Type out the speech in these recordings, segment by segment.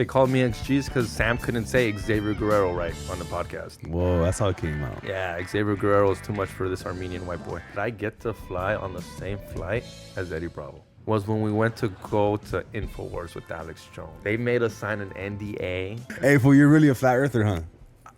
They called me XGs because Sam couldn't say Xavier Guerrero right on the podcast. Whoa, that's how it came out. Yeah, Xavier Guerrero is too much for this Armenian white boy. Did I get to fly on the same flight as Eddie Bravo? Was when we went to go to InfoWars with Alex Jones. They made us sign an NDA. Hey, fool, you're really a flat earther, huh?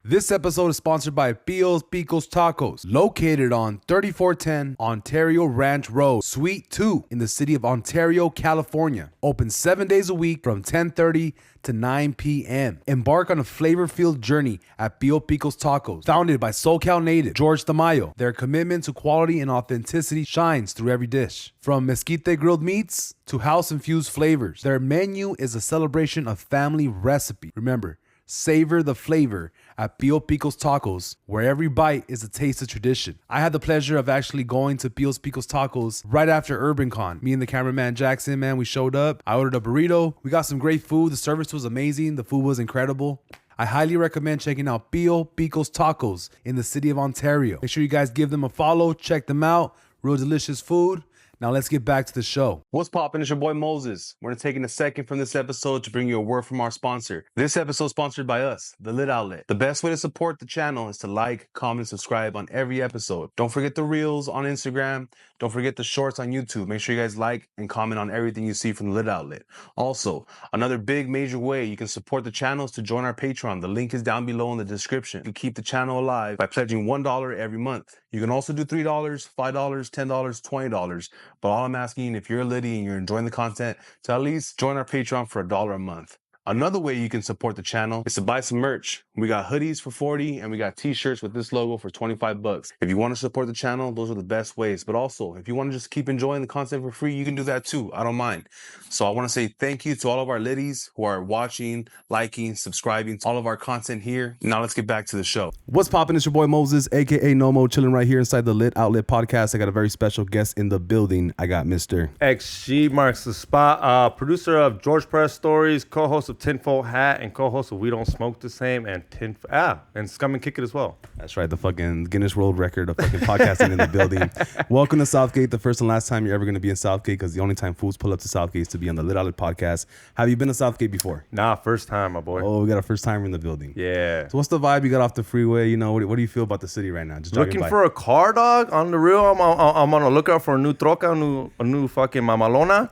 This episode is sponsored by Pio's Picos Tacos, located on 3410 Ontario Ranch Road, Suite 2 in the city of Ontario, California. Open 7 days a week from 10:30 to 9 p.m. Embark on a flavor-filled journey at Pio Picos Tacos, founded by SoCal native George Tamayo. Their commitment to quality and authenticity shines through every dish. From mesquite grilled meats to house-infused flavors, their menu is a celebration of family recipe. Remember, savor the flavor at Pio Picos Tacos, where every bite is a taste of tradition. I had the pleasure of actually going to Pio's Picos Tacos right after UrbanCon. Me and the cameraman Jackson, man, we showed up. I ordered a burrito. We got some great food. The service was amazing. The food was incredible. I highly recommend checking out Pio Picos Tacos in the city of Ontario. Make sure you guys give them a follow. Check them out. Real delicious food. Now let's get back to the show. What's poppin'? It's your boy Moses. We're taking a second from this episode to bring you a word from our sponsor. This episode is sponsored by us, The Lit Outlet. The best way to support the channel is to like, comment, subscribe on every episode. Don't forget the reels on Instagram. Don't forget the shorts on YouTube. Make sure you guys like and comment on everything you see from The Lit Outlet. Also, another big major way you can support the channel is to join our Patreon. The link is down below in the description. You keep the channel alive by pledging $1 every month. You can also do $3, $5, $10, $20. But all I'm asking, if you're a Liddy and you're enjoying the content, to at least join our Patreon for $1 a month. Another way you can support the channel is to buy some merch. We got hoodies for $40 and we got t-shirts with this logo for $25. If you want to support the channel, those are the best ways. But also, if you want to just keep enjoying the content for free, you can do that too. I don't mind. So I want to say thank you to all of our Liddies who are watching, liking, subscribing to all of our content here. Now let's get back to the show. What's poppin'? It's your boy Moses, aka Nomo, chilling right here inside the Lit Outlet podcast. I got a very special guest in the building. I got Mr. XG marks the spot. Producer of George Perez Stories, co-host of Tinfoil Hat, and co-host of We Don't Smoke the Same, and and Scum and Kick It as well. That's right, the fucking Guinness World Record of fucking podcasting in the building. Welcome to Southgate, the first and last time you're ever going to be in Southgate, because the only time fools pull up to Southgate is to be on the Lit Outlet podcast. Have you been to Southgate before? Nah, first time, my boy. Oh, we got a first timer in the building. Yeah. So what's the vibe you got off the freeway? You know, what do you feel about the city right now? Just looking for a car, dog. On the real, I'm on a lookout for a new troca, a new fucking mamalona.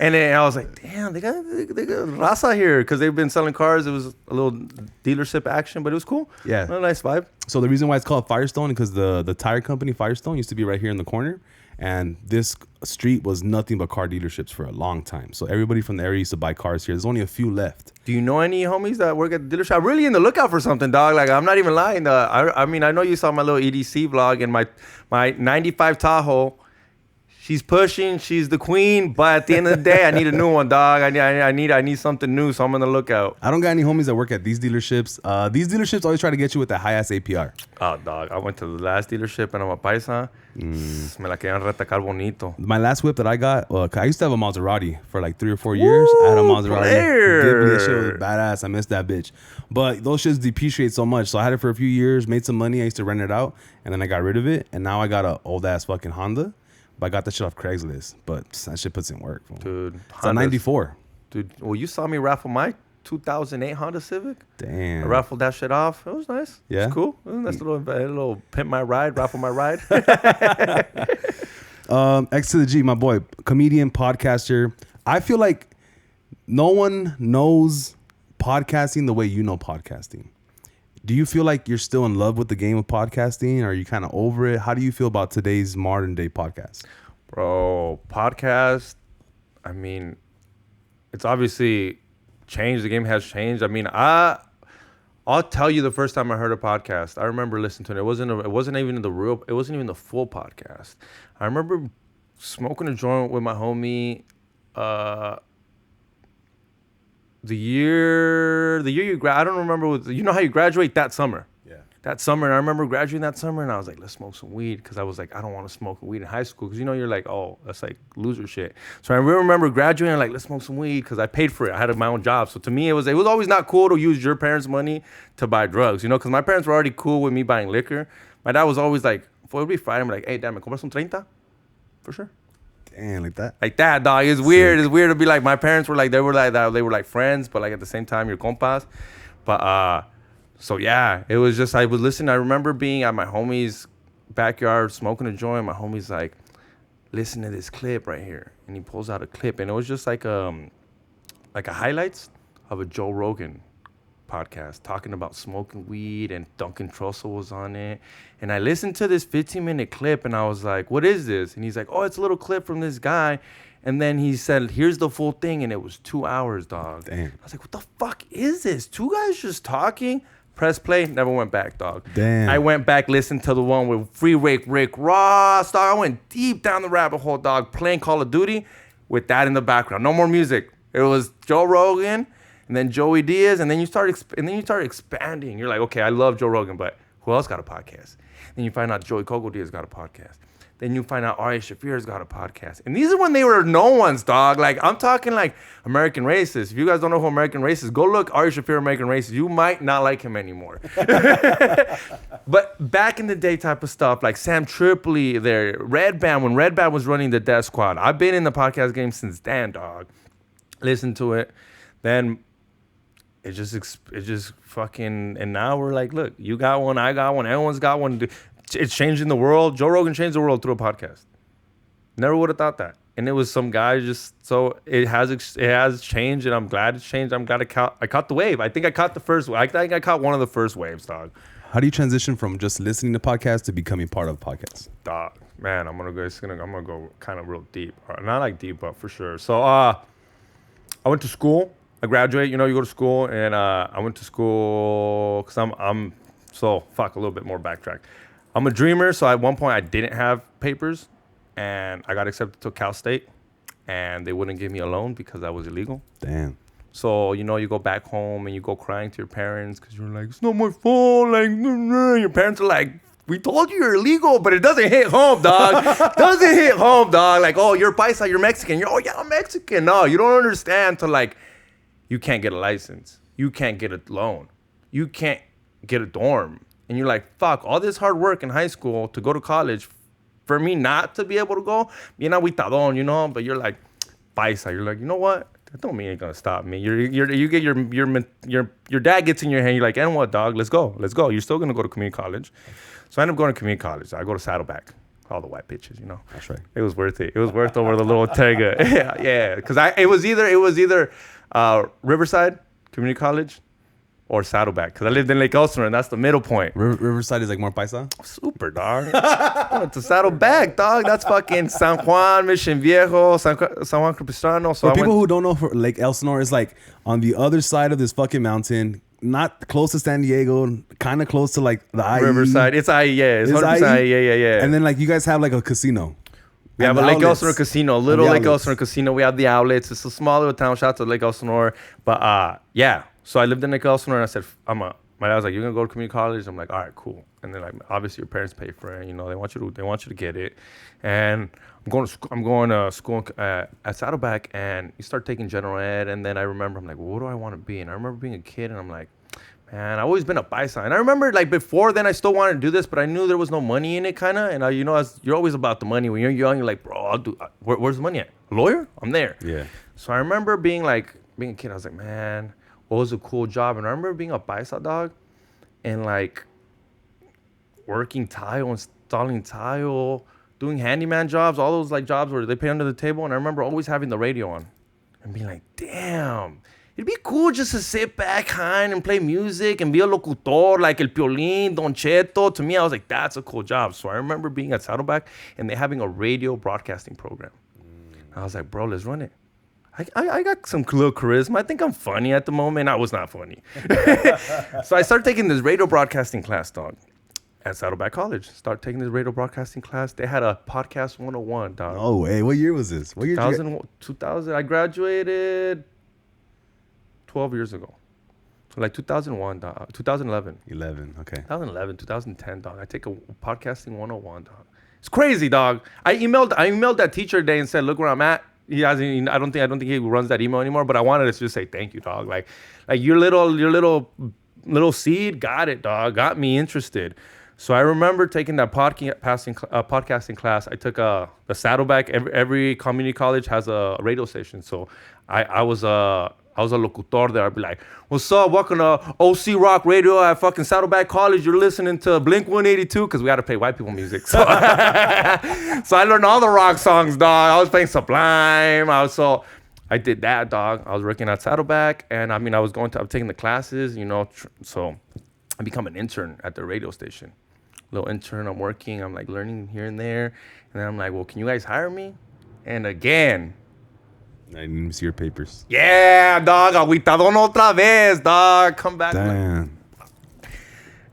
And then I was like, damn, they got raza here, because they've been selling cars. It was a little dealership action, but it was cool. Yeah. A nice vibe. So the reason why it's called Firestone is because the tire company Firestone used to be right here in the corner. And this street was nothing but car dealerships for a long time. So everybody from the area used to buy cars here. There's only a few left. Do you know any homies that work at the dealership? I'm really in the lookout for something, dog. Like, I'm not even lying. I mean, I know you saw my little EDC vlog, and my 95 Tahoe. She's pushing. She's the queen. But at the end of the day, I need a new one, dog. I need something new, so I'm on the lookout. I don't got any homies that work at these dealerships. These dealerships always try to get you with that high-ass APR. Oh, dog. I went to the last dealership and I'm a paisa. Me la querían retacar bonito. My last whip that I got, I used to have a Maserati for like 3 or 4 years. I had a Maserati. That shit was badass. I missed that bitch. But those shits depreciate so much. So I had it for a few years, made some money. I used to rent it out. And then I got rid of it. And now I got a old-ass fucking Honda. But I got that shit off Craigslist, but that shit puts in work. Dude, it's a 94. Dude, well, you saw me raffle my 2008 Honda Civic. Damn. I raffled that shit off. It was nice. Yeah? It was cool. It was a nice little pimp my ride, raffle my ride. X to the G, my boy, comedian, podcaster. I feel like no one knows podcasting the way you know podcasting. Do you feel like you're still in love with the game of podcasting? Or are you kind of over it? How do you feel about today's modern day podcast? Bro, podcast, I mean, it's obviously changed. The game has changed. I mean, I'll tell you the first time I heard a podcast. I remember listening to it. It wasn't even the full podcast. I remember smoking a joint with my homie the year you I don't remember you know how you graduate that summer. Yeah. That summer, and I remember graduating that summer, and I was like, let's smoke some weed, because I was like, I don't want to smoke weed in high school, because you're like, oh, that's like loser shit. So I remember graduating, like, let's smoke some weed, because I paid for it. I had my own job. So to me, it was always not cool to use your parents' money to buy drugs, because my parents were already cool with me buying liquor. My dad was always like, it would be Friday, I'm like, hey, dad, me compras un 30? For sure. And like that. Like that, dog. It's weird. It's weird to be like, my parents were like, they were like that. They were like friends, but like at the same time, your compas. But, so yeah, it was just, I was listening. I remember being at my homie's backyard smoking a joint. My homie's like, listen to this clip right here. And he pulls out a clip. And it was just like a highlights of a Joe Rogan podcast talking about smoking weed, and Duncan Trussell was on it. And I listened to this 15-minute clip and I was like, what is this? And he's like, oh, it's a little clip from this guy. And then he said, here's the full thing. And it was 2 hours, dog. Damn. I was like, what the fuck is this? Two guys just talking? Press play, never went back, dog. Damn. I went back, listened to the one with Free Rick Ross, dog. I went deep down the rabbit hole, dog, playing Call of Duty with that in the background. No more music. It was Joe Rogan, and then Joey Diaz, and then you start expanding. You're like, okay, I love Joe Rogan, but who else got a podcast? Then you find out Joey Coco Diaz got a podcast. Then you find out Ari Shaffir's got a podcast. And these are when they were no ones, dog. Like, I'm talking like American Racist. If you guys don't know who American Racist is, go look Ari Shaffir American Racist. You might not like him anymore. But back in the day type of stuff, like Sam Tripoli there, Red Band, when Red Band was running the Death Squad. I've been in the podcast game since then, dog. Listen to it. Then it just fucking, and now we're like, look, you got one, I got one, everyone's got one. It's changing the world. Joe Rogan changed the world through a podcast. Never would have thought that. And it was some guy just, so it has changed, and I'm glad it's changed. I'm glad I caught the wave. I think I caught the first wave. I think I caught one of the first waves, dog. How do you transition from just listening to podcasts to becoming part of podcasts? Dog, man, I'm gonna go kind of real deep. Not like deep, but for sure. So I went to school. I graduated. You know, you go to school, and I went to school because I'm so fuck a little bit more backtrack. I'm a dreamer, so at one point I didn't have papers, and I got accepted to Cal State, and they wouldn't give me a loan because I was illegal. Damn. So, you know, you go back home and you go crying to your parents because you're like, it's not my fault. Like, your parents are like, we told you you're illegal, but it doesn't hit home, dog. Doesn't hit home, dog. Like, oh, you're paisa, you're Mexican. Oh, yeah, I'm Mexican. No, you don't understand till, like, you can't get a license. You can't get a loan. You can't get a dorm. And you're like, fuck, all this hard work in high school to go to college, for me not to be able to go, bien aguitadón, you know? But you're like, paisa. You're like, you know what? That don't mean it's gonna stop me. You get your dad gets in your hand. You're like, and what, dog? Let's go. You're still gonna go to community college. So I ended up going to community college. I go to Saddleback. All the white bitches, you know. That's right. It was worth it. It was worth over the little Ortega. yeah. Because it was either Riverside Community College or Saddleback, because I lived in Lake Elsinore, and that's the middle point. Riverside is like more paisa? Super, dog. It's a Saddleback, dog. That's fucking San Juan, Mission Viejo, San Juan Capistrano. So for people who don't know, for Lake Elsinore is like on the other side of this fucking mountain, not close to San Diego, kind of close to like the IE. Riverside. It's IE, yeah. It's 100% IE, yeah. And then like you guys have like a casino. We have a Lake Elsinore casino, little Lake Elsinore casino. We have the outlets. It's a small little town. Shout out to Lake Elsinore. But yeah. So I lived in Lake Elsinore, and I said, my dad was like, you're gonna go to community college? I'm like, all right, cool. And then like, obviously your parents pay for it. You know, they want you to get it. And I'm going to school at Saddleback, and you start taking general ed. And then I remember, I'm like, well, what do I want to be? And I remember being a kid, and I'm like, man, I've always been a paisa. And I remember like before then, I still wanted to do this, but I knew there was no money in it, kind of. And you're always about the money. When you're young, you're like, bro, I'll do. Where's the money at? A lawyer? I'm there. Yeah. So I remember being a kid. I was like, man, what was a cool job? And I remember being a paisa, dog, and like working tile, installing tile, doing handyman jobs, all those like jobs where they pay under the table. And I remember always having the radio on and being like, damn. It'd be cool just to sit back behind and play music and be a locutor like El Piolín, Don Cheto. To me, I was like, that's a cool job. So I remember being at Saddleback and they having a radio broadcasting program. I was like, bro, let's run it. I got some little charisma. I think I'm funny at the moment. I was not funny. So I started taking this radio broadcasting class, dog, at Saddleback College. Start taking this radio broadcasting class. They had a podcast 101, dog. Oh, wait. What year was this? What year? 2000. I graduated 12 years ago. So like 2001, dog. 2011. 11, okay. 2011, 2010, dog. I take a podcasting 101, dog. It's crazy, dog. I emailed that teacher today and said, look where I'm at. He hasn't. I don't think he runs that email anymore. But I wanted to just say thank you, dog. Like your little seed got it, dog. Got me interested. So I remember taking that podcasting class. I took the Saddleback. Every community college has a radio station. So I was a locutor there. I'd be like, "What's up? Welcome to OC Rock Radio at fucking Saddleback College. You're listening to Blink 182 because we had to play white people music." So, so I learned all the rock songs, dog. I was playing Sublime. I did that, dog. I was working at Saddleback, and I mean, I was taking the classes, so I become an intern at the radio station. Little intern, I'm working, I'm like learning here and there. And then I'm like, well, can you guys hire me? And again, I didn't see your papers. yeah, dog, agüitadón otra vez, dog. Come back. Damn.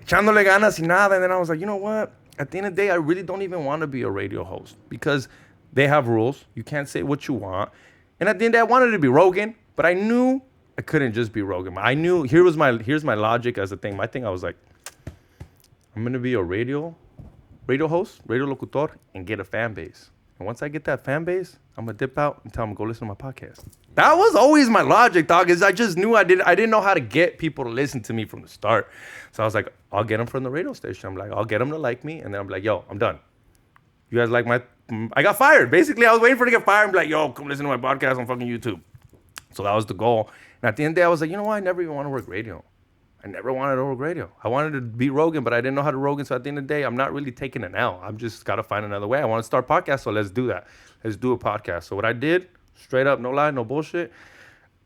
Echándole ganas y nada. And then I was like, you know what? At the end of the day, I really don't even want to be a radio host because they have rules. You can't say what you want. And at the end of the day, I wanted to be Rogan, but I knew I couldn't just be Rogan. I knew here's my logic as a thing. My thing, I was like, I'm gonna be a radio host, radio locutor, and get a fan base. And once I get that fan base, I'm gonna dip out and tell them to go listen to my podcast. That was always my logic, dog. Is I just knew I didn't know how to get people to listen to me from the start. So I was like, I'll get them from the radio station. I'm like, I'll get them to like me, and then I'm like, yo, I'm done. You guys like I got fired. Basically, I was waiting for it to get fired and be like, yo, come listen to my podcast on fucking YouTube. So that was the goal. And at the end of the day, I was like, you know what? I never even want to work radio. I never wanted to work radio. I wanted to be Rogan, but I didn't know how to Rogan. So at the end of the day, I'm not really taking an L. I'm just got to find another way. I want to start a podcast, so let's do that. Let's do a podcast. So what I did, straight up, no lie, no bullshit,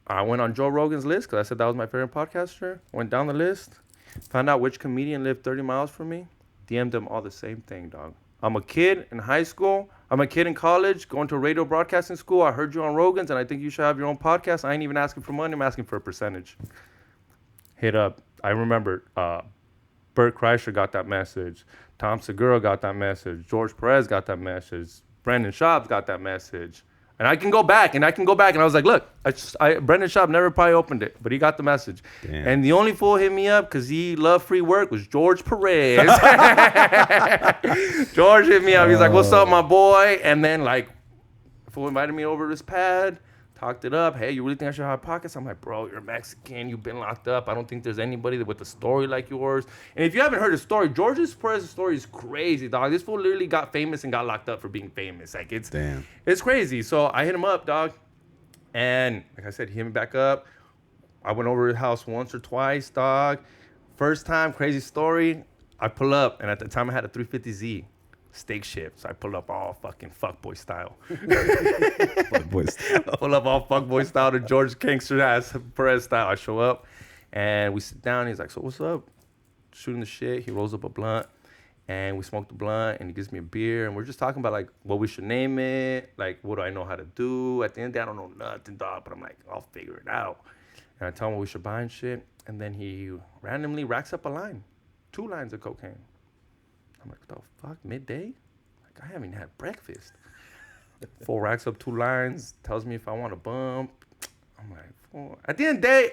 I went on Joe Rogan's list because I said that was my favorite podcaster. Went down the list, found out which comedian lived 30 miles from me, DM'd them all the same thing, dog. I'm a kid in high school. I'm a kid in college going to a radio broadcasting school. I heard you on Rogan's, and I think you should have your own podcast. I ain't even asking for money. I'm asking for a percentage. Hit up. I remember Bert Kreischer got that message. Tom Segura got that message. George Perez got that message. Brendan Schaub got that message. And I can go back. And I was like, look, Brendan Schaub never probably opened it, but he got the message. Damn. And the only fool hit me up because he loved free work was George Perez. George hit me up. He's like, what's up, my boy? And then, like, fool invited me over to his pad. Talked it up. Hey, you really think I should have a podcast? I'm like, bro, you're Mexican. You've been locked up. I don't think there's anybody with a story like yours. And if you haven't heard the story, George's Perez's story is crazy, dog. This fool literally got famous and got locked up for being famous. Like, it's crazy. So I hit him up, dog. And like I said, he hit me back up. I went over to his house once or twice, dog. First time, crazy story. I pull up, and at the time I had a 350Z. Steak shift. So I pull up all fucking fuckboy style. Fuckboy style. Pull up all fuckboy style to George Gangster ass Perez style. I show up and we sit down. He's like, so what's up? Shooting the shit. He rolls up a blunt and we smoke the blunt and he gives me a beer and we're just talking about like what we should name it. Like, what do I know how to do? At the end of the day, I don't know nothing, dog, but I'm like, I'll figure it out. And I tell him what we should buy and shit. And then he randomly racks up a line, 2 lines of cocaine. I'm like, what the fuck, midday? Like, I haven't even had breakfast. 4 racks up 2 lines, tells me if I want to bump. I'm like, oh. At the end of the day,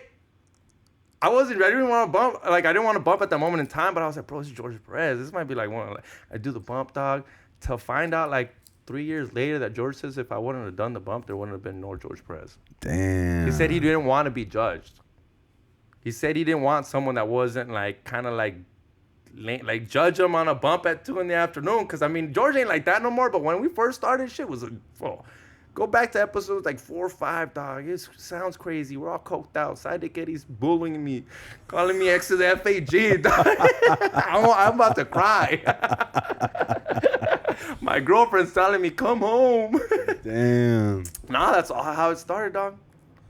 I didn't want to bump. Like, I didn't want to bump at that moment in time, but I was like, bro, this is George Perez. This might be like one. Like, I do the bump, dog. To find out, like, 3 years later that George says if I wouldn't have done the bump, there wouldn't have been no George Perez. Damn. He said he didn't want to be judged. He said he didn't want someone that wasn't, like, kind of like judge him on a bump at 2 in the afternoon. Because, I mean, George ain't like that no more. But when we first started, shit was go back to episodes like 4 or 5, dog. It sounds crazy. We're all coked out. Sidekick Eddie's bullying me, calling me X to the FAG, dog. I'm about to cry. My girlfriend's telling me, come home. Damn. Nah, that's all how it started, dog.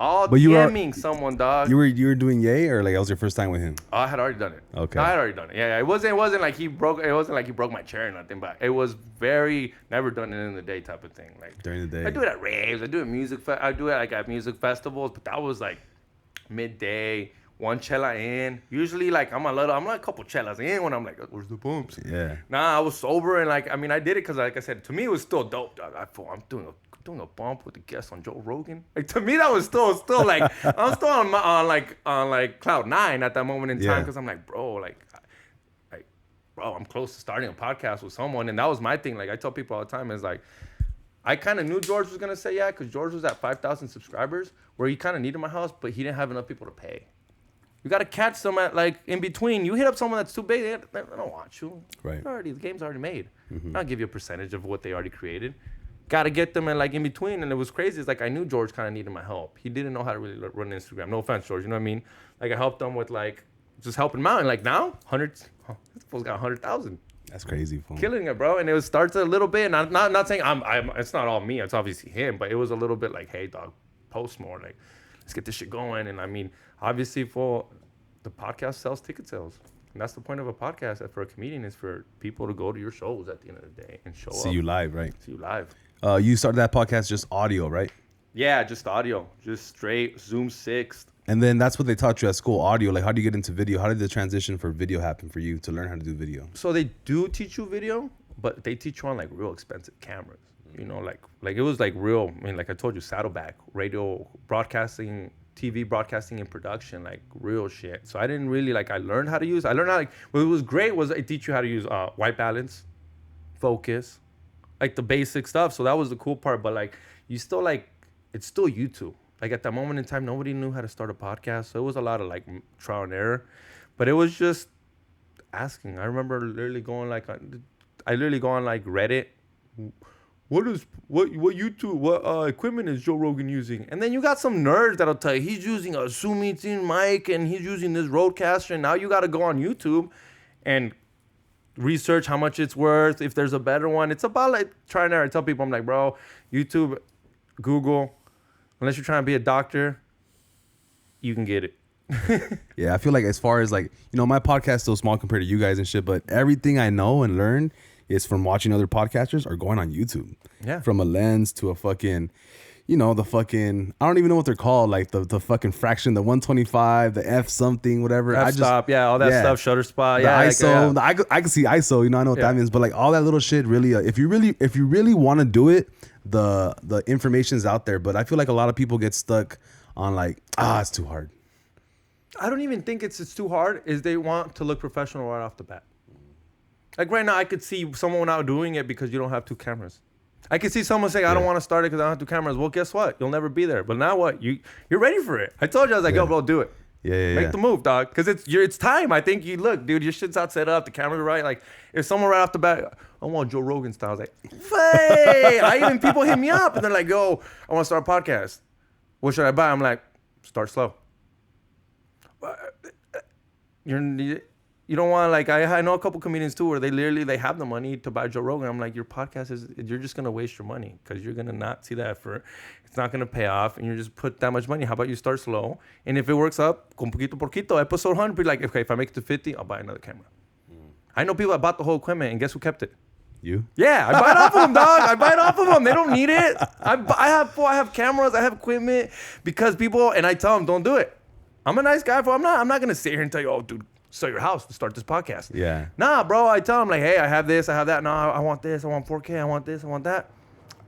All but DMing someone, dog. You were doing yay, or like that was your first time with him? Oh, I had already done it. Okay. I had already done it. Yeah, it wasn't like he broke. It wasn't like he broke my chair or nothing. But it was very never done it in the day type of thing. Like during the day. I do it at raves. I do it I do it like at music festivals. But that was like midday, 1 chela in. Usually like I'm like a couple chelas in when I'm like, where's the bumps? Yeah. Nah, I was sober and like I mean I did it because like I said to me it was still dope, dog. I'm doing a bump with a guest on Joe Rogan. Like to me that was still like I'm still on cloud 9 at that moment in time because I'm like bro I'm close to starting a podcast with someone and that was my thing. Like I tell people all the time is like I kind of knew George was gonna say yeah because George was at 5,000 subscribers where he kind of needed my house but he didn't have enough people to pay. You got to catch them at like in between. You hit up someone that's too big, they don't watch you. Right. The game's already made. I'll give you a percentage of what they already created. Got to get them in between. And it was crazy. It's like I knew George kind of needed my help. He didn't know how to really run Instagram. No offense, George. You know what I mean? Like I helped him with like just helping him out. And like now, this fool's got 100,000. That's crazy, fool. Killing it, bro. And it starts a little bit. And I'm not saying I'm. It's not all me. It's obviously him. But it was a little bit like, hey, dog, post more. Like, let's get this shit going. And I mean, obviously, for the podcast sells ticket sales. And that's the point of a podcast for a comedian is for people to go to your shows at the end of the day and show up. See you live, right? See you live. You started that podcast just audio, right? Yeah, just audio. Just straight Zoom 6. And then that's what they taught you at school, audio. Like, how do you get into video? How did the transition for video happen for you to learn how to do video? So they do teach you video, but they teach you on like real expensive cameras. You know, like it was like real. I mean, like I told you, saddleback, radio broadcasting, TV broadcasting and production, like real shit. So I didn't really I learned how to use. I learned how what was great was they teach you how to use white balance, focus, like the basic stuff. So that was the cool part. But like you still it's still YouTube. Like at that moment in time, nobody knew how to start a podcast. So it was a lot of like trial and error, but it was just asking. I remember literally going I literally go on like Reddit. What YouTube, what equipment is Joe Rogan using? And then you got some nerds that'll tell you he's using a Zoom meeting mic and he's using this Rodecaster. And now you got to go on YouTube and research how much it's worth, if there's a better one. It's about like trying to tell people, I'm like, bro, YouTube, Google, unless you're trying to be a doctor, you can get it. Yeah, I feel like as far as like, my podcast is so small compared to you guys and shit, but everything I know and learn is from watching other podcasters or going on YouTube. Yeah. From a lens to a fucking, the fucking, I don't even know what they're called, like the fucking fraction, the 125, the F something, whatever. F-stop, all that stuff, shutter spot. The ISO, I can see ISO, I know what that means, but like all that little shit really, if you really want to do it, the information's out there, but I feel like a lot of people get stuck on like, it's too hard. I don't even think it's too hard, is they want to look professional right off the bat. Like right now, I could see someone out doing it because you don't have 2 cameras. I could see someone saying, I don't want to start it because I don't have 2 cameras. Well, guess what? You'll never be there. But now what? You're ready for it. I told you, I was like, yo, bro, do it. Make the move, dog. Because it's time. I think look, dude, your shit's out set up. The camera's right. Like, if someone right off the bat, I want Joe Rogan style. I was like, hey. People hit me up and they're like, yo, I want to start a podcast. What should I buy? I'm like, start slow. You don't want I know a couple comedians too where they have the money to buy Joe Rogan. I'm like, your podcast you're just gonna waste your money because you're gonna not see the effort. It's not gonna pay off, and you just put that much money. How about you start slow, and if it works up, con poquito poquito, episode 100, be like, okay, if I make it to 50, I'll buy another camera. I know people that bought the whole equipment, and guess who kept it? You? Yeah, I buy it off of them, dog. I buy it off of them. They don't need it. I have cameras, I have equipment because people, and I tell them, don't do it. I'm a nice guy, I'm not gonna sit here and tell you, oh, dude, sell your house to start this podcast. Yeah. Nah, bro, I tell them like, hey, I have this, I have that. No, I want this, I want 4K, I want this, I want that.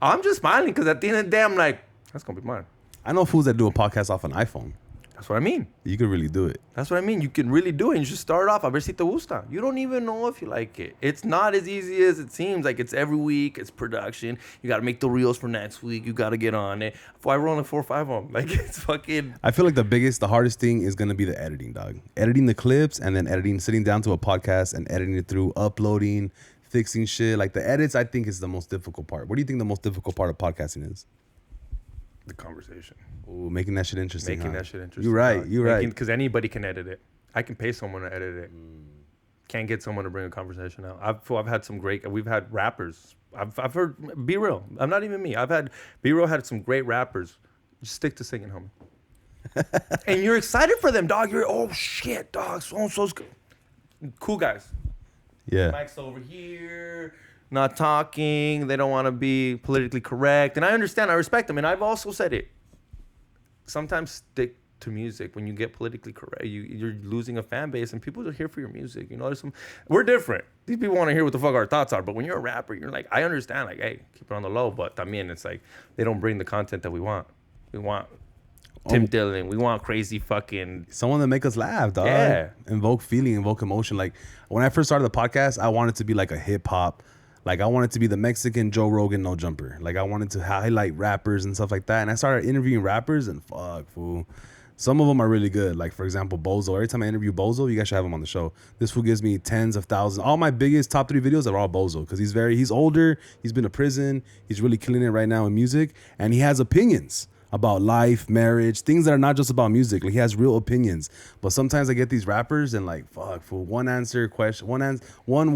I'm just smiling because at the end of the day, I'm like, that's gonna be mine. I know fools that do a podcast off an iPhone. That's what I mean. You could really do it. That's what I mean. You can really do it. You should start off. A ver si te gusta. You don't even know if you like it. It's not as easy as it seems. Like it's every week. It's production. You got to make the reels for next week. You got to get on it. Why we're only 4 or 5 of them? Like it's fucking. I feel like the hardest thing is gonna be the editing, dog. Editing the clips and then sitting down to a podcast and editing it through, uploading, fixing shit. Like the edits, I think is the most difficult part. What do you think the most difficult part of podcasting is? The conversation. Ooh, making that shit interesting. That shit interesting. You're right. You're right. Because anybody can edit it. I can pay someone to edit it. Can't get someone to bring a conversation out. I've had some great. We've had rappers. I've heard Be Real. I'm not even me. Be Real had some great rappers. Just stick to singing, homie. And you're excited for them, dog. You're oh shit, dog. So and so's good. Cool guys. Yeah. Mike's over here. Not talking. They don't want to be politically correct. And I understand. I respect them. And I've also said it. Sometimes stick to music. When you get politically correct, you're losing a fan base, and people are here for your music. You know, we're different. These people want to hear what the fuck our thoughts are. But when you're a rapper, you're like, I understand. Like, hey, keep it on the low. But I mean, it's like they don't bring the content that we want. We want Tim Dillon. We want crazy fucking someone that make us laugh, dog. Yeah. Invoke feeling, invoke emotion. Like when I first started the podcast, I wanted to be like a hip hop. Like I wanted to be the Mexican Joe Rogan No Jumper. Like I wanted to highlight rappers and stuff like that. And I started interviewing rappers and fuck, fool. Some of them are really good. Like, for example, Bozo. Every time I interview Bozo, you guys should have him on the show. This fool gives me tens of thousands. All my biggest top 3 videos are all Bozo because he's older. He's been to prison. He's really killing it right now in music. And he has opinions about life, marriage, things that are not just about music. Like, he has real opinions. But sometimes I get these rappers and like, fuck, for one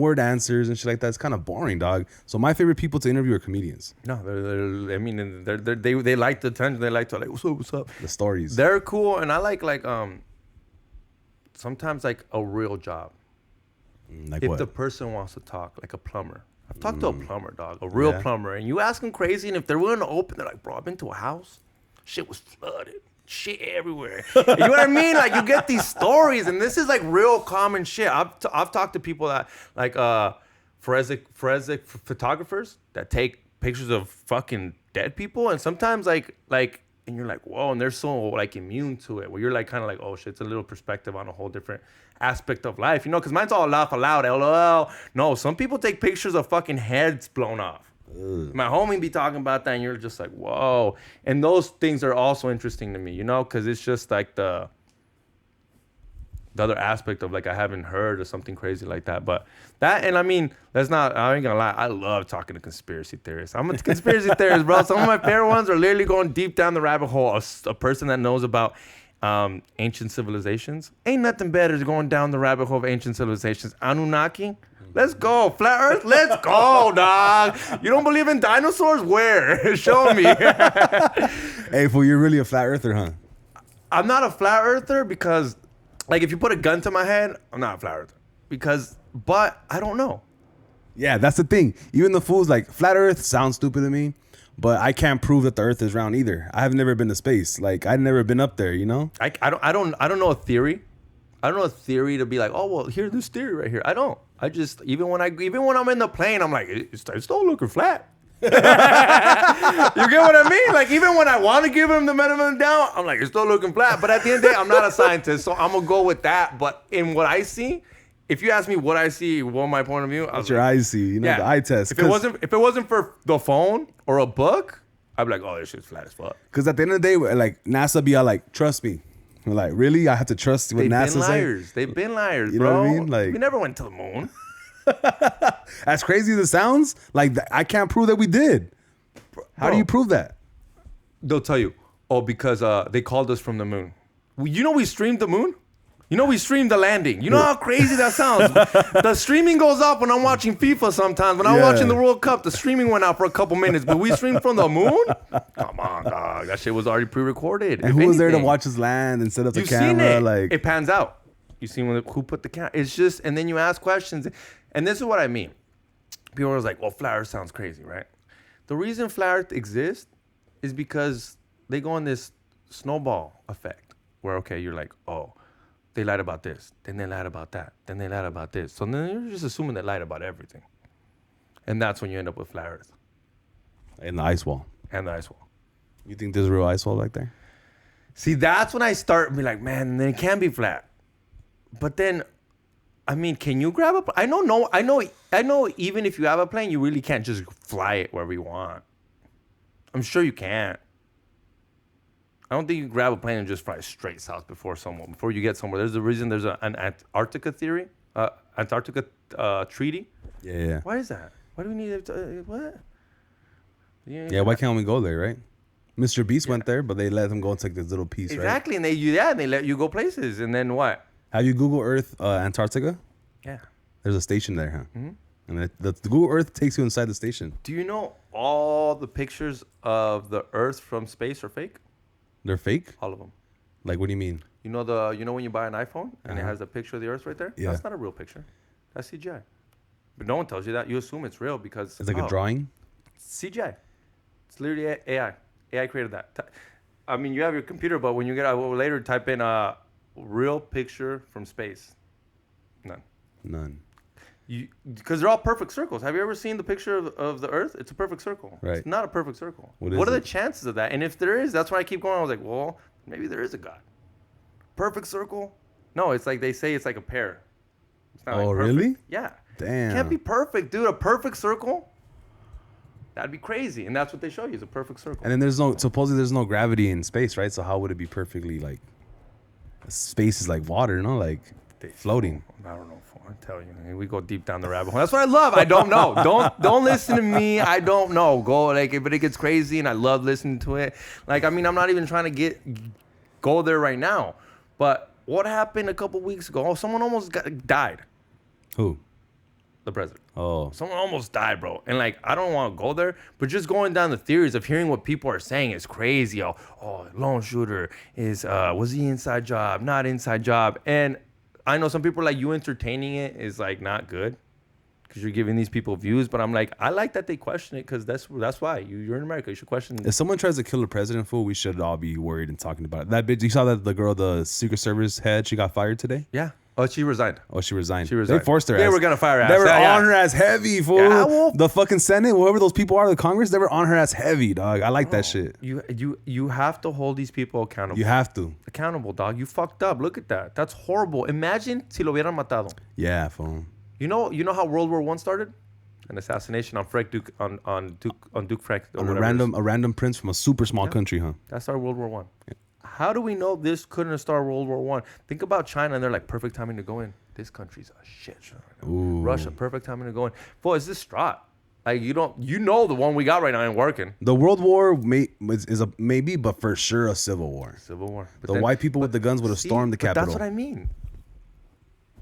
word answers and shit like that. It's kind of boring, dog. So my favorite people to interview are comedians. No, they like the attention. They like to like, what's up? The stories. They're cool, and I like sometimes like a real job. Like If what? the person wants to talk, like a plumber. I've talked to a plumber, dog, a real plumber, and you ask them crazy, and if they're willing to open, they're like, bro, I've been to a house. Shit was flooded. Shit everywhere. You know what I mean? Like, you get these stories, and this is like real common shit. I've talked to people that like forensic photographers that take pictures of fucking dead people, and sometimes like and you're like, whoa, and they're so like immune to it, where you're like kind of like, oh shit, it's a little perspective on a whole different aspect of life, you know? Because mine's all laugh aloud, LOL. No, some people take pictures of fucking heads blown off. My homie be talking about that, and you're just like, whoa. And those things are also interesting to me, you know, because it's just like the other aspect of like, I haven't heard of something crazy like that. But that, and I mean, I ain't gonna lie, I love talking to conspiracy theorists. I'm a conspiracy theorist, bro. Some of my favorite ones are literally going deep down the rabbit hole. A person that knows about ancient civilizations. Ain't nothing better than going down the rabbit hole of ancient civilizations. Anunnaki. Let's go. Flat Earth? Let's go, dog. You don't believe in dinosaurs? Where? Show me. Hey, fool, you're really a flat earther, huh? I'm not a flat earther because, like, if you put a gun to my head, I'm not a flat earther. But I don't know. Yeah, that's the thing. Even the fools, like, flat earth sounds stupid to me, but I can't prove that the earth is round either. I have never been to space. Like, I've never been up there, you know? I don't know a theory. I don't know a theory to be like, oh, well, here's this theory right here. I don't. I just, even when I'm in the plane, I'm like, it's still looking flat. You get what I mean? Like, even when I want to give him the benefit of the doubt, I'm like, it's still looking flat. But at the end of the day, I'm not a scientist, so I'm going to go with that. But in what I see, if you ask me what I see, what my point of view, What your eyes see, you know, yeah, the eye test. If it wasn't for the phone or a book, I'd be like, oh, this shit's flat as fuck. Because at the end of the day, like, NASA be all like, trust me. We're like, really? I have to trust what NASA says? They've been liars, you bro. know what I mean? Like, we never went to the moon. As crazy as it sounds, like, I can't prove that we did. How do you prove that? They'll tell you, oh, because they called us from the moon. You know we streamed the moon? You know we streamed the landing. You know how crazy that sounds? The streaming goes up when I'm watching FIFA sometimes. When I'm watching the World Cup, the streaming went out for a couple minutes. But we streamed from the moon? Come on, dog. That shit was already pre-recorded. And who was there to watch us land and set up the camera? Seen it. Like, it pans out. You see who put the camera. It's just, and then you ask questions. And this is what I mean. People are like, well, flat earth sounds crazy, right? The reason flat earth exists is because they go on this snowball effect where, okay, you're like, oh, they lied about this, then they lied about that, then they lied about this. So then you're just assuming they lied about everything. And that's when you end up with flat earth. And the ice wall. And the ice wall. You think there's a real ice wall back there? See, that's when I start to be like, man, then it can be flat. But then, I mean, can you grab a plane? I know even if you have a plane, you really can't just fly it wherever you want. I'm sure you can't. I don't think you can grab a plane and just fly straight south before you get somewhere. There's a reason there's an Antarctica theory, Antarctica treaty. Yeah. Why is that? Why do we need what? Yeah, why can't we go there, right? Mr. Beast went there, but they let him go and take this little piece, exactly, right? And they let you go places, and then what? Have you Google Earth Antarctica? Yeah. There's a station there, huh? Mm-hmm. And the Google Earth takes you inside the station. Do you know all the pictures of the Earth from space are fake? They're fake? All of them. Like, what do you mean? You know when you buy an iPhone and it has a picture of the Earth right there? Yeah. That's not a real picture. That's CGI. But no one tells you that. You assume it's real because it's like a drawing? CGI. It's literally AI. AI created that. I mean, you have your computer, but when you get later, type in real picture from space. None. Because they're all perfect circles. Have you ever seen the picture of the Earth? It's a perfect circle. Right. It's not a perfect circle. What are the chances of that? And if there is, that's why I keep going. I was like, well, maybe there is a God. Perfect circle? No, it's like they say it's like a pear. It's not really? Yeah. Damn. Can't be perfect, dude. A perfect circle? That'd be crazy. And that's what they show you is a perfect circle. And then supposedly there's no gravity in space, right? So how would it be perfectly like? Space is like water, no? Like floating. I don't know. I'm telling you, we go deep down the rabbit hole. That's what I love. I don't know. Don't listen to me. I don't know. Go like, but it gets crazy, and I love listening to it. Like, I mean, I'm not even trying to go there right now. But what happened a couple weeks ago? Oh, someone almost died. Who? The president. Oh. Someone almost died, bro. And like, I don't want to go there, but just going down the theories of hearing what people are saying is crazy. Oh, lone shooter is was he inside job, not inside job, and I know some people are like, you entertaining it is like not good because you're giving these people views. But I'm like, I like that they question it because that's why you're in America. You should question. If someone tries to kill the president, fool, we should all be worried and talking about it. That bitch, you saw that the girl, the Secret Service head, she got fired today? Yeah. Oh, she resigned. Oh, she resigned. She resigned. They forced her. They were gonna fire her ass. They were Yeah, on her ass heavy, fool. Yeah, well, the fucking Senate, whoever those people are, the Congress, they were on her ass heavy, dog. I like that shit. You have to hold these people accountable. You have to. Accountable, dog. You fucked up. Look at that. That's horrible. Imagine si lo hubieran matado. Yeah, fool. You know how World War I started? An assassination on Frank Duke on Duke Frank. On a random prince from a super small country, huh? That started World War I. Yeah. How do we know this couldn't have started World War I? Think about China, and they're like, perfect timing to go in. This country's a shit show right now. Russia, perfect timing to go in. Boy, it's this strat. Like, you know the one we got right now ain't working. The World War is a maybe, but for sure a civil war. Civil war. But the white people with the guns would have stormed the Capitol. That's what I mean.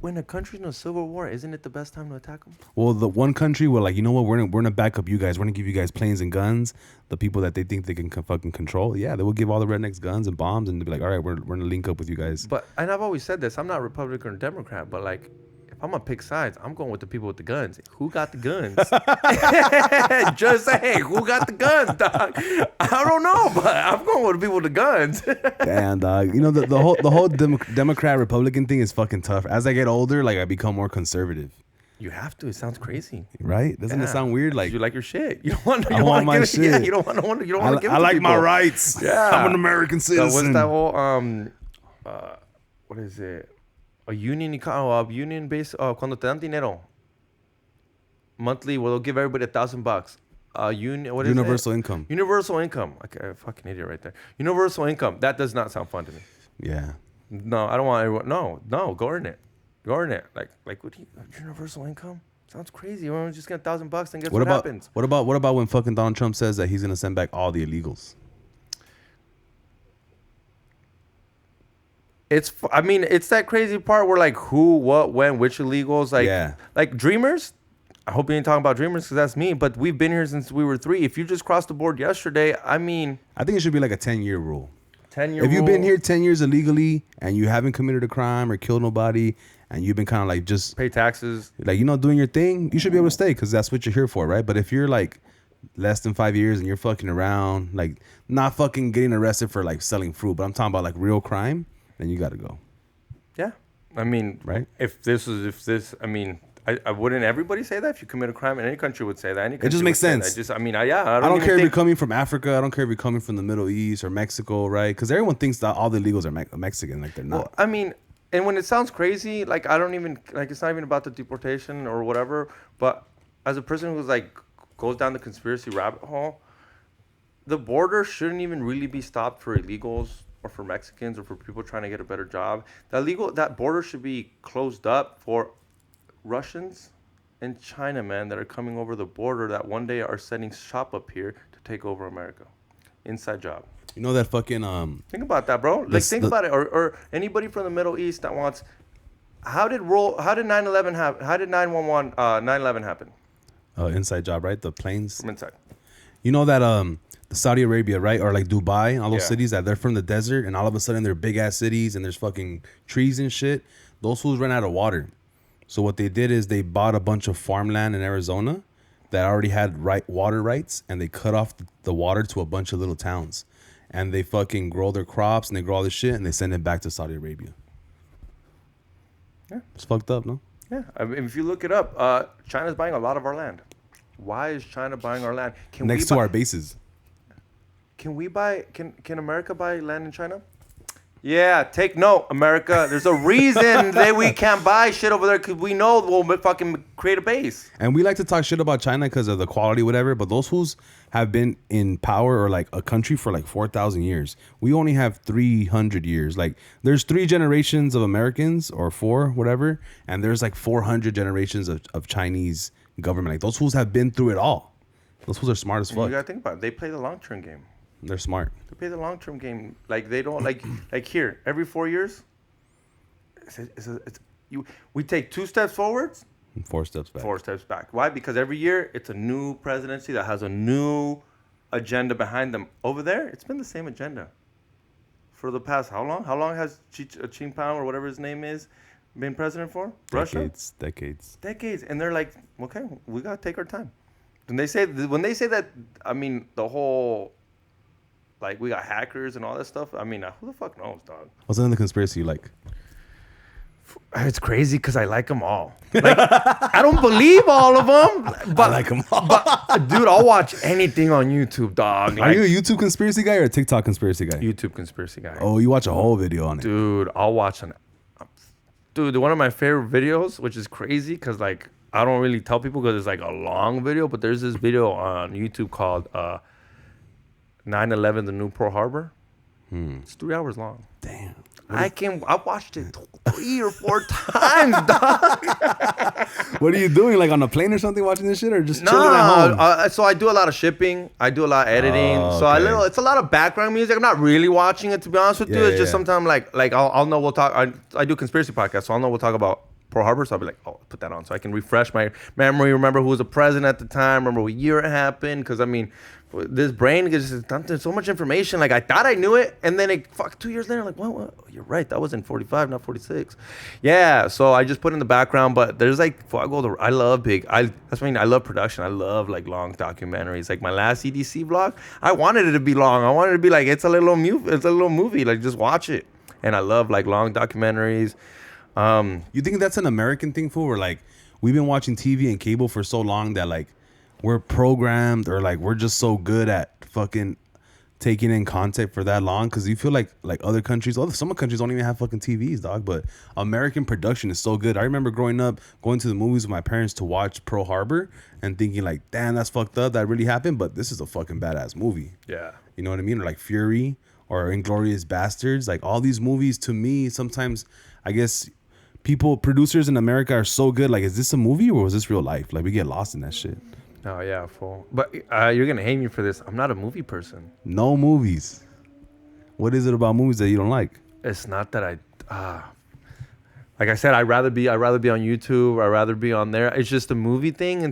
When a country's in a civil war, isn't it the best time to attack them? Well, the one country were like, you know what, we're gonna back up you guys. We're gonna give you guys planes and guns. The people that they think they can fucking control, yeah, they will give all the rednecks guns and bombs, and they'll be like, all right, we're gonna link up with you guys. But and I've always said this, I'm not Republican or Democrat, but like, if I'm gonna pick sides, I'm going with the people with the guns. Who got the guns? Just saying, who got the guns, dog? I don't know, but I'm going with the people with the guns. Damn, dog. You know, the whole Democrat Republican thing is fucking tough. As I get older, like I become more conservative. You have to. It sounds crazy, right? Doesn't it sound weird? Like you like your shit. You don't want. I want my shit. Yeah, you don't want to. You don't want to give it I to like people. my rights. Yeah, I'm an American citizen. So what's that whole what is it? A union base. Cuando te dan dinero. Monthly, well, they'll give everybody $1,000. What is Universal income. Universal income. Okay, a fucking idiot right there. Universal income. That does not sound fun to me. Yeah. No, I don't want everyone. No, go earn it. Go earn it. Like what? Universal income sounds crazy. We're just get $1,000 and guess what happens? What about when fucking Donald Trump says that he's gonna send back all the illegals? It's that crazy part where like who, what, when, which illegals, like dreamers. I hope you ain't talking about dreamers because that's me. But we've been here since we were 3. If you just crossed the board yesterday, I think it should be like a 10-year rule. 10-year. If you've been here 10 years illegally and you haven't committed a crime or killed nobody, and you've been kind of like just pay taxes, like doing your thing, you should be able to stay because that's what you're here for, right? But if you're like less than 5 years and you're fucking around, like not fucking getting arrested for like selling fruit, but I'm talking about like real crime, then you got to go. Yeah, I mean, right? I wouldn't everybody say that? If you commit a crime in any country would say that. It just makes sense. I don't care if you're coming from Africa. I don't care if you're coming from the Middle East or Mexico, right? Because everyone thinks that all the illegals are Mexican, like they're not. Well, I mean, and when it sounds crazy, like I don't even like it's not even about the deportation or whatever. But as a person who's like goes down the conspiracy rabbit hole, the border shouldn't even really be stopped for illegals or for Mexicans or for people trying to get a better job. That border should be closed up for Russians and China, man, that are coming over the border that one day are setting shop up here to take over America. Inside job. You know that fucking think about that, bro. Like think about it, or anybody from the Middle East that wants. How did 9/11 happen? How did 9/11 happen? Inside job, right? The planes from inside. You know that the Saudi Arabia, right, or like Dubai, and all those cities that they're from the desert, and all of a sudden they're big ass cities and there's fucking trees and shit. Those fools ran out of water. So what they did is they bought a bunch of farmland in Arizona that already had water rights, and they cut off the water to a bunch of little towns, and they fucking grow their crops and they grow all this shit and they send it back to Saudi Arabia. Yeah, it's fucked up, no? Yeah, I mean, if you look it up, China's buying a lot of our land. Why is China buying our land? To our bases. Can we buy? Can America buy land in China? Yeah, take note, America. There's a reason that we can't buy shit over there because we know we'll fucking create a base. And we like to talk shit about China because of the quality, whatever. But those fools have been in power or like a country for like 4,000 years. We only have 300 years. Like there's 3 generations of Americans or 4, whatever. And there's like 400 generations of Chinese government. Like those fools have been through it all. Those fools are smart as fuck. You gotta think about it. They play the long-term game. They're smart. They play the long-term game. Like they don't like here every 4 years. We take 2 steps forwards, And 4 steps back. 4 steps back. Why? Because every year it's a new presidency that has a new agenda behind them. Over there, it's been the same agenda for the past how long? How long has Xi Jinping or whatever his name is been president for? Russia? Decades. And they're like, okay, we gotta take our time. When they say that, I mean the whole. Like, we got hackers and all that stuff. I mean, who the fuck knows, dog? What's in the conspiracy you like? It's crazy because I like them all. Like, I don't believe all of them. But, I like them all. But, dude, I'll watch anything on YouTube, dog. Are you a YouTube conspiracy guy or a TikTok conspiracy guy? YouTube conspiracy guy. Oh, you watch a whole video on it. Dude, I'll watch Dude, one of my favorite videos, which is crazy because, like, I don't really tell people because it's, like, a long video. But there's this video on YouTube called 9/11, the new Pearl Harbor. It's 3 hours long. Damn. I watched it 3 or 4 times, dog. What are you doing? Like on a plane or something watching this shit or just chilling at home? So I do a lot of shipping. I do a lot of editing. So it's a lot of background music. I'm not really watching it, to be honest with you. It's just sometimes like I'll know we'll talk. I do conspiracy podcasts, so I'll know we'll talk about Pearl Harbor. So I'll be like, oh, put that on so I can refresh my memory, remember who was the president at the time, remember what year it happened. Because I mean, this brain gets so much information. Like I thought I knew it, and then 2 years later, like, what? You're right. That was in 45, not 46. Yeah. So I just put in the background, but there's like, I love I love production. I love like long documentaries. Like my last EDC vlog, I wanted it to be long. I wanted it to be like it's a little movie. Like just watch it. And I love like long documentaries. You think that's an American thing, fool? Or like we've been watching TV and cable for so long that like we're programmed or like we're just so good at fucking taking in content for that long? Because you feel like other countries, some countries don't even have fucking TVs, dog. But American production is so good. I remember growing up going to the movies with my parents to watch Pearl Harbor and thinking like, damn, that's fucked up. That really happened. But this is a fucking badass movie. Yeah. You know what I mean? Or like Fury or Inglourious Bastards. Like all these movies, to me, sometimes I guess producers in America are so good. Like, is this a movie or was this real life? Like we get lost in that shit. Oh yeah, full. But you're gonna hate me for this. I'm not a movie person. No movies. What is it about movies that you don't like? It's not that like I said, I'd rather be on YouTube. I'd rather be on there. It's just a movie thing.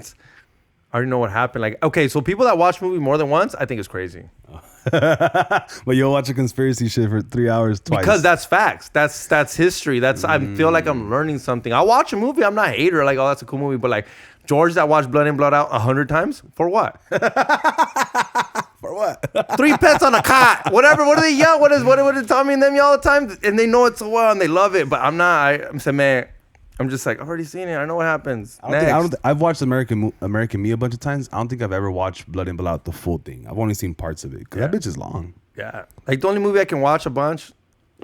I already know what happened. Like, okay, so people that watch movie more than once, I think it's crazy. But you'll watch a conspiracy shit for 3 hours twice. Because that's facts. That's history. I feel like I'm learning something. I watch a movie. I'm not a hater. Like, oh, that's a cool movie. But like George that watched Blood In, Blood Out 100 times for what? For what? 3 pets on a cot. Whatever. What do they yell? What do Tommy and them yell all the time? And they know it so well and they love it. But I'm not. I'm saying, man. I'm just like, I've already seen it. I know what happens. I've watched American Me a bunch of times. I don't think I've ever watched Blood In, Blood Out the full thing. I've only seen parts of it because that bitch is long. Yeah. Like the only movie I can watch a bunch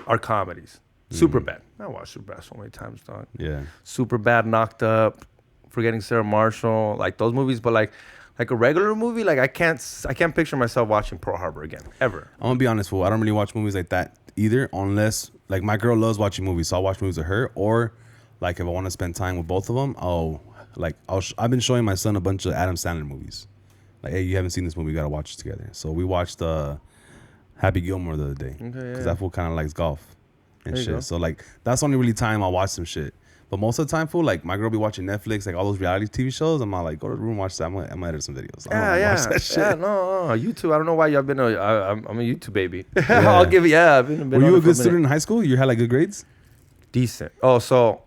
are comedies. Superbad. I watched Superbad so many times, dog. Yeah. Superbad, Knocked Up, Forgetting Sarah Marshall, like those movies. But like a regular movie, like I can't picture myself watching Pearl Harbor again, ever. I'm gonna be honest, fool. I don't really watch movies like that either, unless like my girl loves watching movies, so I'll watch movies with her. Or like if I want to spend time with both of them, I've been showing my son a bunch of Adam Sandler movies. Like, hey, you haven't seen this movie, you gotta watch it together. So we watched Happy Gilmore the other day because that fool kind of likes golf and shit. So like that's the only really time I'll watch some shit. But most of the time, fool, like my girl be watching Netflix, like all those reality TV shows. I'm like, go to the room, watch that. I'm gonna edit some videos. Watch that shit. Yeah, no, YouTube. I don't know why y'all been. I'm a YouTube baby. I'll give it. Yeah, I've been. Were you a good student in high school? You had like good grades? Decent. Oh, so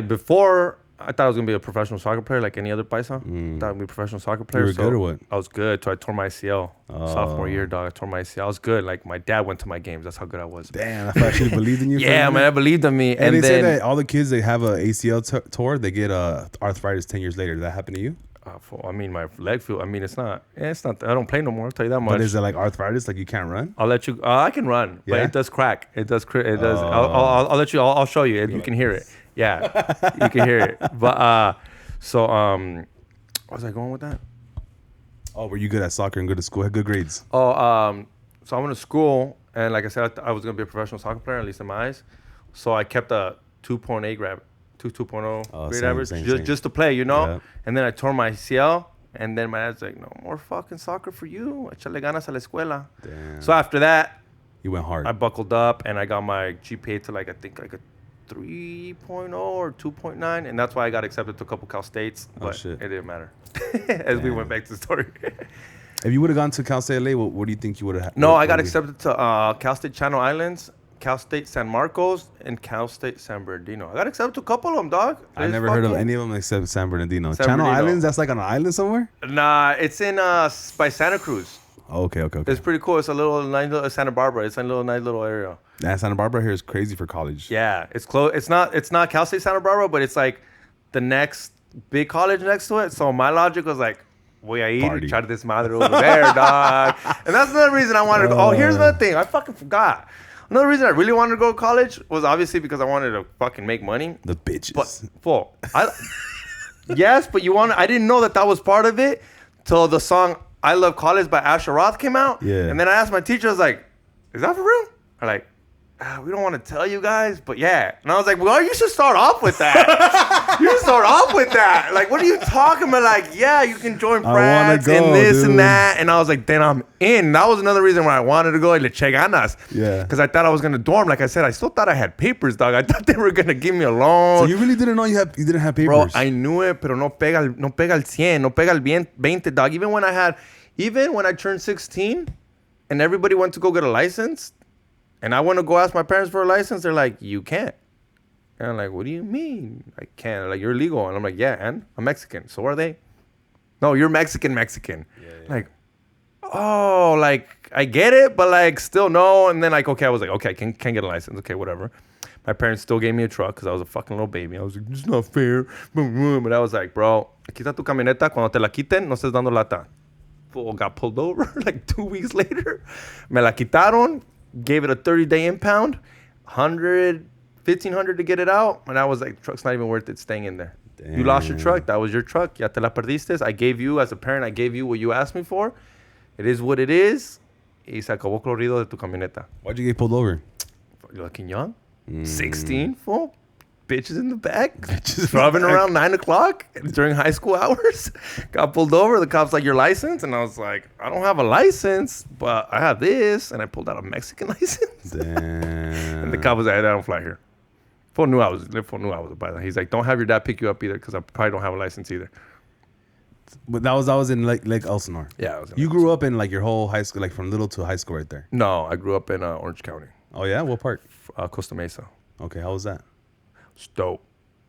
before I thought I was gonna be a professional soccer player like any other paisa. I thought I'd be a professional soccer player. You were good or what? I was good. So I tore my ACL sophomore year, dog. I tore my ACL. I was good. Like my dad went to my games. That's how good I was. Damn, I actually believed in you. Yeah, man, I believed in me. And they say that all the kids that have a ACL tore, they get arthritis 10 years later. Did that happen to you? I mean, my leg feel. I mean, it's not. It's not. I don't play no more. I'll tell you that much. But is it like arthritis? Like you can't run? I'll let you. I can run, but Yeah? it does crack. It does. It does. I'll let you. I'll show you. You can hear it. Yeah, you can hear it. But so where was I going with that? Oh, were you good at soccer and good at school? Had good grades? Oh, so I went to school, and like I said, I was gonna be a professional soccer player, at least in my eyes. So I kept a 2.8 grade, 2.0 grade average, just to play, you know. Yeah. And then I tore my ACL, and then my dad's like, "No more fucking soccer for you. Échale ganas a la escuela." Damn. So after that, You went hard. I buckled up, and I got my GPA to like I think like a 3.0 or 2.9, and that's why I got accepted to a couple Cal States, but shit. it didn't matter. As we went back to the story. If you would have gone to Cal State LA, what do you think you would have? No, I got accepted to Cal State Channel Islands, Cal State San Marcos, and Cal State San Bernardino. I got accepted to a couple of them, dog. I never heard of any of them except San Bernardino. San Channel Bernardino. Islands? That's like on an island somewhere? Nah, it's in by Santa Cruz. Okay. It's pretty cool. It's a little nice little Santa Barbara. It's a nice little area. Yeah, Santa Barbara here is crazy for college. Yeah, it's close. It's not Cal State Santa Barbara, but it's like the next big college next to it. So my logic was like, voy a ir Party. y echar desmadre over there, dog. And that's another reason I wanted to go. Oh, here's another thing. I fucking forgot. Another reason I really wanted to go to college was obviously because I wanted to fucking make money. The bitches. But yes, but I didn't know that was part of it till the song "I Love College" by Asher Roth came out. Yeah. And then I asked my teacher, I was like, "Is that for real?" I'm like, "We don't want to tell you guys, but yeah." And I was like, "Well, you should start off with that. You should start off with that. Like, what are you talking about? Like, yeah, you can join frats and this and that." And I was like, "Then I'm in." That was another reason why I wanted to go and le eché ganas. Yeah. Because I thought I was gonna dorm. Like I said, I still thought I had papers, dog. I thought they were gonna give me a loan. So you really didn't know you didn't have papers? Bro, I knew it, pero no pega el 100, no pega el 20, dog. Even when I turned 16 and everybody went to go get a license and I went to go ask my parents for a license, they're like, "You can't." And I'm like, "What do you mean I can't?" They're like, "You're illegal." And I'm like, "Yeah, and I'm Mexican. So are they?" "No, you're Mexican. Yeah. Like, oh, like, I get it, but like, still no. And then like, okay, I was like, okay, I can get a license. Okay, whatever. My parents still gave me a truck because I was a fucking little baby. I was like, "It's not fair." But I was like, "Bro, aquí está tu camioneta. Cuando te la quiten, no estés dando lata." Fool got pulled over like 2 weeks later. Me la quitaron. Gave it a 30-day impound. $1,500 to get it out. And I was like, "Truck's not even worth it staying in there." Damn. You lost your truck. That was your truck. Ya te la perdiste. I gave you, as a parent, I gave you what you asked me for. It is what it is. Y se acabó corrido de tu camioneta. Why'd you get pulled over? You're looking young. 16, fool. Bitches in the back. Driving around 9 o'clock during high school hours. Got pulled over. The cop's like, "Your license?" And I was like, "I don't have a license, but I have this." And I pulled out a Mexican license. Damn. And the cop was like, "I don't fly here." Fool knew I was by that. He's like, "Don't have your dad pick you up either because I probably don't have a license either." But that was in Lake Elsinore. Yeah. You grew up in like your whole high school, like from little to high school right there. No, I grew up in Orange County. Oh yeah? What part? Costa Mesa. Okay, how was that? It's dope.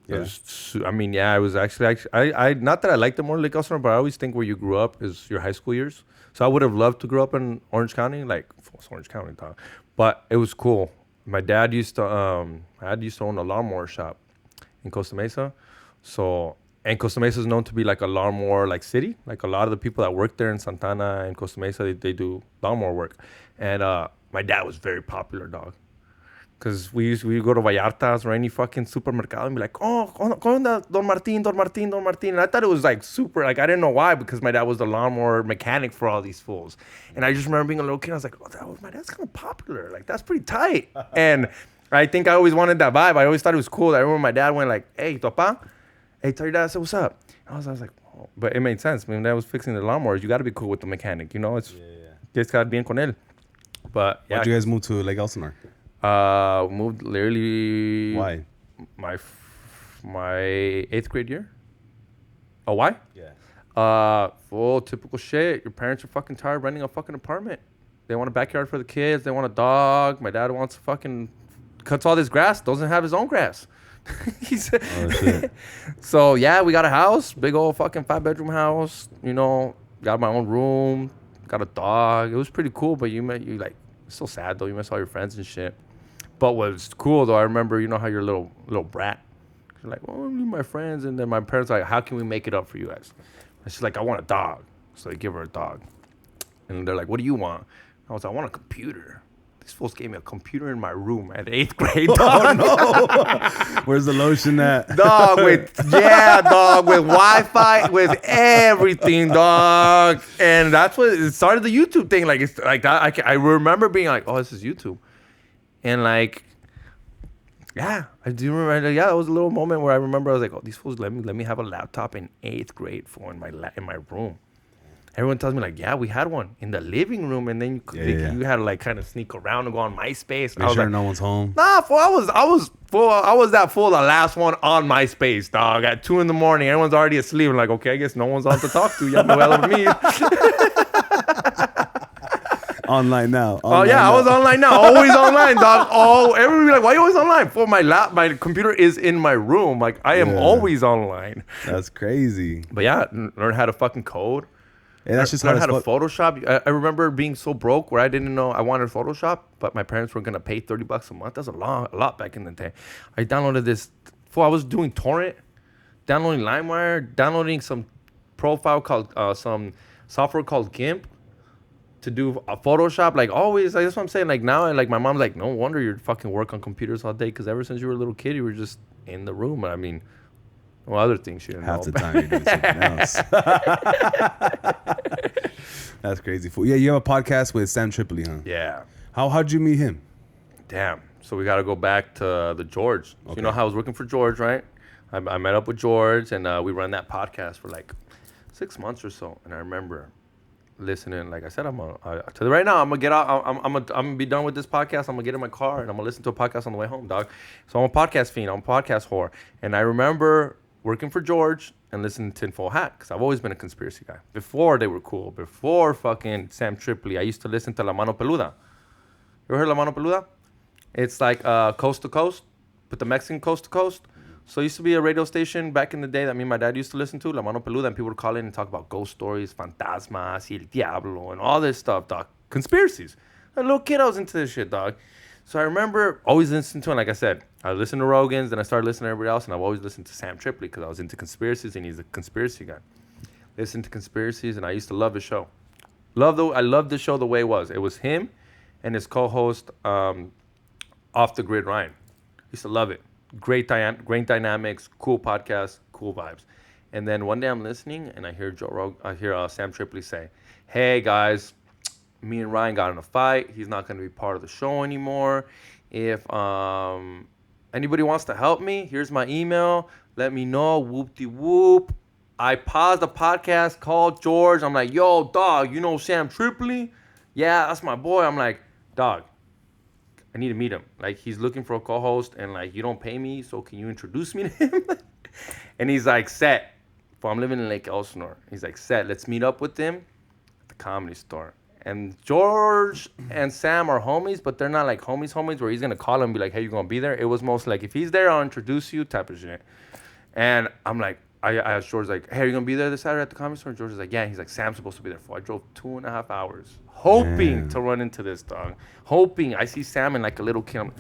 Yeah. I was actually I not that I liked it more Lake Elsinore, but I always think where you grew up is your high school years. So I would have loved to grow up in Orange County, like it's Orange County, dog. But it was cool. My dad used to own a lawnmower shop in Costa Mesa. And Costa Mesa is known to be like a lawnmower like city. Like a lot of the people that work there in Santana and Costa Mesa, they do lawnmower work. And my dad was very popular, dog. Because we go to Vallarta's or any fucking supermercado and be like, "Oh, ¿cómo onda, Don Martín, Don Martín, Don Martín?" And I thought it was like super, like I didn't know why, because my dad was the lawnmower mechanic for all these fools. And I just remember being a little kid, I was like, "Oh, my dad's kind of popular. Like, that's pretty tight." And I think I always wanted that vibe. I always thought it was cool. I remember my dad went like, "Hey, tu papá? Hey, tell your dad, I said, what's up?" I was like, oh. But it made sense. I mean, dad was fixing the lawnmowers. You got to be cool with the mechanic, you know? It's got bien con él. But yeah. Why'd you guys move to Lake Elsinore? Moved literally. Why? My 8th grade year. Oh, why? Yeah. Full typical shit. Your parents are fucking tired renting a fucking apartment. They want a backyard for the kids. They want a dog. My dad wants fucking cuts all this grass. Doesn't have his own grass. He said. Oh shit. So yeah, we got a house, big old fucking 5-bedroom house. You know, got my own room, got a dog. It was pretty cool. But it's so sad though. You miss all your friends and shit. But what's cool though, I remember, you know how you're a little brat. You're like, "Oh, I need my friends," and then my parents are like, "How can we make it up for you guys?" And she's like, I want a dog. So they give her a dog. And they're like, what do you want? I was like, I want a computer. These fools gave me a computer in my room at 8th grade, dog. Oh, no. Where's the lotion at? Dog, with Wi-Fi, with everything, dog. And that's what it started the YouTube thing. Like, it's like that. I remember being like, oh, this is YouTube. And like, yeah, I do remember. Yeah, it was a little moment where I remember I was like, oh, these fools let me have a laptop in 8th grade for in my room. Everyone tells me like, yeah, we had one in the living room, and then you had to like kind of sneak around and go on MySpace. Make sure no one's home. Nah, fool, I was that fool, the last one on MySpace, dog. At 2 a.m, everyone's already asleep. I'm like, okay, I guess no one's on to talk to. You have no hell of me. Online now. Oh yeah, I was online now. Always online, dog. Oh, everybody be like, why are you always online? For my computer is in my room. Like I am always online. That's crazy. But yeah, learn how to fucking code. Yeah, that's just learn how to Photoshop. I remember being so broke where I didn't know I wanted Photoshop, but my parents were gonna pay $30 a month. That's a lot back in the day. I downloaded this. I was doing torrent, downloading LimeWire, downloading some profile called some software called GIMP to do a Photoshop. Like always, like, that's what I'm saying. Like now, like my mom's like, no wonder you fucking work on computers all day, because ever since you were a little kid, you were just in the room. I mean, well, other things she didn't know. Half the time you're doing something else. That's crazy. Yeah, you have a podcast with Sam Tripoli, huh? Yeah. How'd you meet him? Damn. So we got to go back to the George. So you know how I was working for George, right? I met up with George, and we ran that podcast for like 6 months or so. And I remember listening. Like I said, right now, I'm gonna get out. I'm gonna be done with this podcast. I'm gonna get in my car and I'm gonna listen to a podcast on the way home, dog. So I'm a podcast fiend. I'm a podcast whore. And I remember working for George and listening to Tinfoil Hat, because I've always been a conspiracy guy. Before they were cool, before fucking Sam Tripoli, I used to listen to La Mano Peluda. You ever heard La Mano Peluda? It's like coast to coast, but the Mexican coast to coast. So it used to be a radio station back in the day that me and my dad used to listen to, La Mano Peluda, and people would call in and talk about ghost stories, fantasmas, y el diablo, and all this stuff, dog. Conspiracies. As a little kid, I was into this shit, dog. So I remember always listening to him. Like I said, I listened to Rogan's, then I started listening to everybody else, and I've always listened to Sam Tripoli because I was into conspiracies, and he's a conspiracy guy. Listened to conspiracies, and I used to love his show. I loved the show the way it was. It was him and his co-host, Off the Grid Ryan. Used to love it. Great dynamics, cool podcast, cool vibes. And then one day I'm listening, and I hear Sam Tripoli say, "Hey guys, me and Ryan got in a fight. He's not going to be part of the show anymore. If anybody wants to help me, here's my email. Let me know. Whoop-de-whoop." I paused the podcast, called George. I'm like, "Yo, dog, you know Sam Tripoli?" "Yeah, that's my boy." I'm like, "Dog, I need to meet him. Like, he's looking for a co-host, and like, you don't pay me, so can you introduce me to him?" And he's like, "Set." Well, I'm living in Lake Elsinore. He's like, "Set, let's meet up with him at the Comedy Store." And George and Sam are homies, but they're not like homies where he's going to call him and be like, "Hey, you going to be there?" It was mostly like, if he's there, I'll introduce you type of shit. And I'm like, I asked George, like, "Hey, are you going to be there this Saturday at the Comedy Store?" And George is like, "Yeah." He's like, "Sam's supposed to be there." I drove 2.5 hours hoping to run into this dog. Hoping. I see Sam and like a little kid. I'm like,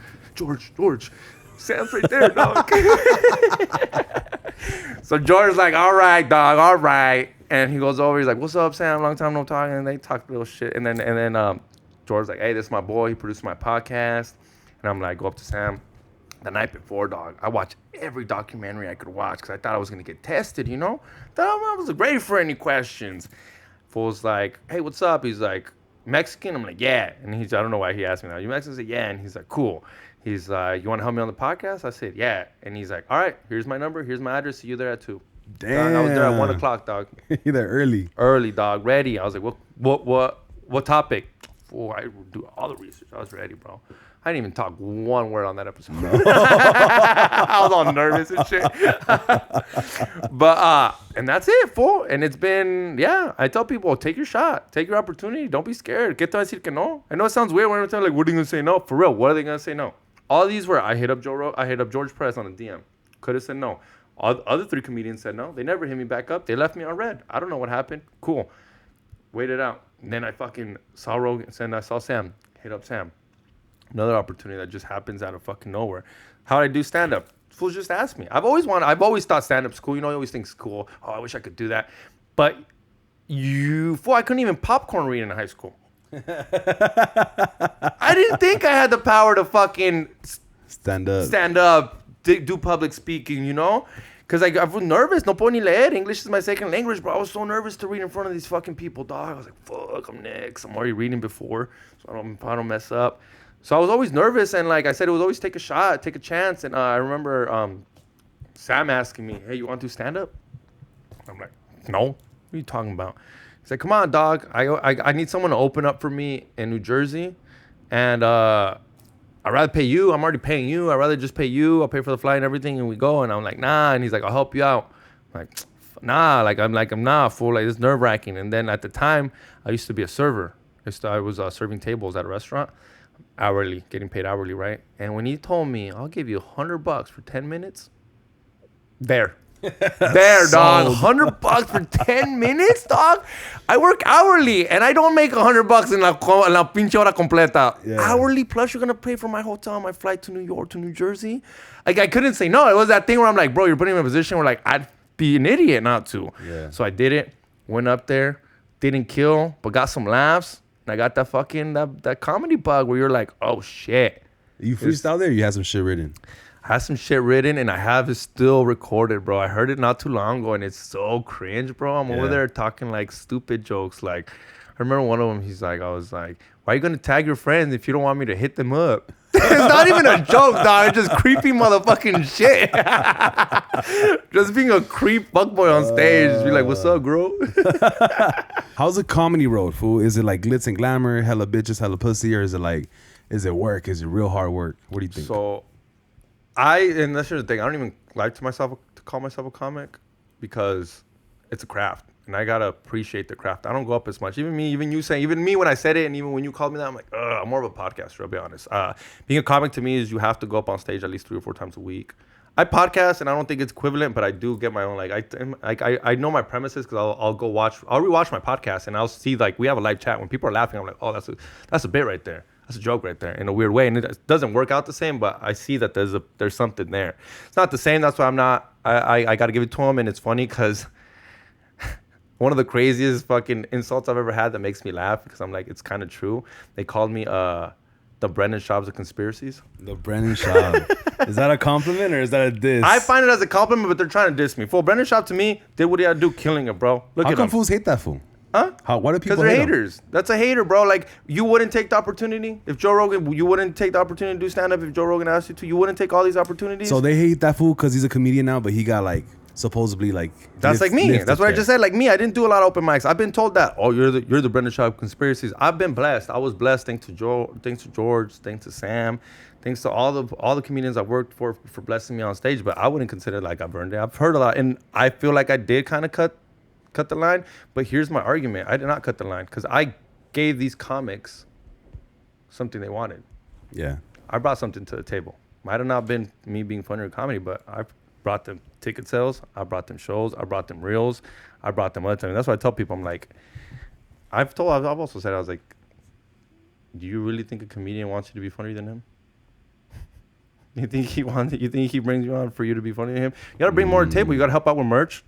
George, Sam's right there, dog. So George's like, "All right, dog, all right." And he goes over, he's like, "What's up, Sam? Long time no talk." And they talk a little shit. And then George's like, "Hey, this is my boy. He produced my podcast." And I'm like, go up to Sam. The night before, dog, I watched every documentary I could watch because I thought I was going to get tested, you know? Thought I was ready for any questions. Fool's like, "Hey, what's up?" He's like, "Mexican?" I'm like, "Yeah." And I don't know why he asked me that. "You Mexican?" I said, "Yeah." And he's like, "Cool." He's like, "You want to help me on the podcast?" I said, "Yeah." And he's like, "All right, here's my number. Here's my address. See you there at 2. Damn. Dog, I was there at 1 o'clock, dog. You're there early. Early, dog. Ready. I was like, what topic? Fool, I do all the research. I was ready, bro. I didn't even talk one word on that episode. No. I was all nervous and shit. But, and that's it, fool. And it's been, yeah, I tell people, take your shot. Take your opportunity. Don't be scared. ¿Qué te va a decir que no? I know it sounds weird when I'm telling, like, what are you going to say no? For real, what are they going to say no? All these were, I hit up George Perez on a DM. Could have said no. All other 3 comedians said no. They never hit me back up. They left me on red. I don't know what happened. Cool. Wait it out. And then I fucking saw Rogan, and I saw Sam. Hit up Sam. Another opportunity that just happens out of fucking nowhere. How did I do stand-up? Fools just ask me. I've always thought stand-up's cool. You know, I always think it's cool. Oh, I wish I could do that. But I couldn't even popcorn read in high school. I didn't think I had the power to fucking Stand up, do public speaking, you know? Because I was nervous. No puedo ni leer. English is my second language, bro. I was so nervous to read in front of these fucking people, dog. I was like, fuck, I'm next. I'm already reading before, so I don't mess up. So I was always nervous, and like I said, it was always take a shot, take a chance. And I remember Sam asking me, hey, you want to do stand-up? I'm like, no. What are you talking about? He's like, come on, dog. I need someone to open up for me in New Jersey, and I'd rather pay you. I'm already paying you. I'd rather just pay you. I'll pay for the flight and everything, and we go. And I'm like, nah. And he's like, I'll help you out. I'm like, nah. I'm not, fool. Like, it's nerve-wracking. And then at the time, I used to be a server. I was serving tables at a restaurant, hourly, getting paid hourly, right? And when he told me, I'll give you $100 for 10 minutes, there, dog. $100 for 10 minutes, dog. I work hourly and I don't make $100 en la pinche hora completa. Yeah. Hourly, plus you're gonna pay for my hotel, my flight to New York, to New Jersey. Like, I couldn't say no. It was that thing where I'm like, bro, you're putting me in a position where like I'd be an idiot not to. Yeah. So I did it. Went up there, didn't kill, but got some laughs. And I got that fucking that comedy bug where you're like, oh shit. You freestyle there? Or you had some shit written? I have some shit written, and I have it still recorded, bro. I heard it not too long ago, and it's so cringe, bro. I'm over there talking like stupid jokes. Like, I remember one of them. I was like, why are you gonna tag your friends if you don't want me to hit them up? It's not even a joke, dog. It's just creepy motherfucking shit. Just being a creep fuckboy on stage. Be like, what's up, bro? How's the comedy road, fool? Is it like glitz and glamour, hella bitches, hella pussy, or is it like, is it work? Is it real hard work? What do you think? So, and that's the thing. I don't even like to call myself a comic because it's a craft. And I gotta appreciate the craft. I don't go up as much. Even me when I said it, and even when you called me that, I'm like, I'm more of a podcaster, I'll be honest. Being a comic to me is you have to go up on stage at least 3 or 4 times a week. I podcast, and I don't think it's equivalent, but I do get my own, I know my premises because I'll rewatch my podcast, and I'll see, like, we have a live chat. When people are laughing, I'm like, oh, that's a bit right there. That's a joke right there in a weird way. And it doesn't work out the same, but I see that there's something there. It's not the same. That's why I got to give it to him. And it's funny because one of the craziest fucking insults I've ever had that makes me laugh because I'm like, it's kind of true. They called me the Brendan Schaub's of conspiracies. The Brendan Schaub. Is that a compliment or is that a diss? I find it as a compliment, but they're trying to diss me. Fool, Brendan Schaub to me did what he had to do, killing it, bro. How come fools hate that fool? Huh? Why do people hate? Because they're haters. That's a hater, bro. Like, you wouldn't take the opportunity if Joe Rogan. You wouldn't take the opportunity to do stand up if Joe Rogan asked you to. You wouldn't take all these opportunities. So they hate that fool because he's a comedian now, but he got like supposedly like. That's like me. That's what I just said. Like me, I didn't do a lot of open mics. I've been told that. Oh, you're the Brendan Schaub conspiracies. I've been blessed. I was blessed thanks to Joe, thanks to George, thanks to Sam, thanks to all the comedians I worked for blessing me on stage. But I wouldn't consider it like I burned it. I've heard a lot, and I feel like I did kind of cut the line, but here's my argument. I did not cut the line because I gave these comics something they wanted. Yeah. I brought something to the table. Might have not been me being funny or comedy, but I brought them ticket sales. I brought them shows. I brought them reels. I brought them other time. That's why I tell people, I'm like, I've also said, I was like, do you really think a comedian wants you to be funnier than him? You think he brings you on for you to be funnier than him? You gotta bring more to the table. You gotta help out with merch,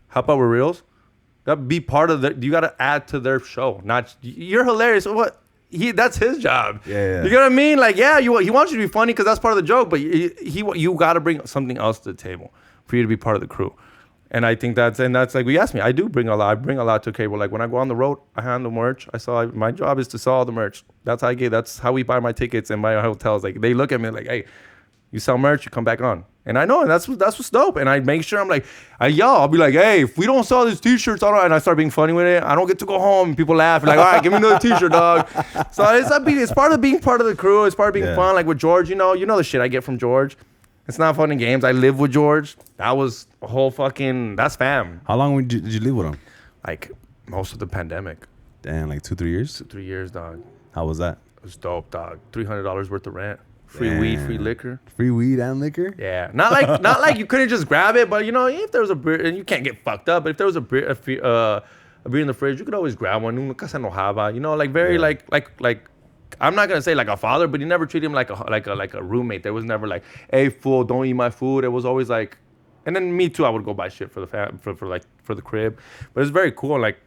help out with reels. You gotta be part of you gotta add to their show. Not you're hilarious. What? That's his job. Yeah. You know what I mean? Like, yeah, he wants you to be funny because that's part of the joke, but you got to bring something else to the table for you to be part of the crew. And I think that's like, you asked me, I do bring a lot. I bring a lot to the table. Like when I go on the road, I handle merch. My job is to sell all the merch. That's how we buy my tickets and my hotels. Like they look at me like, hey, you sell merch, you come back on. And I know, and that's what's dope. And I make sure I'm like, I'll be like, hey, if we don't sell these t-shirts, and I start being funny with it, I don't get to go home. And people laugh. Like, all right, give me another t-shirt, dog. So it's part of being part of the crew. It's part of being fun. Like with George, you know the shit I get from George. It's not fun in games. I live with George. That was a whole that's fam. How long did you live with him? Like most of the pandemic. Damn, like 2-3 years? 2-3 years, dog. How was that? It was dope, dog. $300 worth of rent. Free weed, free liquor. Free weed and liquor? Yeah. Not like you couldn't just grab it, but if there was a beer, and you can't get fucked up, but if there was a beer in the fridge, you could always grab one. Nunca se enojaba. Like very like I'm not gonna say like a father, but he never treated him like a roommate. There was never like, hey fool, don't eat my food. It was always like, And then me too, I would go buy shit for the for the crib. But it's very cool, like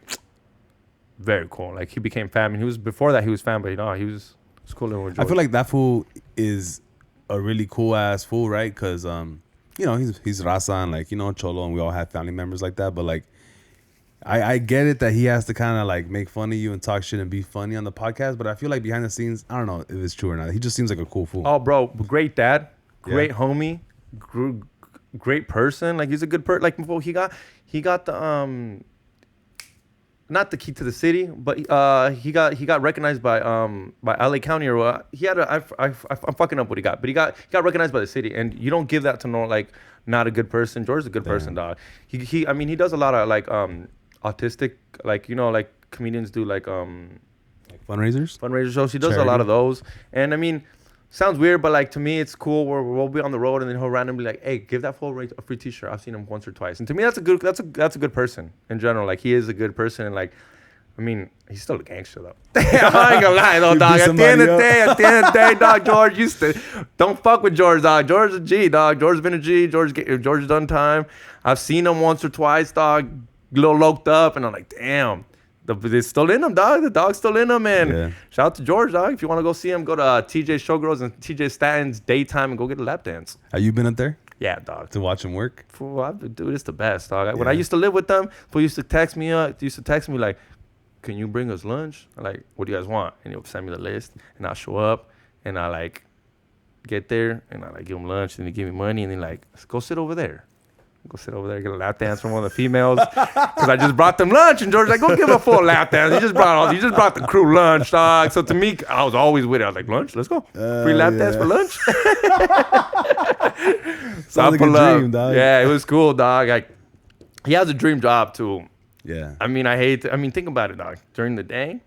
very cool. Like he became fam, and he was before that he was fam, but he was cool living with George. I feel like that fool is a really cool ass fool, right? Because he's Raza and like Cholo, and we all have family members like that. But like, I get it that he has to kind of like make fun of you and talk shit and be funny on the podcast. But I feel like behind the scenes, I don't know if it's true or not. He just seems like a cool fool. Oh, bro, great dad, great homie, great person. Like he's a good person. Like he got the not the key to the city, but he got recognized by LA County or what. He had I'm fucking up what he got, but he got recognized by the city, and you don't give that to no like not a good person. George's a good person, dog. He does a lot of like autistic, like like comedians do like fundraiser shows. He does a lot of those, and I mean. Sounds weird, but like to me, it's cool. We'll be on the road, and then he'll randomly like, "Hey, give that fool a free T-shirt." I've seen him once or twice, and to me, that's a good person in general. Like he is a good person, and like, I mean, he's still a gangster though. I ain't gonna lie though, dog. At the end of the day, dog, George don't fuck with George, dog. George is a G, dog. George's been a G. George's done time. I've seen him once or twice, dog. A little loked up, and I'm like, damn. It's still in him, dog. The dog's still in him, man. Yeah. Shout out to George, dog. If you want to go see him, go to TJ Showgirls and TJ Stanton's Daytime and go get a lap dance. Have you been up there? Yeah, dog. To watch him work? Dude, it's the best, dog. Yeah. When I used to live with them, people used to text me like, can you bring us lunch? I'm like, what do you guys want? And he'll send me the list, and I'll show up, and I like get there, and I like give him lunch, and they give me money, and then like, go sit over there. Go sit over there, get a lap dance from one of the females, because I just brought them lunch, and George's like, go give a full lap dance. He just brought the crew lunch, dog. So to me, I was always with it. I was like, lunch, let's go. Free lap dance for lunch. Sounds like a dream, dog. Yeah, it was cool, dog. Like, he has a dream job too. Yeah. I mean, think about it, dog. During the day,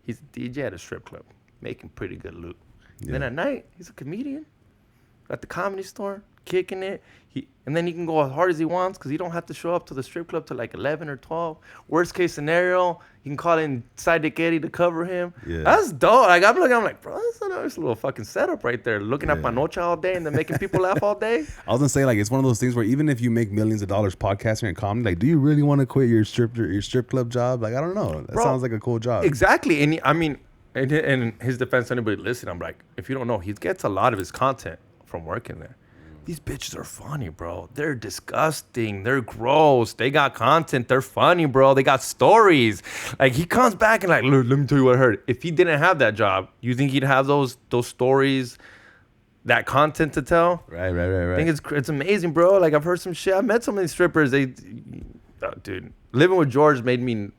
he's a DJ at a strip club, making pretty good loot. Yeah. Then at night, he's a comedian at the Comedy Store, kicking it. And then he can go as hard as he wants because he don't have to show up to the strip club till like 11 or 12. Worst case scenario, you can call in Sidekick Eddie to cover him. Yeah. That's dope. Like I'm like, bro, that's a nice little fucking setup right there. Looking at Panocha all day and then making people laugh all day. I was gonna say, like, it's one of those things where even if you make millions of dollars podcasting and comedy, like, do you really want to quit your strip club job? Like, I don't know. That sounds like a cool job. Exactly. And I mean, in his defense, anybody listening, I'm like, if you don't know, he gets a lot of his content from working there. These bitches are funny, bro. They're disgusting. They're gross. They got content. They're funny, bro. They got stories. Like, he comes back and like, let me tell you what I heard. If he didn't have that job, you think he'd have those stories, that content to tell? Right. I think it's amazing, bro. Like, I've heard some shit. I've met some of these strippers. Dude, living with George made me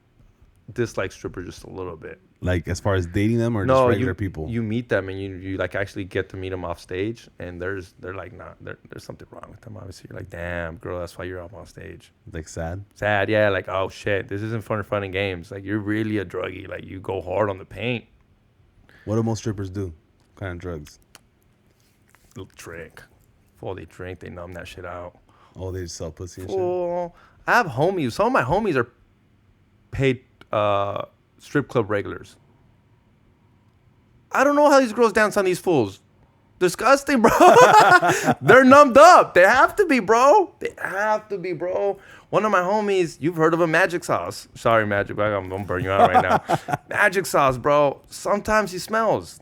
dislike strippers just a little bit. Like, as far as dating them or just regular people? You meet them and you like actually get to meet them off stage, and they're like, nah, there's something wrong with them. Obviously, you're like, damn, girl, that's why you're up on stage. Like sad, yeah. Like, oh shit, this isn't fun and games. Like, you're really a druggie. Like, you go hard on the paint. What do most strippers do? What kind of drugs? They'll drink. Before they drink, they numb that shit out. Oh, they just sell pussy and shit. I have homies. Some of my homies are paid strip club regulars. I don't know how these girls dance on these fools. Disgusting, bro. They're numbed up. They have to be, bro. One of my homies, you've heard of a Magic Sauce. Sorry, Magic, I'm gonna burn you out right now. Magic Sauce, bro. Sometimes he smells.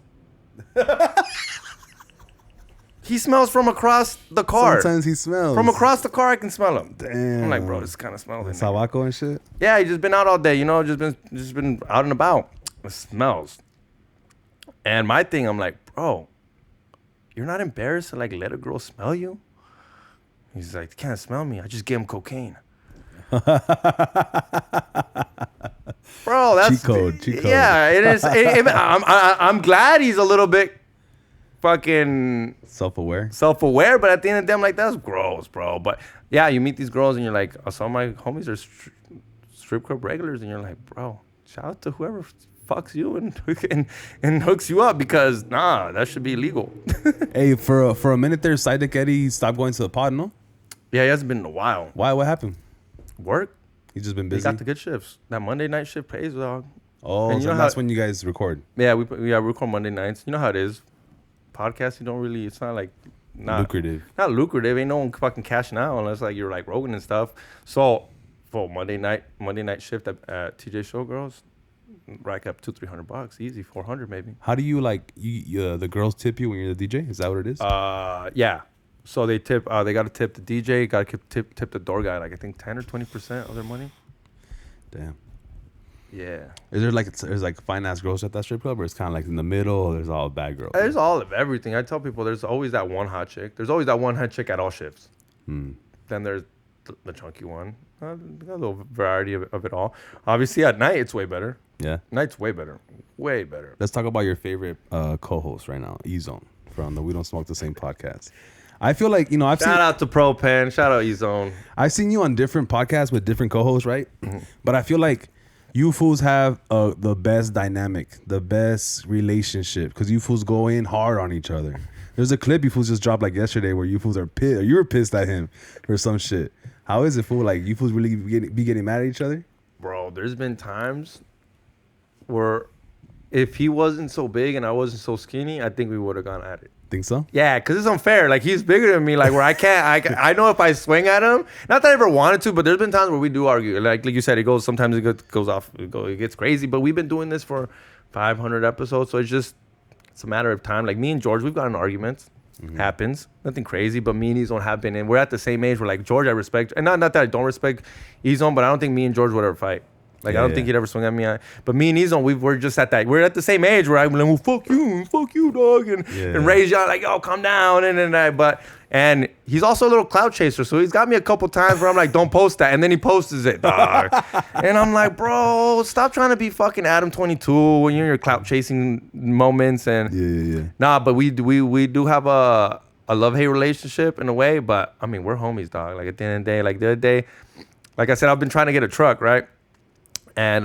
He smells from across the car. Sometimes he smells. From across the car, I can smell him. Damn. I'm like, bro, this kind of smells. Sabaco and shit? Yeah, he just been out all day, just been out and about. It smells. And my thing, I'm like, bro, you're not embarrassed to like let a girl smell you? He's like, they can't smell me. I just gave him cocaine. Bro, that's cheat code. Yeah, it is. I'm glad he's a little bit fucking self-aware, but at the end of the day, I'm like, that's gross, bro. But yeah, you meet these girls and you're like, some of my homies are strip club regulars, and you're like, bro, shout out to whoever fucks you and hooks you up, because that should be illegal. Hey, for a minute there, Sidekick Eddie stopped going to the pod, no? Yeah, he hasn't been in a while. Why? What happened? Work. He's just been busy. He got the good shifts. That Monday night shift pays, dog. Oh, and so that's when you guys record. Yeah, we record Monday nights. You know how it is. Podcast, you don't really. It's not like not lucrative. Not lucrative. Ain't no one fucking cashing out unless like you're like Rogan and stuff. So for Monday night shift at TJ Showgirls, rack up $200-300, easy, 400 maybe. How do you like the girls tip you when you're the DJ? Is that what it is? Yeah. So they tip. They got to tip the DJ. Got to tip the door guy. Like I think 10 or 20% of their money. Damn. Yeah. Is there like there's like fine ass girls at that strip club, or it's kind of like in the middle? Or there's all bad girls. There's all of everything. I tell people there's always that one hot chick. There's always that one hot chick at all shifts. Then there's the chunky one. Got a little variety of it all. Obviously at night it's way better. Yeah. Night's way better. Way better. Let's talk about your favorite co-host right now, E-Zone from the We Don't Smoke the Same podcast. I feel like, you know, Shout out to Propan. Shout out E-Zone. I've seen you on different podcasts with different co-hosts, right? But I feel like you fools have the best dynamic, the best relationship, because you fools go in hard on each other. There's a clip you fools just dropped like yesterday where you fools are pissed, or you were pissed at him for some shit. How is it, fool? Like, you fools really be getting mad at each other? Bro, there's been times where if he wasn't so big and I wasn't so skinny, I think we would have gone at it. Think so? Yeah, because it's unfair. Like, he's bigger than me. Like, where I know if I swing at him, not that I ever wanted to, but there's been times where we do argue. Like you said, sometimes it goes off, it gets crazy. But we've been doing this for 500 episodes, so it's a matter of time. Like, me and George, we've gotten arguments. Happens. Nothing crazy, but me and E-Zone have been. And we're at the same age. We're like, George, I respect. And not that I don't respect E-Zone, but I don't think me and George would ever fight. Like, I don't think he'd ever swing at me. But me and E-Zone, we're just at that. We're at the same age where I'm like, well, fuck you, dog. And Ray's y'all like, yo, calm down. And he's also a little clout chaser. So he's got me a couple times where I'm like, don't post that. And then he posts it, dog. And I'm like, bro, stop trying to be fucking Adam 22 when you're in your clout chasing moments. And Yeah. Nah, but we do have a love-hate relationship in a way. But, I mean, we're homies, dog. Like, at the end of the day, like, the other day, like I said, I've been trying to get a truck, right? And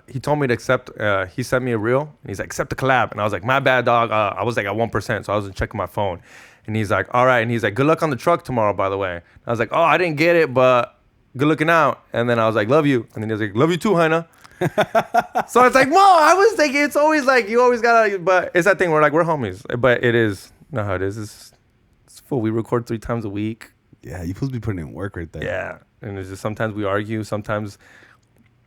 he told me to accept, he sent me a reel, and he's like, accept the collab. And I was like, my bad, dog. I was like at 1%, so I wasn't checking my phone. And he's like, all right. And he's like, good luck on the truck tomorrow, by the way. And I was like, oh, I didn't get it, but good looking out. And then I was like, love you. And then he was like, love you too, Heina. So it's like, Mo, I was thinking, it's always like, you always gotta, but it's that thing where like, we're homies. But it is, not how it is. It's full. We record 3 times a week. Yeah, you supposed to be putting in work right there. Yeah. And it's just sometimes we argue, sometimes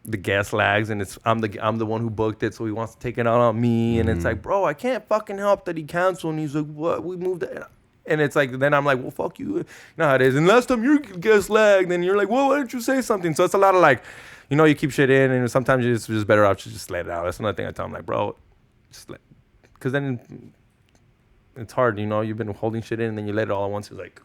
the guest lags, and I'm the one who booked it, so he wants to take it out on me. And it's like, bro, I can't fucking help that he canceled. And he's like, what? We moved it. And it's like, then I'm like, well, fuck you. You know how it is. And last time your guest lagged, and you're like, well, why didn't you say something? So it's a lot of like, you know, you keep shit in, and sometimes it's just better off to just let it out. That's another thing I tell him, like, bro, just let, because then it's hard, you know, you've been holding shit in, and then you let it all at once. It's like,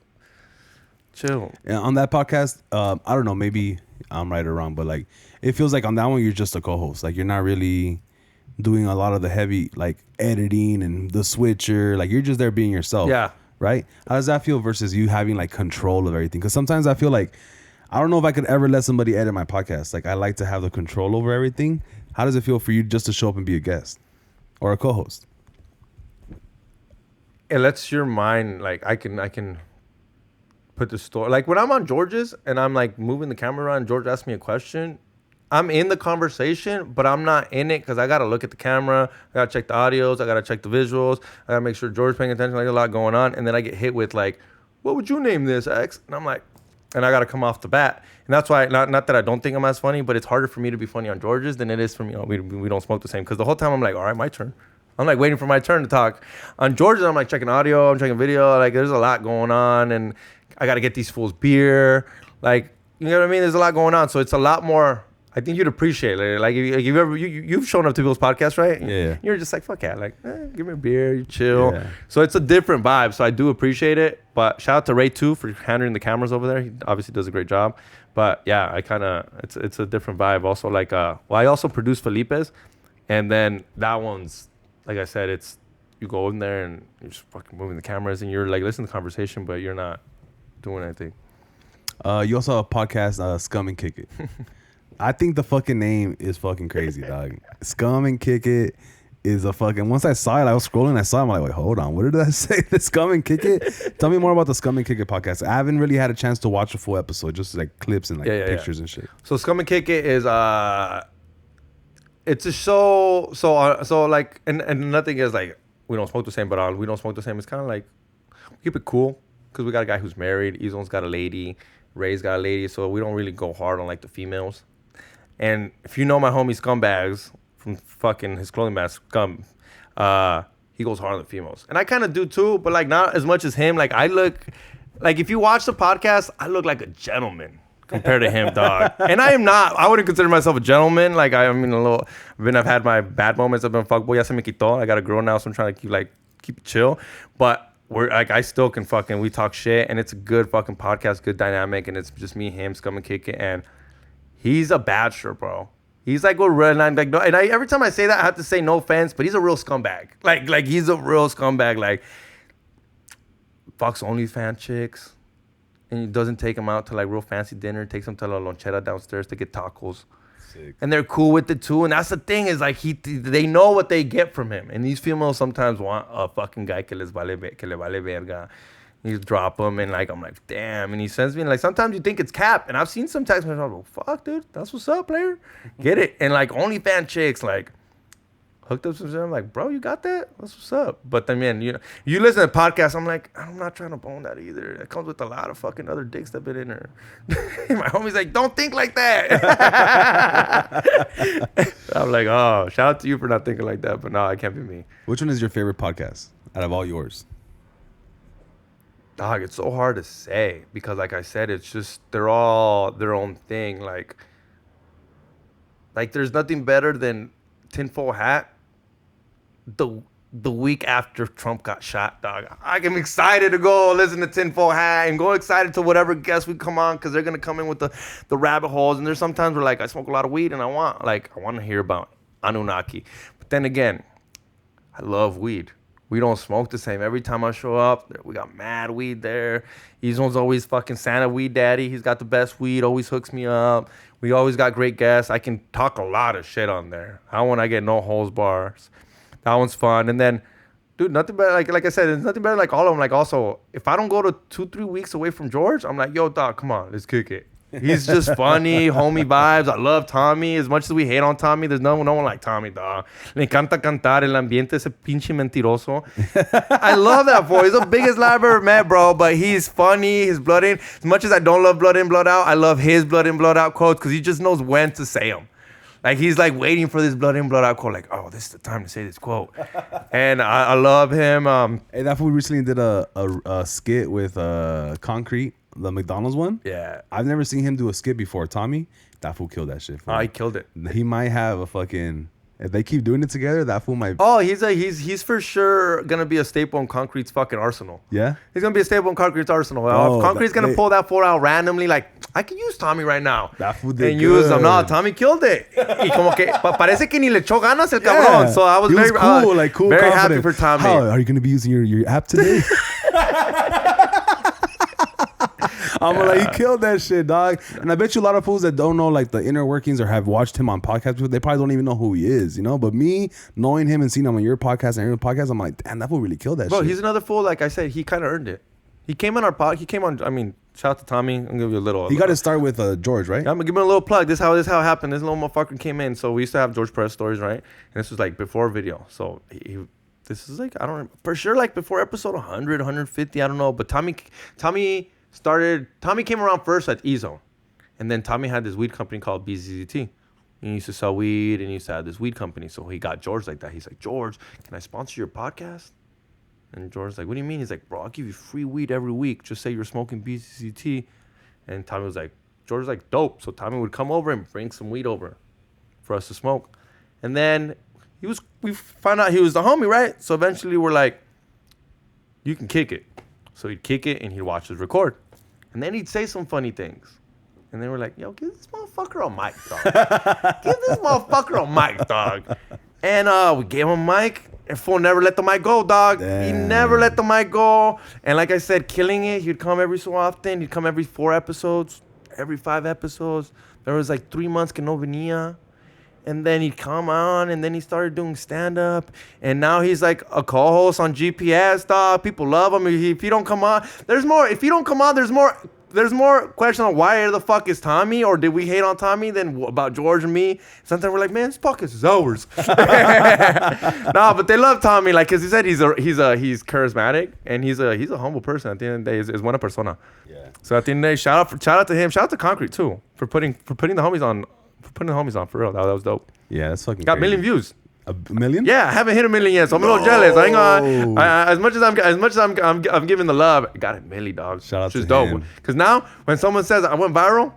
chill. Yeah, on that podcast, I don't know, maybe I'm right or wrong, but like, it feels like on that one, you're just a co-host. Like, you're not really doing a lot of the heavy, like, editing and the switcher. Like, you're just there being yourself. Yeah. Right? How does that feel versus you having, like, control of everything? Because sometimes I feel like, I don't know if I could ever let somebody edit my podcast. Like, I like to have the control over everything. How does it feel for you just to show up and be a guest or a co-host? It lets your mind, like, I can put the story. Like, when I'm on George's and I'm, like, moving the camera around, George asks me a question, I'm in the conversation, but I'm not in it because I got to look at the camera. I got to check the audios. I got to check the visuals. I got to make sure George's paying attention. Like, a lot going on. And then I get hit with, like, what would you name this, X? And I'm like, and I got to come off the bat. And that's why, not that I don't think I'm as funny, but it's harder for me to be funny on George's than it is for me. You know, we don't smoke the same. Because the whole time I'm like, all right, my turn. I'm like waiting for my turn to talk. On George's, I'm like checking audio. I'm checking video. Like, there's a lot going on. And I got to get these fools beer. Like, you know what I mean? There's a lot going on. So it's a lot more. I think you'd appreciate it. Like, if you've ever you've shown up to people's podcasts, right? Yeah. You're just like, fuck yeah, like, give me a beer, you chill. Yeah. So it's a different vibe. So I do appreciate it. But shout out to Ray too for handling the cameras over there. He obviously does a great job. But yeah, I kind of it's a different vibe. Also, like, well, I also produce Felipe's, and then that one's like I said, it's you go in there and you're just fucking moving the cameras and you're like listening to the conversation, but you're not doing anything. You also have a podcast, Scum and Kick It. I think the fucking name is fucking crazy, dog. Scum and Kick It is a fucking... Once I saw it, I was scrolling, I saw it, I'm like, wait, hold on. What did I say? The Scum and Kick It? Tell me more about the Scum and Kick It podcast. I haven't really had a chance to watch a full episode, just like clips and like pictures and shit. So Scum and Kick It is... it's a show... So like... And nothing is like... We don't smoke the same, but We Don't Smoke the Same. It's kind of like... keep it cool because we got a guy who's married. Izon's got a lady. Ray's got a lady. So we don't really go hard on like the females. And if you know my homie Scumbags from fucking his clothing brand Scum, he goes hard on the females. And I kind of do too, but like not as much as him. Like I look, like if you watch the podcast, I look like a gentleman compared to him, dog. And I am not. I wouldn't consider myself a gentleman. Like I mean, I've had my bad moments. I've been fuckboy. Ya se me quitó. I got a girl now, so I'm trying to keep it chill. But we're like, I still can we talk shit, and it's a good fucking podcast, good dynamic, and it's just me, him, Scum and Kick It, and he's a bachelor, bro. He's like a real, like no, and every time I say that, I have to say no offense, but he's a real scumbag. Like he's a real scumbag. Like fucks OnlyFans chicks. And he doesn't take them out to like real fancy dinner. Takes them to La Lonchera downstairs to get tacos. Sick. And they're cool with it too. And that's the thing is like they know what they get from him. And these females sometimes want a fucking guy que le vale verga. You drop him and like I'm like damn. And he sends me and like sometimes you think it's cap. And I've seen some text messages. I'm like, fuck, dude, that's what's up, player. Get it. And like OnlyFans chicks like hooked up some shit. I'm like, bro, you got that? That's what's up. But then, man, you listen to podcasts. I'm like, I'm not trying to bone that either. It comes with a lot of fucking other dicks that been in there. My homie's like, don't think like that. I'm like, oh, shout out to you for not thinking like that. But no, it can't be me. Which one is your favorite podcast out of all yours? Dog, it's so hard to say because, like I said, it's just they're all their own thing. Like there's nothing better than Tinfoil Hat. The week after Trump got shot, dog. I am excited to go listen to Tinfoil Hat and go excited to whatever guests we come on because they're going to come in with the rabbit holes. And there's sometimes where like I smoke a lot of weed and I want to hear about Anunnaki. But then again, I love weed. We don't smoke the same. Every time I show up, we got mad weed there. Izon's always fucking Santa weed daddy. He's got the best weed, always hooks me up. We always got great guests. I can talk a lot of shit on there. That one I get no holds bars. That one's fun. And then, dude, nothing better. Like I said, there's nothing better like all of them. Like also, if I don't go to 2-3 weeks away from George, I'm like, yo, dog, come on, let's kick it. He's just funny, homie vibes. I love Tommy. As much as we hate on Tommy, there's no one like Tommy, dog. Le encanta cantar el ambiente, ese pinche mentiroso. I love that boy. He's the biggest liar I've ever met, bro. But he's funny. He's blood in. As much as I don't love blood in, blood out, I love his blood in, blood out quotes because he just knows when to say them. Like, he's, like, waiting for this blood in, blood out quote. Like, oh, this is the time to say this quote. And I love him. Hey, that fool recently did a skit with Concrete, the McDonald's one. Yeah. I've never seen him do a skit before. Tommy, that fool killed that shit. Oh, he killed it. He might have a fucking... If they keep doing it together, that fool might... Oh, he's for sure going to be a staple in Concrete's fucking arsenal. Yeah? He's going to be a staple in Concrete's arsenal. Oh, if Concrete's going to pull that four out randomly, like, I can use Tommy right now. That fool did and good. use him. No, Tommy killed it. Y como que parece que ni le echó ganas el cabrón. So I was very cool, very confident. happy for Tommy. How, are you going to be using your app today? I'm like, he killed that shit, dog. And I bet you a lot of fools that don't know like the inner workings or have watched him on podcasts before, they probably don't even know who he is, you know? But me, knowing him and seeing him on your podcast and your podcast, I'm like, damn, that fool really killed that shit. Bro, he's another fool. Like I said, he kind of earned it. He came on our pod. He came on, I mean, shout out to Tommy. I'm going to give you a little. He got to start with George, right? I'm going to give him a little plug. This is how it happened. This little motherfucker came in. So we used to have George Perez Stories, right? And this was like before video. So this is like, I don't know, for sure like before episode 100, 150, I don't know. But Tommy came around first at Ezo. And then Tommy had this weed company called BZZT. He used to sell weed and he used to have this weed company. So he got George like that. He's like, George, can I sponsor your podcast? And George's like, what do you mean? He's like, bro, I'll give you free weed every week. Just say you're smoking BZZT. And Tommy was like, George was like, dope. So Tommy would come over and bring some weed over for us to smoke. And then we found out he was the homie, right? So eventually we're like, you can kick it. So he'd kick it and he'd watch us record. And then he'd say some funny things. And then we're like, yo, give this motherfucker a mic, dog. Give this motherfucker a mic, dog. And we gave him a mic. And fool never let the mic go, dog. Damn. He never let the mic go. And like I said, killing it. He'd come every so often. He'd come every 4 episodes, every 5 episodes. There was like 3 months que no venía. And then he'd come on, and then he started doing stand-up. And now he's like a co-host on GPS, dog. People love him. If you don't come on, there's more. If you don't come on, there's more there's more question on why the fuck is Tommy, or did we hate on Tommy than about George and me? Sometimes we're like, man, this podcast is ours. No, but they love Tommy, like, cause he said he's charismatic and he's a humble person. At the end of the day, is buena persona. Yeah. So at the end of the day, shout out to him. Shout out to Concrete too for putting the homies on. For putting the homies on, for real. That was dope. Yeah, that's fucking got crazy. 1 million views. A million? Yeah, I haven't hit 1 million yet, so I'm a little jealous. I ain't gonna. As much as I'm giving the love, I got 1 million, dog. Shout out to dope. him. Cause now when someone says I went viral,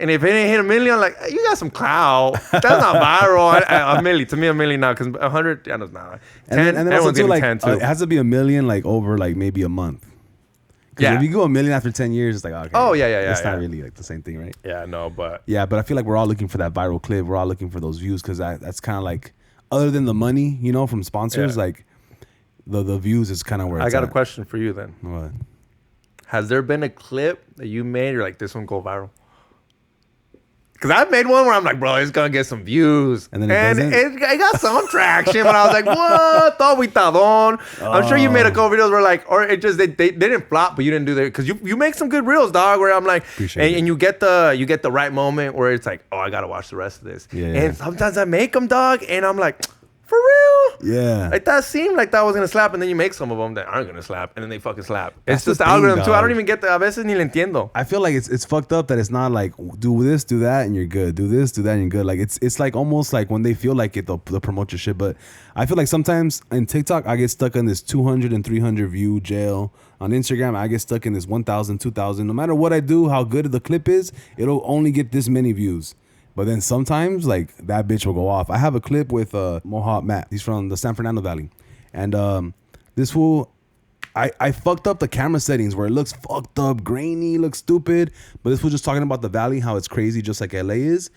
and if it ain't hit 1 million, I'm like, hey, you got some clout. That's not viral. 1 million to me, 1 million now. Cause 100, yeah, no, it's not. 10, and then everyone's also getting like 10 too. it has to be 1 million like over like maybe a month. Yeah. If you go 1 million after 10 years, it's like, okay. Oh, yeah. It's not really like the same thing, right? Yeah, no, but. Yeah, but I feel like we're all looking for that viral clip. We're all looking for those views because that's kind of like, other than the money, you know, from sponsors, like the views is kind of where it's I got at. a question for you then. What? Has there been a clip that you made, you're like, this one go viral? Because I've made one where I'm like, bro, it's going to get some views. And then it got some traction, but I was like, what? Tawitadon. I'm sure you made a couple videos where like, or it just, they didn't flop, but you didn't do that. Because you make some good reels, dog, where I'm like, and you get the right moment where it's like, oh, I got to watch the rest of this. Yeah. And sometimes I make them, dog, and I'm like, for real? Yeah. Like that seemed like that was gonna slap, and then you make some of them that aren't gonna slap, and then they fucking slap. That's It's just the the thing, algorithm too. I dog. don't even get the. A veces ni le entiendo. I feel like it's fucked up that it's not like do this, do that, and you're good. Do this, do that, and you're good. Like it's like almost like when they feel like it, they'll promote your shit. But I feel like sometimes in TikTok I get stuck in this 200 and 300 view jail. On Instagram I get stuck in this 1,000, 2,000. No matter what I do, how good the clip is, it'll only get this many views. But then sometimes, like, that bitch will go off. I have a clip with Mohawk Matt. He's from the San Fernando Valley. And this fool, I fucked up the camera settings where it looks fucked up, grainy, looks stupid. But this fool just talking about the valley, how it's crazy just like LA is.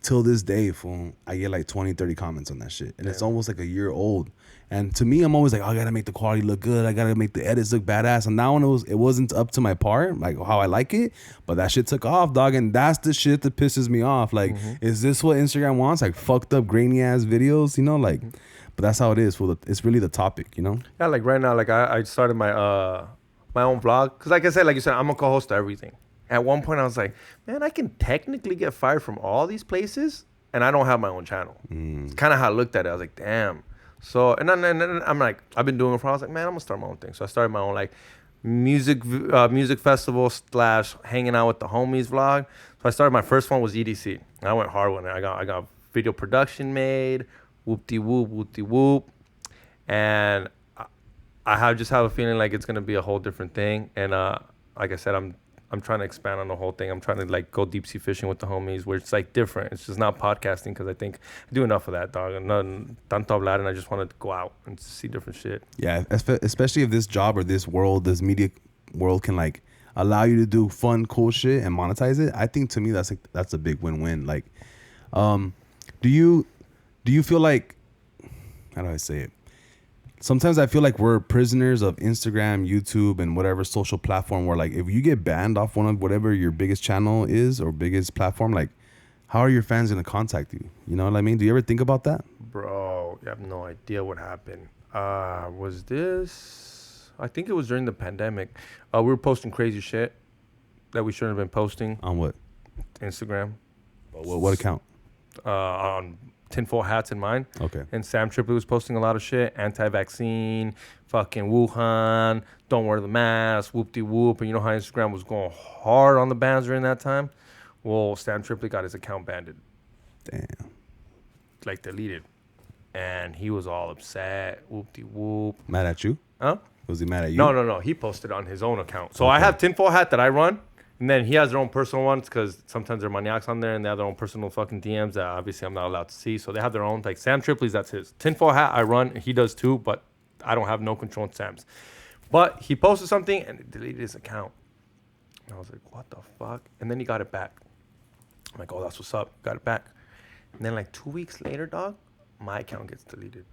Till this day, fool, I get like 20, 30 comments on that shit. And it's almost like a year old. And to me, I'm always like, oh, I gotta make the quality look good. I gotta make the edits look badass. And now it wasn't up to my part, like how I like it. But that shit took off, dog. And that's the shit that pisses me off. Like, is this what Instagram wants? Like fucked up, grainy ass videos, you know? Like, but that's how it is. Fool. It's really the topic, you know? Yeah, like right now, like I started my my own vlog, cause like I said, like you said, I'm a co-host to everything. At one point, I was like, man, I can technically get fired from all these places, and I don't have my own channel. It's kind of how I looked at it. I was like, damn. So, and then I'm like, I've been doing it for, I was like, man, I'm gonna start my own thing. So I started my own like music festival / hanging out with the homies vlog. So I started, my first one was EDC. And I went hard with it. I got video production made, whoop-de-whoop. And I just have a feeling like it's gonna be a whole different thing. And like I said, I'm trying to expand on the whole thing. I'm trying to like go deep sea fishing with the homies where it's like different. It's just not podcasting, because I think I do enough of that, dog. And tanto hablar, and I just want to go out and see different shit. Yeah, especially if this job or this world, this media world can like allow you to do fun, cool shit and monetize it. I think to me that's a big win-win. Like, do you feel like, how do I say it? Sometimes I feel like we're prisoners of Instagram, YouTube, and whatever social platform where, like, if you get banned off one of whatever your biggest channel is or biggest platform, like, how are your fans going to contact you? You know what I mean? Do you ever think about that? Bro, you have no idea what happened. Was this... I think it was during the pandemic. We were posting crazy shit that we shouldn't have been posting. On what? Instagram. What account? On Tinfoil Hats in mine. Okay. And Sam Tripoli was posting a lot of shit. Anti-vaccine, fucking Wuhan, don't wear the mask, whoop-de-whoop. And you know how Instagram was going hard on the bans during that time? Well, Sam Tripoli got his account banned. Damn. Like, deleted. And he was all upset, whoop-de-whoop. Mad at you? Huh? Was he mad at you? No. He posted on his own account. So I have Tinfoil Hat that I run. And then he has their own personal ones, because sometimes they're maniacs on there and they have their own personal fucking DMs that obviously I'm not allowed to see. So they have their own, like Sam Tripoli's, that's his. Tinfoil Hat I run, he does too, but I don't have no control on Sam's. But he posted something and it deleted his account. And I was like, what the fuck? And then he got it back. I'm like, oh, that's what's up. Got it back. And then like 2 weeks later, dog, my account gets deleted.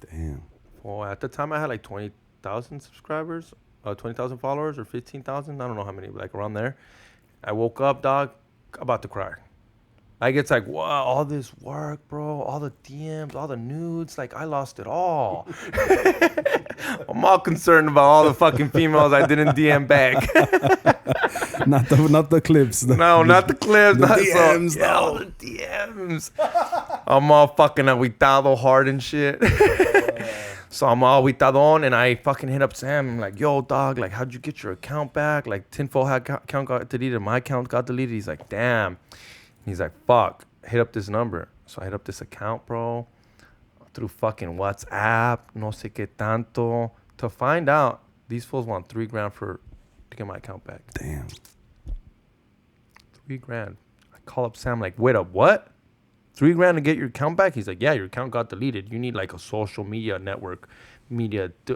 Damn. Well, at the time I had like 20,000 subscribers. 20,000 followers or 15,000. I don't know how many, like around there. I woke up, dog, about to cry. Like, it's like, wow, all this work, bro, all the DMs, all the nudes, like, I lost it all. I'm all concerned about all the fucking females I didn't DM back. not the clips. No, not the clips. The not DMs, yeah, all the DMs. I'm all fucking aguitado hard and shit. So I'm all aguitadon, and I fucking hit up Sam. I'm like, yo, dog, like, how'd you get your account back? Like, Tinfoil Hat account got deleted. My account got deleted. He's like, damn. He's like, fuck. Hit up this number. So I hit up this account, bro, through fucking WhatsApp, no sé qué tanto, to find out these fools want $3,000 to get my account back. Damn. $3,000. I call up Sam, like, wait up, what? $3,000 to get your account back? He's like, yeah, your account got deleted. You need like a social media network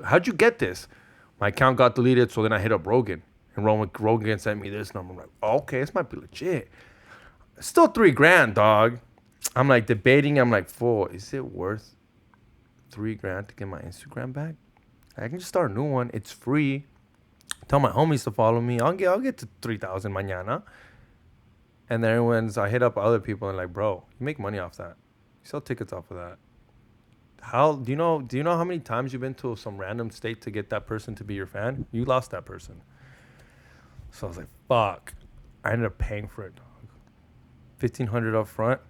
How'd you get this? My account got deleted, so then I hit up Rogan. And Rogan sent me this number. I'm like, oh, okay, this might be legit. Still $3,000, dog. I'm like debating. I'm like, fool, is it worth $3,000 to get my Instagram back? I can just start a new one. It's free. Tell my homies to follow me. I'll get to 3,000 mañana. And then I hit up other people and like, bro, you make money off that. You sell tickets off of that. How do you know how many times you've been to some random state to get that person to be your fan? You lost that person. So I was like, fuck. I ended up paying for it, dog. $1,500 up front,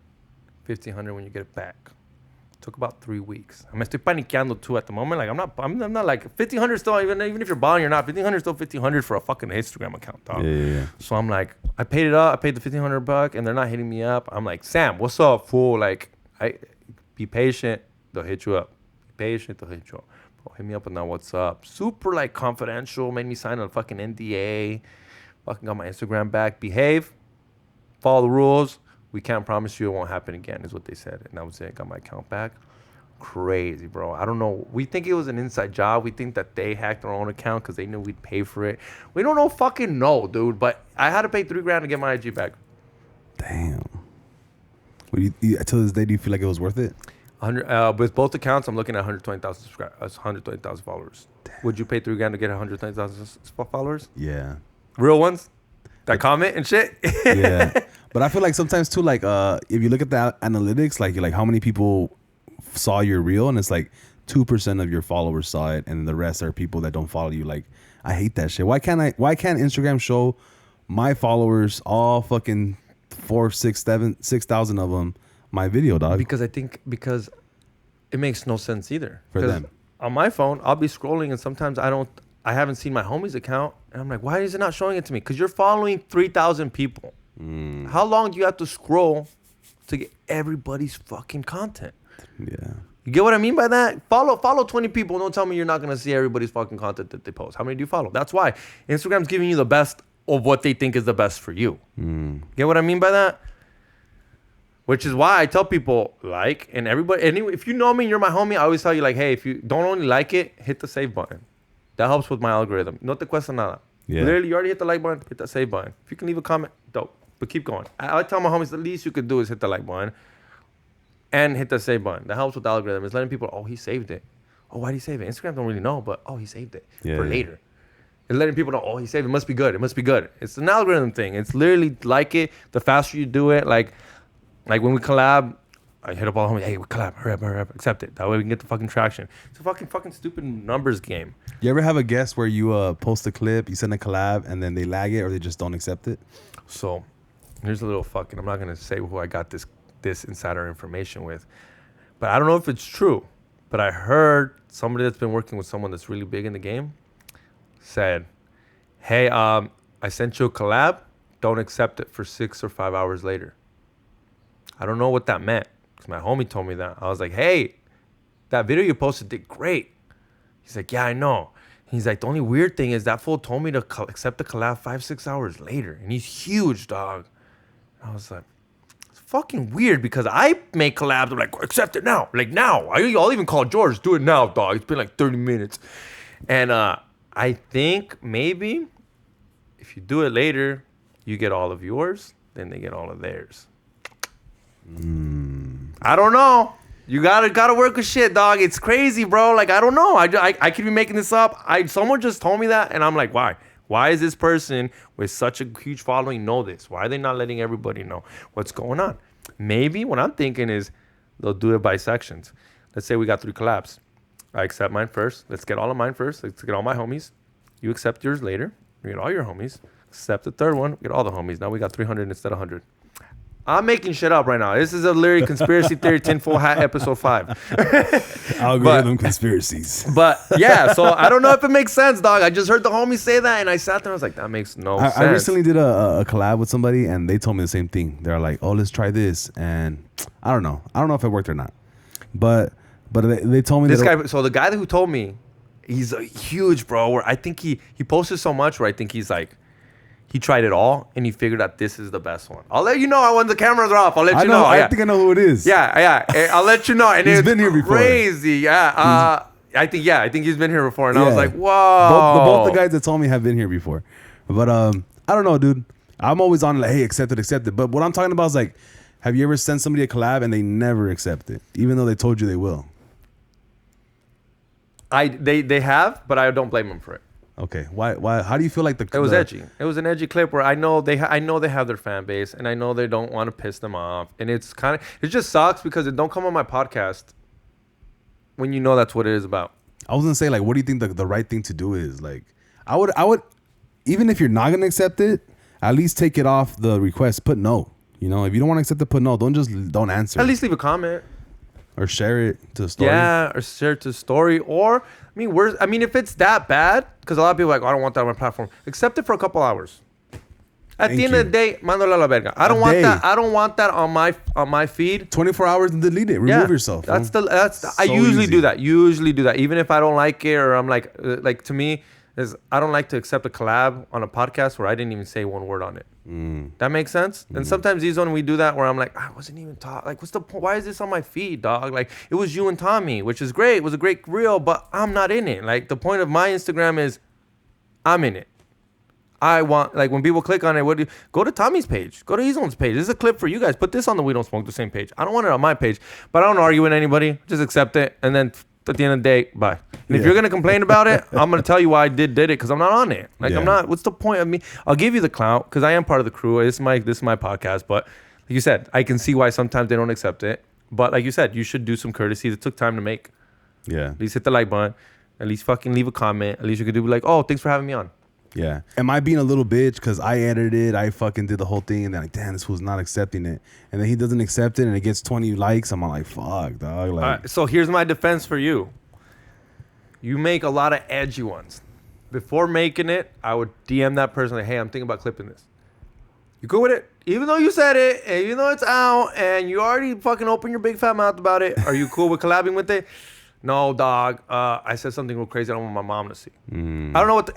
$1,500 when you get it back. Took about 3 weeks. Me estoy paniqueando too at the moment. Like I'm not like $1,500 still, even if you're balling or not, $1,500 still $1,500 for a fucking Instagram account, dog. Yeah. So I'm like, I paid it up. I paid the $1,500 and they're not hitting me up. I'm like, Sam, what's up, fool? Like, be patient. They'll hit you up. Be patient. They'll hit you up. Bro, hit me up and now what's up? Super like confidential. Made me sign a fucking NDA. Fucking got my Instagram back. Behave. Follow the rules. We can't promise you it won't happen again, is what they said. And that was it. Got my account back. Crazy, bro. I don't know. We think it was an inside job. We think that they hacked their own account because they knew we'd pay for it. We don't know fucking know, dude. But I had to pay $3,000 to get my IG back. Damn. Until this day, do you feel like it was worth it? 100 with both accounts, I'm looking at 120,000 subscribers, 120,000 followers. Would you pay $3,000 to get 120,000 followers? Yeah. Real ones that comment and shit. Yeah. But I feel like sometimes too, like if you look at the analytics, like how many people saw your reel, and it's like 2% of your followers saw it, and the rest are people that don't follow you. Like, I hate that shit. Why can't Instagram show my followers, all fucking 6,000 of them, my video, dog? Because it makes no sense either. For them. On my phone, I'll be scrolling and sometimes I haven't seen my homie's account and I'm like, why is it not showing it to me? Because you're following 3,000 people. How long do you have to scroll to get everybody's fucking content? Yeah. You get what I mean by that? Follow 20 people. Don't tell me you're not going to see everybody's fucking content that they post. How many do you follow? That's why Instagram's giving you the best of what they think is the best for you. Get what I mean by that? Which is why I tell people, like, and everybody, anyway, if you know me and you're my homie, I always tell you, like, hey, if you don't only like it, hit the save button. That helps with my algorithm. No te cuesta nada. Yeah. Literally, you already hit the like button, hit the save button. If you can leave a comment, dope. But keep going. I tell my homies, the least you could do is hit the like button and hit the save button. That helps with the algorithm. It's letting people, oh, he saved it. Oh, why did he save it? Instagram don't really know, but, oh, he saved it for later. It's letting people know, oh, he saved it. It must be good. It must be good. It's an algorithm thing. It's literally like it. The faster you do it, like when we collab, I hit up all the homies, hey, we collab, hurry up, accept it. That way we can get the fucking traction. It's a fucking stupid numbers game. You ever have a guest where you post a clip, you send a collab, and then they lag it or they just don't accept it? So here's a little fucking, I'm not going to say who I got this insider information with, but I don't know if it's true, but I heard somebody that's been working with someone that's really big in the game said, hey, I sent you a collab, don't accept it for 6 or 5 hours later. I don't know what that meant because my homie told me that. I was like, hey, that video you posted did great. He's like, yeah, I know. He's like, the only weird thing is that fool told me to accept the collab 5-6 hours later. And he's huge, dog. And I was like, it's fucking weird because I make collabs. I'm like, accept it now. Like now. I'll even call George. Do it now, dog. It's been like 30 minutes. And I think maybe if you do it later, you get all of yours. Then they get all of theirs. I don't know. You gotta work with shit, dog. It's crazy, bro. Like, I don't know. I could be making this up. Someone just told me that, and I'm like, why? Why is this person with such a huge following know this? Why are they not letting everybody know what's going on? Maybe what I'm thinking is they'll do it by sections. Let's say we got 3 collabs. I accept mine first. Let's get all of mine first. Let's get all my homies. You accept yours later. You get all your homies. Except the third one. We get all the homies. Now we got 300 instead of 100. I'm making shit up right now. This is a literally conspiracy theory tinfoil hat episode 5. Algorithm conspiracies. But yeah, so I don't know if it makes sense, dog. I just heard the homie say that, and I sat there. I was like, that makes no sense. I recently did a collab with somebody, and they told me the same thing. They're like, "Oh, let's try this," and I don't know. I don't know if it worked or not. But they told me this guy. So the guy who told me, he's a huge bro. Where I think he posted so much where I think he's like. He tried it all, and he figured out this is the best one. I'll let you know when the cameras are off. I'll let you know. I think I know who it is. Yeah. I'll let you know. And he's been here before. Crazy. Yeah. I think he's been here before. And I was like, whoa. Both the guys that told me have been here before. But I don't know, dude. I'm always on like, hey, accept it. But what I'm talking about is like, have you ever sent somebody a collab and they never accept it, even though they told you they will? They have, but I don't blame them for it. Okay, why? How do you feel like it was edgy? It was an edgy clip where I know they have their fan base, and I know they don't want to piss them off, and it just sucks because it don't come on my podcast when you know that's what it is about. I was gonna say, like, what do you think the right thing to do is? Like, I would, even if you're not gonna accept it, at least take it off the request. Put no. You know, if you don't want to accept it, put no. Don't answer. At least leave a comment. Or share it to the story. Yeah, or share it to the story. Or, if it's that bad, because a lot of people are like, oh, I don't want that on my platform. Accept it for a couple hours. At the end of the day, mándalo a la verga. I don't want that on my feed. 24 hours and delete it. Remove yourself. I usually do that. Even if I don't like it, or I'm like to me, I don't like to accept a collab on a podcast where I didn't even say one word on it. That makes sense. And sometimes when we do that, where I'm like, I wasn't even talking. Like, what's the point? Why is this on my feed, dog? Like, it was you and Tommy, which is great. It was a great reel, but I'm not in it. Like, the point of my Instagram is, I'm in it. I want, like, when people click on it, go to Tommy's page, go to Ezel's page. This is a clip for you guys. Put this on the We Don't Smoke the Same page. I don't want it on my page, but I don't argue with anybody. Just accept it, and then at the end of the day, bye. And if you're gonna complain about it, I'm gonna tell you why I did it, because I'm not on it. Like, I'm not. What's the point of me? I'll give you the clout because I am part of the crew. This is my podcast. But like you said, I can see why sometimes they don't accept it. But like you said, you should do some courtesy. It took time to make. Yeah. At least hit the like button. At least fucking leave a comment. At least you could do like, oh, thanks for having me on. Yeah. Am I being a little bitch because I edited it? I fucking did the whole thing, and then like, damn, this fool's not accepting it. And then he doesn't accept it, and it gets 20 likes. I'm like, fuck, dog. Like, so here's my defense for you. You make a lot of edgy ones. Before making it, I would DM that person like, hey, I'm thinking about clipping this. You cool with it? Even though you said it, and even though it's out, and you already fucking opened your big fat mouth about it, are you cool with collabing with it? No, dog. I said something real crazy I don't want my mom to see. I don't know what...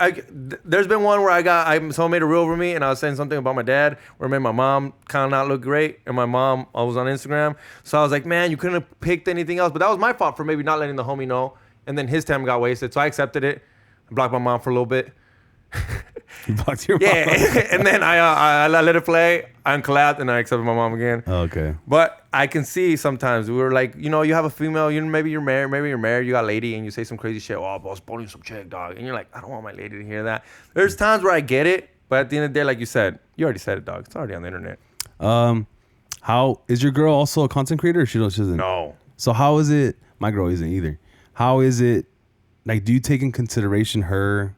there's been one where someone made a reel over me, and I was saying something about my dad where it made my mom kind of not look great, and my mom, I was on Instagram. So I was like, man, you couldn't have picked anything else. But that was my fault for maybe not letting the homie know. And then his time got wasted, so I accepted it. I blocked my mom for a little bit. You blocked your mom? Yeah, and then I let it play. I uncollabed, and I accepted my mom again. Oh, okay. But I can see sometimes we were like, you have a female, maybe you're married, you got a lady, and you say some crazy shit. Oh, I was boning some chick, dog. And you're like, I don't want my lady to hear that. There's times where I get it, but at the end of the day, like you said, you already said it, dog. It's already on the internet. How is your girl also a content creator? Or she doesn't? No. So how is it? My girl isn't either. How is it? Like, do you take in consideration her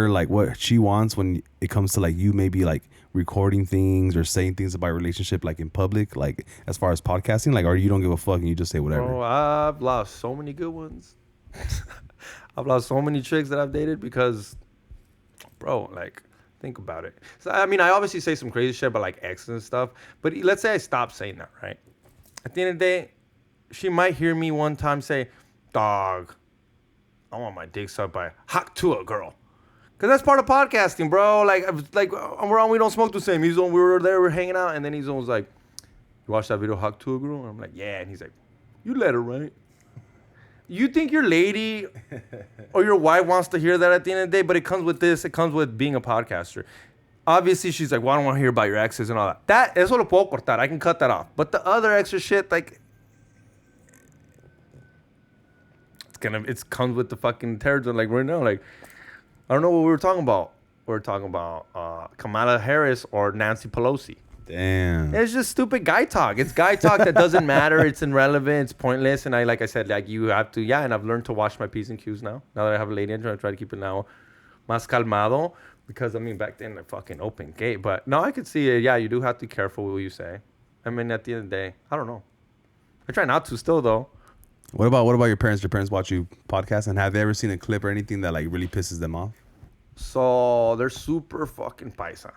like what she wants when it comes to like you maybe like recording things or saying things about your relationship like in public, like as far as podcasting, like, or you don't give a fuck and you just say whatever? Oh, I've lost so many good ones. I've lost so many chicks that I've dated because, bro, like, think about it. So I obviously say some crazy shit about like exes and stuff, but let's say I stop saying that, right? At the end of the day, she might hear me one time say, dog, I want my dick sucked by a hot to a girl. Because that's part of podcasting, bro. Like we're on We Don't Smoke the Same. We were there, we're hanging out, and then he's almost like, you watched that video, hot to a girl? And I'm like, yeah. And he's like, you let her, right? You think your lady or your wife wants to hear that at the end of the day, but it comes with this. It comes with being a podcaster. Obviously, she's like, well, I don't want to hear about your exes and all that. Eso lo puedo cortar. I can cut that off. But the other extra shit, like, it comes with the fucking territory. Like right now, like, I don't know what we were talking about. We were talking about Kamala Harris or Nancy Pelosi. Damn. It's just stupid guy talk. It's guy talk that doesn't matter. It's irrelevant. It's pointless. And like I said, like, you have to, and I've learned to watch my P's and Q's now. Now that I have a lady, I try to keep it now más calmado. Because, I mean, back then, the fucking open gate. But, no, I could see it. Yeah, you do have to be careful with what you say. I mean, at the end of the day, I don't know. I try not to still, though. What about your parents? Your parents watch you podcast, and have they ever seen a clip or anything that like really pisses them off? So, they're super fucking paisa.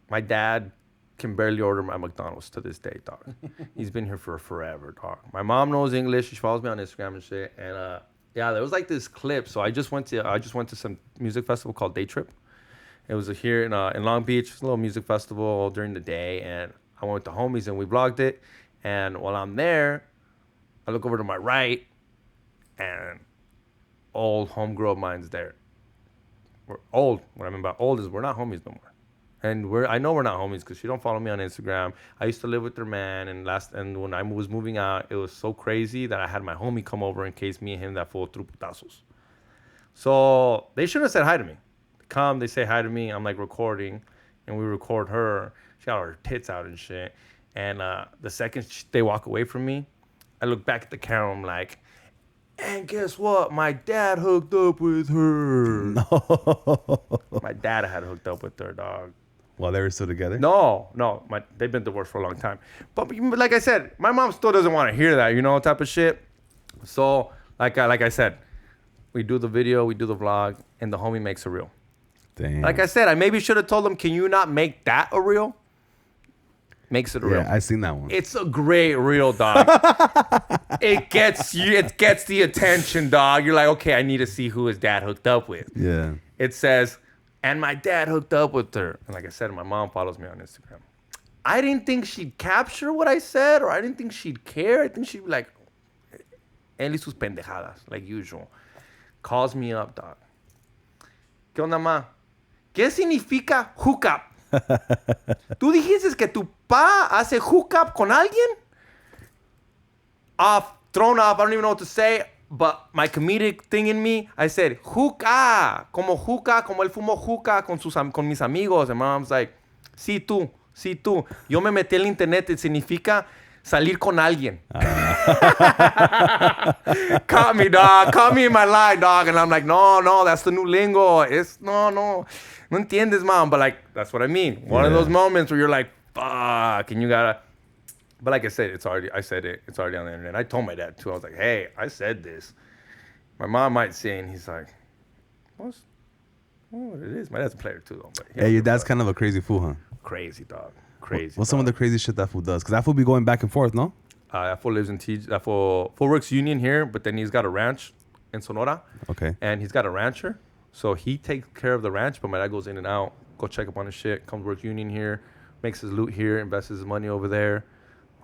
My dad can barely order my McDonald's to this day, dog. He's been here for forever, dog. My mom knows English. She follows me on Instagram and shit. And, yeah, there was like this clip. So, I just went to some music festival called Day Trip. It was here in Long Beach, a little music festival during the day, and I went with the homies and we vlogged it. And while I'm there, I look over to my right, and old homegirl of mine's there. We're old. What I mean by old is we're not homies no more. And I know we're not homies because she don't follow me on Instagram. I used to live with her man, and when I was moving out, it was so crazy that I had my homie come over in case me and him that full through putazos. So they should have said hi to me. Come, they say hi to me. I'm like recording, and we record her. She got her tits out and shit. And the second they walk away from me, I look back at the camera. I'm like, and guess what? My dad hooked up with her. No. My dad had hooked up with her, dog. While they were still together? No. They've been divorced for a long time. But like I said, my mom still doesn't want to hear that, type of shit. So like I said, we do the video, we do the vlog, and the homie makes a reel. Damn. Like I said, I maybe should have told him, can you not make that a reel? Makes it a reel. Yeah, I seen that one. It's a great reel, dog. It gets the attention, dog. You're like, okay, I need to see who his dad hooked up with. Yeah. It says, and my dad hooked up with her. And like I said, my mom follows me on Instagram. I didn't think she'd capture what I said, or I didn't think she'd care. I think she'd be like, él y sus pendejadas, like usual. Calls me up, dog. ¿Qué onda, ma? ¿Qué significa hookup? ¿Tú dijiste que tu pa hace hookup con alguien? Thrown off, I don't even know what to say, but my comedic thing in me, I said, hookah, como él fumó hookah con mis amigos. And my mom's like, sí tú. Yo me metí en el internet, it significa salir con alguien. Caught me, dog. Caught me in my lie, dog. And I'm like, no, that's the new lingo. No entiendes, mom. But like, that's what I mean. One of those moments where you're like, fuck, and you gotta. But like I said, it's already on the internet. I told my dad too. I was like, hey, I said this. My mom might see it, and he's like, what it is. My dad's a player too, though. But hey, your dad's kind of a crazy fool, huh? Crazy, dog. Crazy. What's some of the crazy shit that fool does? Because that fool be going back and forth, no? That fool lives in that fool works union here, but then he's got a ranch in Sonora. Okay. And he's got a rancher. So he takes care of the ranch, but my dad goes in and out, go check up on his shit, comes work union here, makes his loot here, invests his money over there.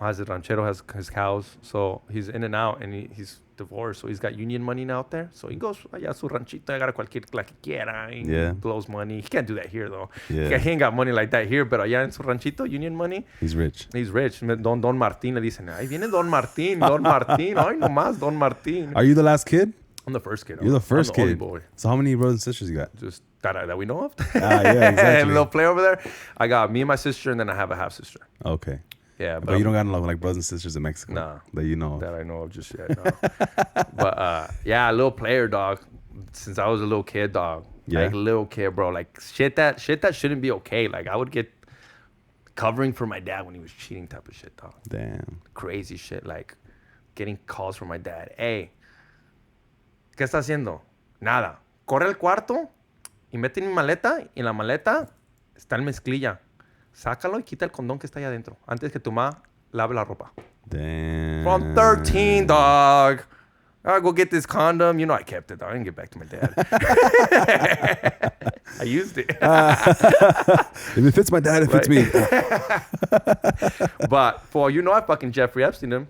Has it ranchero, has his cows. So he's in and out, and he's divorced. So he's got union money now out there. So he goes allá a su ranchito, agarra cualquier la que quiera, and blows money. He can't do that here, though. Yeah. He ain't got money like that here, but allá en su ranchito, union money. He's rich. He's rich. Don Martín le dicen, ahí viene Don Martín. Ay, nomás, Don Martín. Are you the last kid? I'm the first kid. You're the first kid. Only boy. So how many brothers and sisters you got? Just that we know of. Yeah, exactly. Little play over there. I got me and my sister, and then I have a half sister. Okay. Yeah, but you don't got no like brothers and sisters in Mexico. Nah, that you know. That I know of just yet. No. But yeah, a little player, dog. Since I was a little kid, dog. Yeah. Like little kid, bro. Like shit that shouldn't be okay. Like I would get covering for my dad when he was cheating, type of shit, dog. Damn. Crazy shit. Like getting calls from my dad. Hey, ¿qué está haciendo? Nada. Corre al cuarto y mete en mi maleta. Y en la maleta está el mezclilla. Sácalo y quita el condón que está allá adentro. Antes que tu ma lave la ropa. Damn. From 13, dog. I'll go get this condom. I kept it, dog. I didn't get back to my dad. I used it. If it fits my dad, it fits me. But, I fucking Jeffrey Epstein him.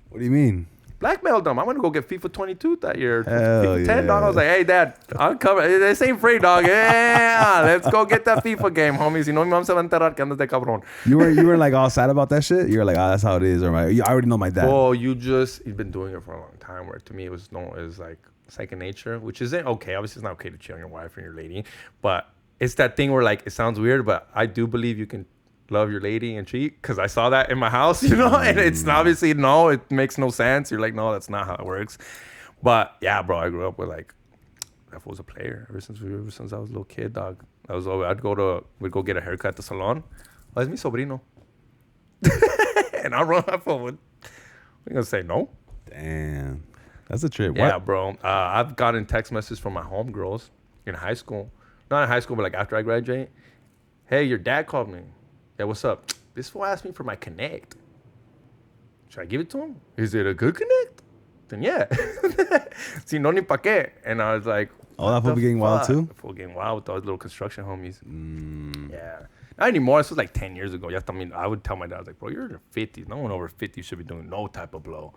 What do you mean? Blackmailed him. I'm going to go get FIFA 22 that year. Hell FIFA 10, yeah. dog. I was like, hey, Dad, I'll cover. This ain't free, dog. Yeah, let's go get that FIFA game, homies. Mi mamá se va a enterar que andas de cabrón. You were like all sad about that shit? You were like, that's how it is. Or I already know my dad. Well, you've been doing it for a long time, where to me it was like second nature, which isn't okay. Obviously, it's not okay to cheat on your wife or your lady. But it's that thing where like, it sounds weird, but I do believe you can love your lady and cheat, because I saw that in my house, and it's obviously it makes no sense. You're like, no, that's not how it works. But yeah, bro, I grew up with like, that was a player ever since I was a little kid, dog. We'd go get a haircut at the salon. Oh, es mi sobrino. And I'll run up with, we're gonna say no. Damn. That's a trip. Yeah, What? bro. I've gotten text messages from my homegirls in high school. Not in high school, but like after I graduate. Hey, your dad called me. Yeah, what's up? This fool asked me for my Connect. Should I give it to him? Is it a good Connect? Then yeah. Si no ni pa' qué. And I was like, Oh, that fool be getting wild too? That fool getting wild with those little construction homies. Yeah. Not anymore. This was like 10 years ago. I mean, I would tell my dad, I was like, bro, you're in your 50s. No one over 50 should be doing no type of blow.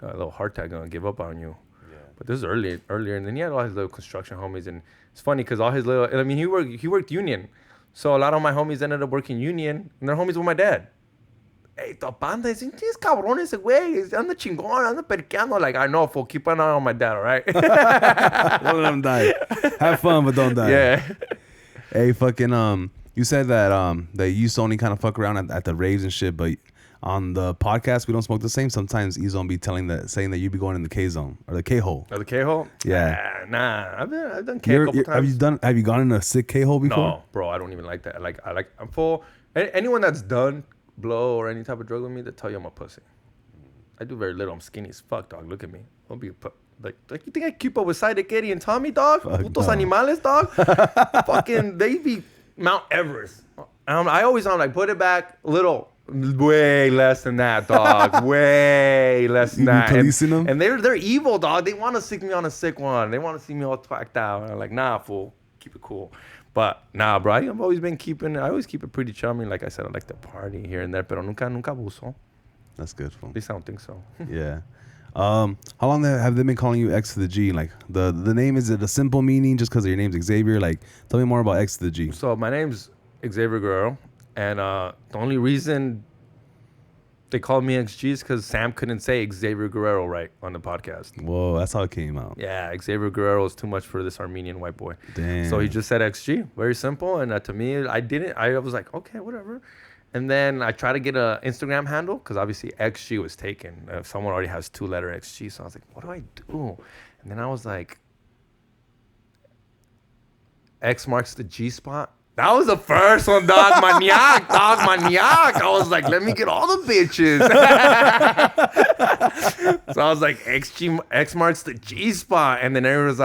A little heart attack gonna give up on you. Yeah. But this is earlier. And then he had all his little construction homies. And it's funny because all his little, I mean, he worked union. So a lot of my homies ended up working union. And they're homies with my dad. Hey, tu panda, es cabrón ese güey. Anda chingón, anda periqueando. Like, I know, fool. Keep an eye on my dad, all right? Don't let them die. Have fun, but don't die. Yeah. Hey, fucking, you said that that you used to only kind of fuck around at the raves and shit, but on the podcast we don't smoke the same. Sometimes E-Zone be saying that you be going in the K zone or the K hole. Or the K hole? Yeah. Nah. I've done K a couple times. Have you gone in a sick K hole before? No, bro. I don't even like that. I'm full. Anyone that's done blow or any type of drug with me, they tell you I'm a pussy. I do very little. I'm skinny as fuck, dog. Look at me. Don't be like you think I keep up with Sidekick Eddie and Tommy, dog? Putos animales, dog. Fucking, they be Mount Everest. I always like, put it back a little. Way less than that, dog. Way less than that. Policing them? And they're evil, dog. They want to stick me on a sick one. They want to see me all twacked out. And I'm like, nah, fool. Keep it cool. But nah, bro. I always keep it pretty chummy. Like I said, I like to party here and there, pero nunca abuso. That's good, fool. At least I don't think so. Yeah. How long have they been calling you X to the G? Like the name, is it a simple meaning just because your name's Xavier? Like, tell me more about X to the G. So my name's Xavier Guerrero. And the only reason they called me XG is because Sam couldn't say Xavier Guerrero right on the podcast. Whoa, that's how it came out. Yeah, Xavier Guerrero is too much for this Armenian white boy. Damn. So he just said XG. Very simple. And to me, I was like, okay, whatever. And then I tried to get an Instagram handle because obviously XG was taken. Someone already has 2-letter XG. So I was like, what do I do? And then I was like, X marks the G spot. That was the first one, dog. Maniac, dog. Maniac. I was like, let me get all the bitches. So I was like, X marks the G spot. And then everyone was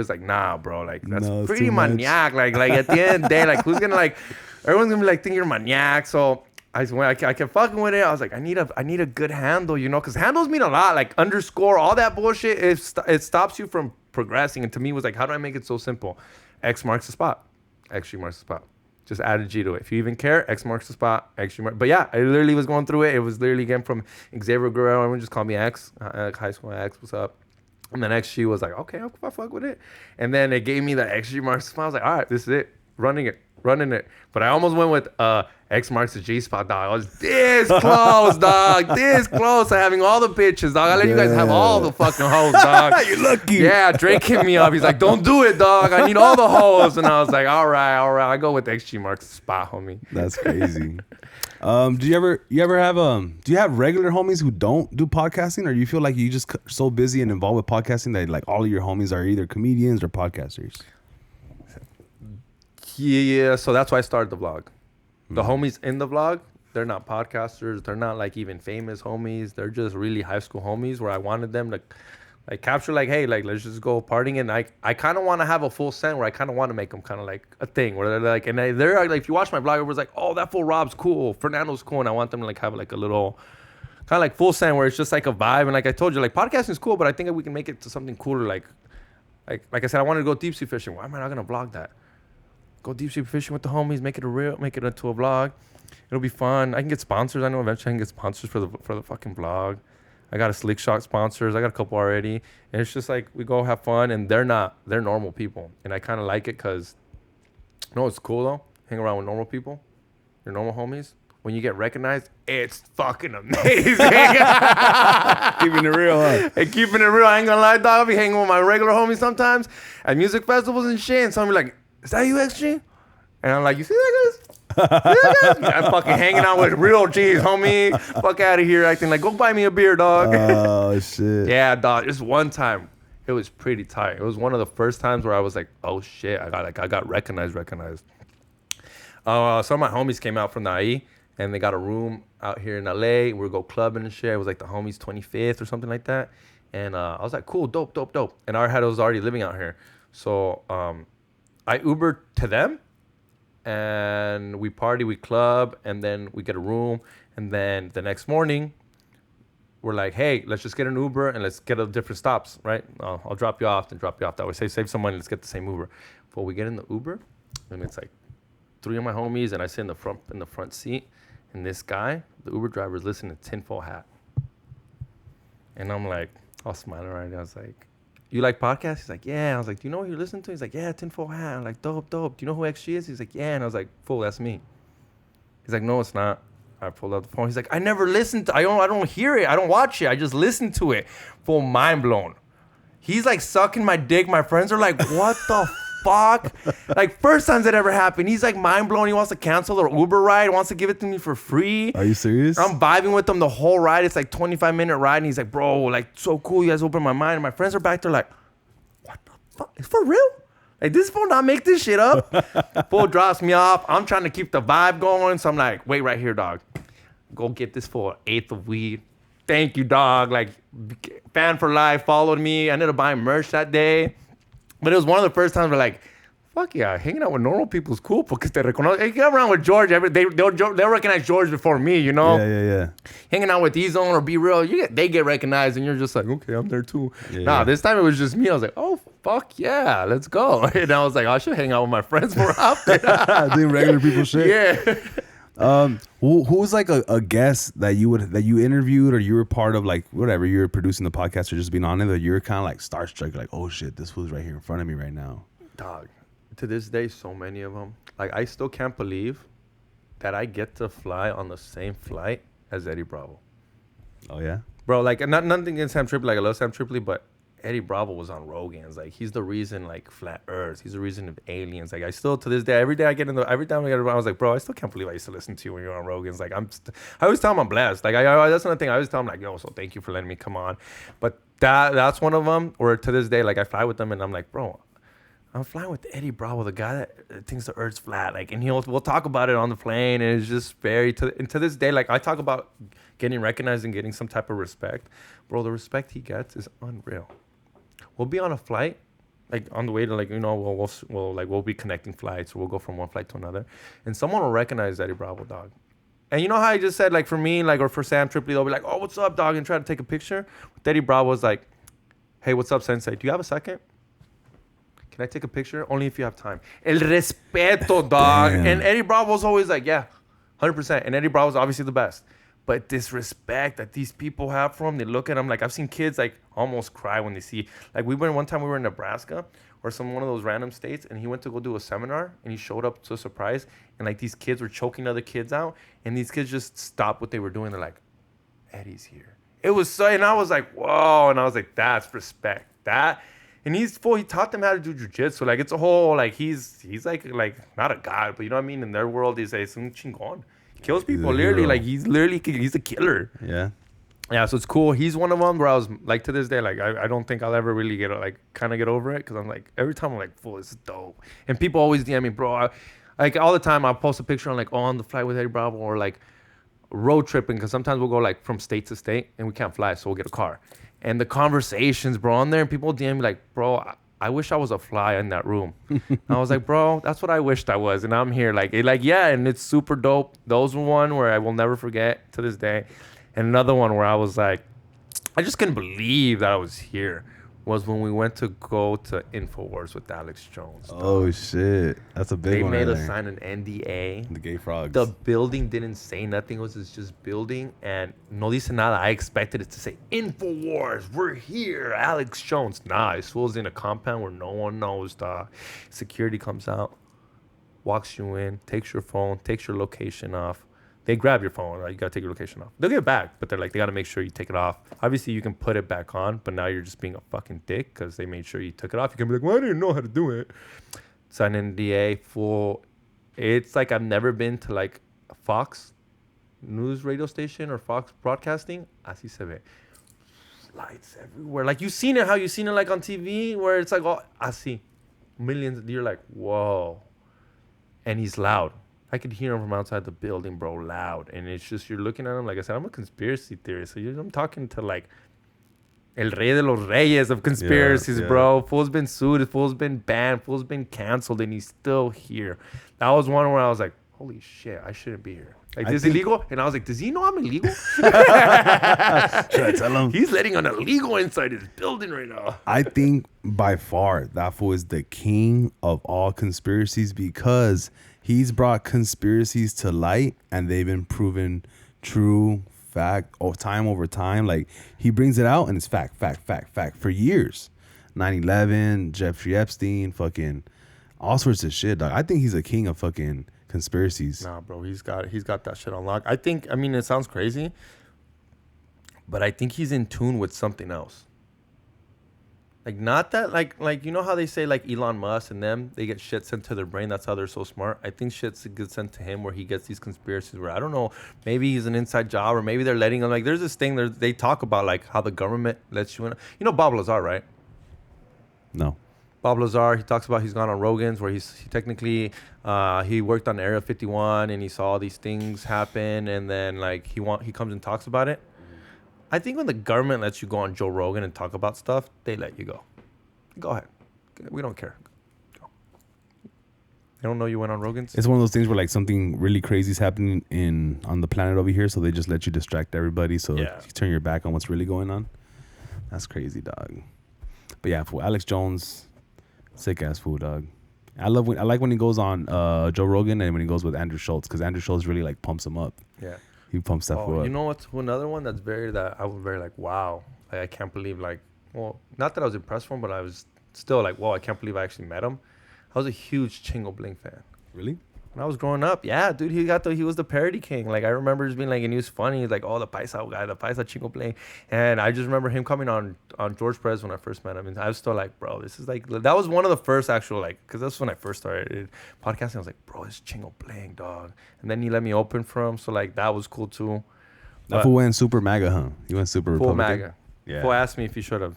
like, nah, bro. Like, that's pretty maniac. Like at the end of the day, like, who's gonna like, everyone's gonna be like, think you're maniac. So I kept fucking with it. I was like, I need a good handle, you know, because handles mean a lot. Like underscore, all that bullshit. It stops you from progressing. And to me, it was like, how do I make it so simple? X marks the spot. XG marks the spot. Just add a G to it. If you even care, X marks the spot. XG marks. But yeah, I literally was going through it. It was literally again from Xavier Guerrero. Everyone just called me X. High school X. What's up? And then XG was like, okay, I'll fuck with it. And then it gave me the XG marks the spot. I was like, all right, this is it. Running it. But I almost went with X marks the G spot, dog. I was this close, dog. This close to having all the bitches, dog. I let you guys have all the fucking hoes, dog. You're lucky. Yeah, Drake hit me up. He's like, don't do it, dog. I need all the hoes. And I was like, all right. I go with XG marks the spot, homie. That's crazy. Do you have regular homies who don't do podcasting, or you feel like you just so busy and involved with podcasting that like all of your homies are either comedians or podcasters? Yeah, so that's why I started the vlog. The homies in the vlog, they're not podcasters. They're not like even famous homies. They're just really high school homies where I wanted them to like capture like, hey, like let's just go partying. And I kind of want to have a full send where I kind of want to make them kind of like a thing where they're like, and they're like, if you watch my vlog, it was like, oh, that fool Rob's cool. Fernando's cool. And I want them to like have like a little kind of like full send where it's just like a vibe. And like I told you, like podcasting is cool, but I think we can make it to something cooler. Like I said, I wanted to go deep sea fishing. Why am I not going to vlog that? Go deep sea fishing with the homies, make it into a vlog. It'll be fun. I can get sponsors. I know eventually I can get sponsors for the fucking vlog. I got a Slick Shot sponsors. I got a couple already. And it's just like we go have fun, and they're normal people. And I kind of like it because, you know, it's cool though. Hang around with normal people, your normal homies. When you get recognized, it's fucking amazing. Keeping it real, huh? Hey, keeping it real. I ain't gonna lie, dog. I'll be hanging with my regular homies sometimes at music festivals and shit. And some be like, is that you, XG? And I'm like, you see that, guys? I'm fucking hanging out with real G's, homie. Fuck out of here acting like, go buy me a beer, dog. Oh, shit. Yeah, dog. Just one time. It was pretty tight. It was one of the first times where I was like, oh shit, I got recognized. Some of my homies came out from the IE and they got a room out here in LA. We would go clubbing and shit. It was like the homies 25th or something like that. And I was like, cool, dope. And our head was already living out here. So I Ubered to them and we party, we club, and then we get a room. And then the next morning, we're like, hey, let's just get an Uber and let's get a different stops, right? I'll drop you off, then drop you off. That way, save some money. Let's get the same Uber. Before we get in the Uber, and it's like 3 of my homies, and I sit in the front seat, and this guy, the Uber driver, is listening to Tinfoil Hat, and I'm like, all smiling right now. I was like, you like podcasts? He's like, yeah. I was like, do you know what you're listening to? He's like, yeah, Tinfoil Hat. I'm like, dope. Do you know who XG is? He's like, yeah. And I was like, fool, that's me. He's like, no, it's not. I pulled out the phone. He's like, I never listened to, I don't hear it. I don't watch it. I just listen to it. Full mind blown. He's like sucking my dick. My friends are like, what the fuck? Like, first times that ever happened. He's like mind blown. He wants to cancel the Uber ride. Wants to give it to me for free. Are you serious? I'm vibing with him the whole ride. It's like 25-minute ride. And he's like, bro, like, so cool. You guys opened my mind. And my friends are back there like, what the fuck? It's for real? Like, this fool not make this shit up? Fool drops me off. I'm trying to keep the vibe going. So I'm like, wait right here, dog. Go get this for an eighth of weed. Thank you, dog. Like, fan for life, followed me. I ended up buying merch that day. But it was one of the first times where, like, fuck yeah, hanging out with normal people is cool because they recognize. Hey, get around with George. They'll recognize George before me, you know? Yeah. Hanging out with E-Zone or Be Real, they get recognized and you're just like, okay, I'm there too. Yeah. This time it was just me. I was like, oh, fuck yeah, let's go. And I was like, I should hang out with my friends more often. Doing regular people shit. Yeah. Who was like a guest that you interviewed or you were part of, like, whatever, you were producing the podcast or just being on it, or you were kind of like starstruck, like, oh shit, this fool's right here in front of me right now? Dog, to this day, so many of them. Like, I still can't believe that I get to fly on the same flight as Eddie Bravo. Oh yeah, bro. Like, nothing against Sam Tripoli. Like, I love Sam Tripoli, but Eddie Bravo was on Rogan's. Like, he's the reason, like, flat Earth. He's the reason of aliens. Like, I still, to this day, every time I get I was like, bro, I still can't believe I used to listen to you when you're on Rogan's. Like, I always tell him I'm blessed. Like, that's another thing. I always tell him, like, yo, so thank you for letting me come on. But that's one of them. Or to this day, like, I fly with them and I'm like, bro, I'm flying with Eddie Bravo, the guy that thinks the Earth's flat. Like, and we'll talk about it on the plane, and it's just and to this day, like, I talk about getting recognized and getting some type of respect. Bro, the respect he gets is unreal. We'll be on a flight, like, on the way to, like, you know, we'll be connecting flights, or we'll go from one flight to another, and someone will recognize Eddie Bravo, dog. And you know how I just said, like, for me, like, or for Sam Tripoli, they'll be like, oh, what's up, dog, and try to take a picture. With Eddie Bravo was like, hey, what's up, Sensei? Do you have a second? Can I take a picture? Only if you have time. El respeto, dog. Damn. And Eddie Bravo's always like, yeah, 100%. And Eddie Bravo's obviously the best. But this respect that these people have for him, they look at him like, I've seen kids like almost cry when they see. Like, one time we were in Nebraska or one of those random states, and he went to go do a seminar, and he showed up to a surprise, and like these kids were choking other kids out, and these kids just stopped what they were doing. They're like, Eddie's here. It was so, and I was like, whoa, and I was like, that's respect. And he taught them how to do jujitsu. Like, it's a whole, like, he's like not a god, but you know what I mean? In their world, he's like, un chingón. He kills people, literally. Like, he's a killer. Yeah. Yeah, so it's cool. He's one of them where I was, like, to this day, like, I don't think I'll ever really get over it, because I'm like, every time I'm like, fool, this is dope. And people always DM me, bro. Like, all the time, I'll post a picture on, like, on the flight with Eddie Bravo, or, like, road tripping, because sometimes we'll go, like, from state to state, and we can't fly, so we'll get a car. And the conversations, bro, on there, and people DM me like, bro, I wish I was a fly in that room. I was like, bro, that's what I wished I was. And I'm here. Like, yeah, and it's super dope. Those were one where I will never forget to this day. And another one where I was like, I just couldn't believe that I was here, was when we went to go to InfoWars with Alex Jones. Oh, shit. That's a big one. They made right us there. sign an NDA. The gay frogs. The building didn't say nothing. It was just building. And no dice nada. I expected it to say, InfoWars, we're here. Alex Jones. Nah, this fool's in a compound where no one knows, dog. Security comes out, walks you in, takes your phone, takes your location off. They grab your phone, right? You got to take your location off. They'll get it back, but they're like, they got to make sure you take it off. Obviously, you can put it back on, but now you're just being a fucking dick because they made sure you took it off. You can be like, well, I didn't know how to do it. Sign NDA, full. It's like I've never been to, like, a Fox news radio station or Fox broadcasting. Así se ve. lights everywhere. Like you seen it, how you seen it like on TV, where it's like, oh, I see millions. You're like, whoa, and he's loud. I could hear him from outside the building, bro, loud. And it's just you're looking at him. Like I said, I'm a conspiracy theorist, so I'm talking to like El Rey de los Reyes of conspiracies, bro. Fool's been sued, fool's been banned, fool's been canceled, and he's still here. That was one where I was like, holy shit, I shouldn't be here. Like, this is illegal? And I was like, does he know I'm illegal? Should I tell him? He's letting an illegal inside his building right now. I think by far that fool is the king of all conspiracies because he's brought conspiracies to light and they've been proven true, fact, time over time. Like, he brings it out and it's fact for years. 9/11, Jeffrey Epstein, fucking all sorts of shit, dog. I think he's a king of fucking conspiracies. Nah, bro, he's got that shit on lock. I mean, it sounds crazy, but I think he's in tune with something else. Like, not that, like you know how they say, like, Elon Musk and them, they get shit sent to their brain. That's how they're so smart. I think shit gets sent to him where he gets these conspiracies where, I don't know, maybe he's an inside job or maybe they're letting him, like, there's this thing they talk about, like, how the government lets you in. You know Bob Lazar, right? No. Bob Lazar, he talks about he's gone on Rogan's where he technically he worked on Area 51 and he saw all these things happen and then like he comes and talks about it. I think when the government lets you go on Joe Rogan and talk about stuff, they let you go. Go ahead. We don't care. Go. They don't know you went on Rogan's? It's one of those things where like something really crazy is happening on the planet over here, so they just let you distract everybody so you turn your back on what's really going on. That's crazy, dog. But yeah, for Alex Jones, sick ass fool, dog. I like when he goes on Joe Rogan and when he goes with Andrew Schultz because Andrew Schultz really like pumps him up. Yeah, he pumps that fool up. You know what's another one that I was very like, wow, like, I can't believe, like, well, not that I was impressed with him, but I was still like, whoa, I can't believe I actually met him. I was a huge Chingo Bling fan. Really? When I was growing up, yeah, dude, he was the parody king. Like, I remember just being like, and he was funny, like, oh, the Paisa guy, the Paisa Chingo Bling. And I just remember him coming on George Perez when I first met him. And I was still like, bro, this is like, that was one of the first actual, like, because that's when I first started podcasting. I was like, bro, it's Chingo Bling, dog. And then he let me open for him. So, like, that was cool too. That fool went super MAGA, huh? He went super full Republican. MAGA. Yeah. Fool asked me if he should have.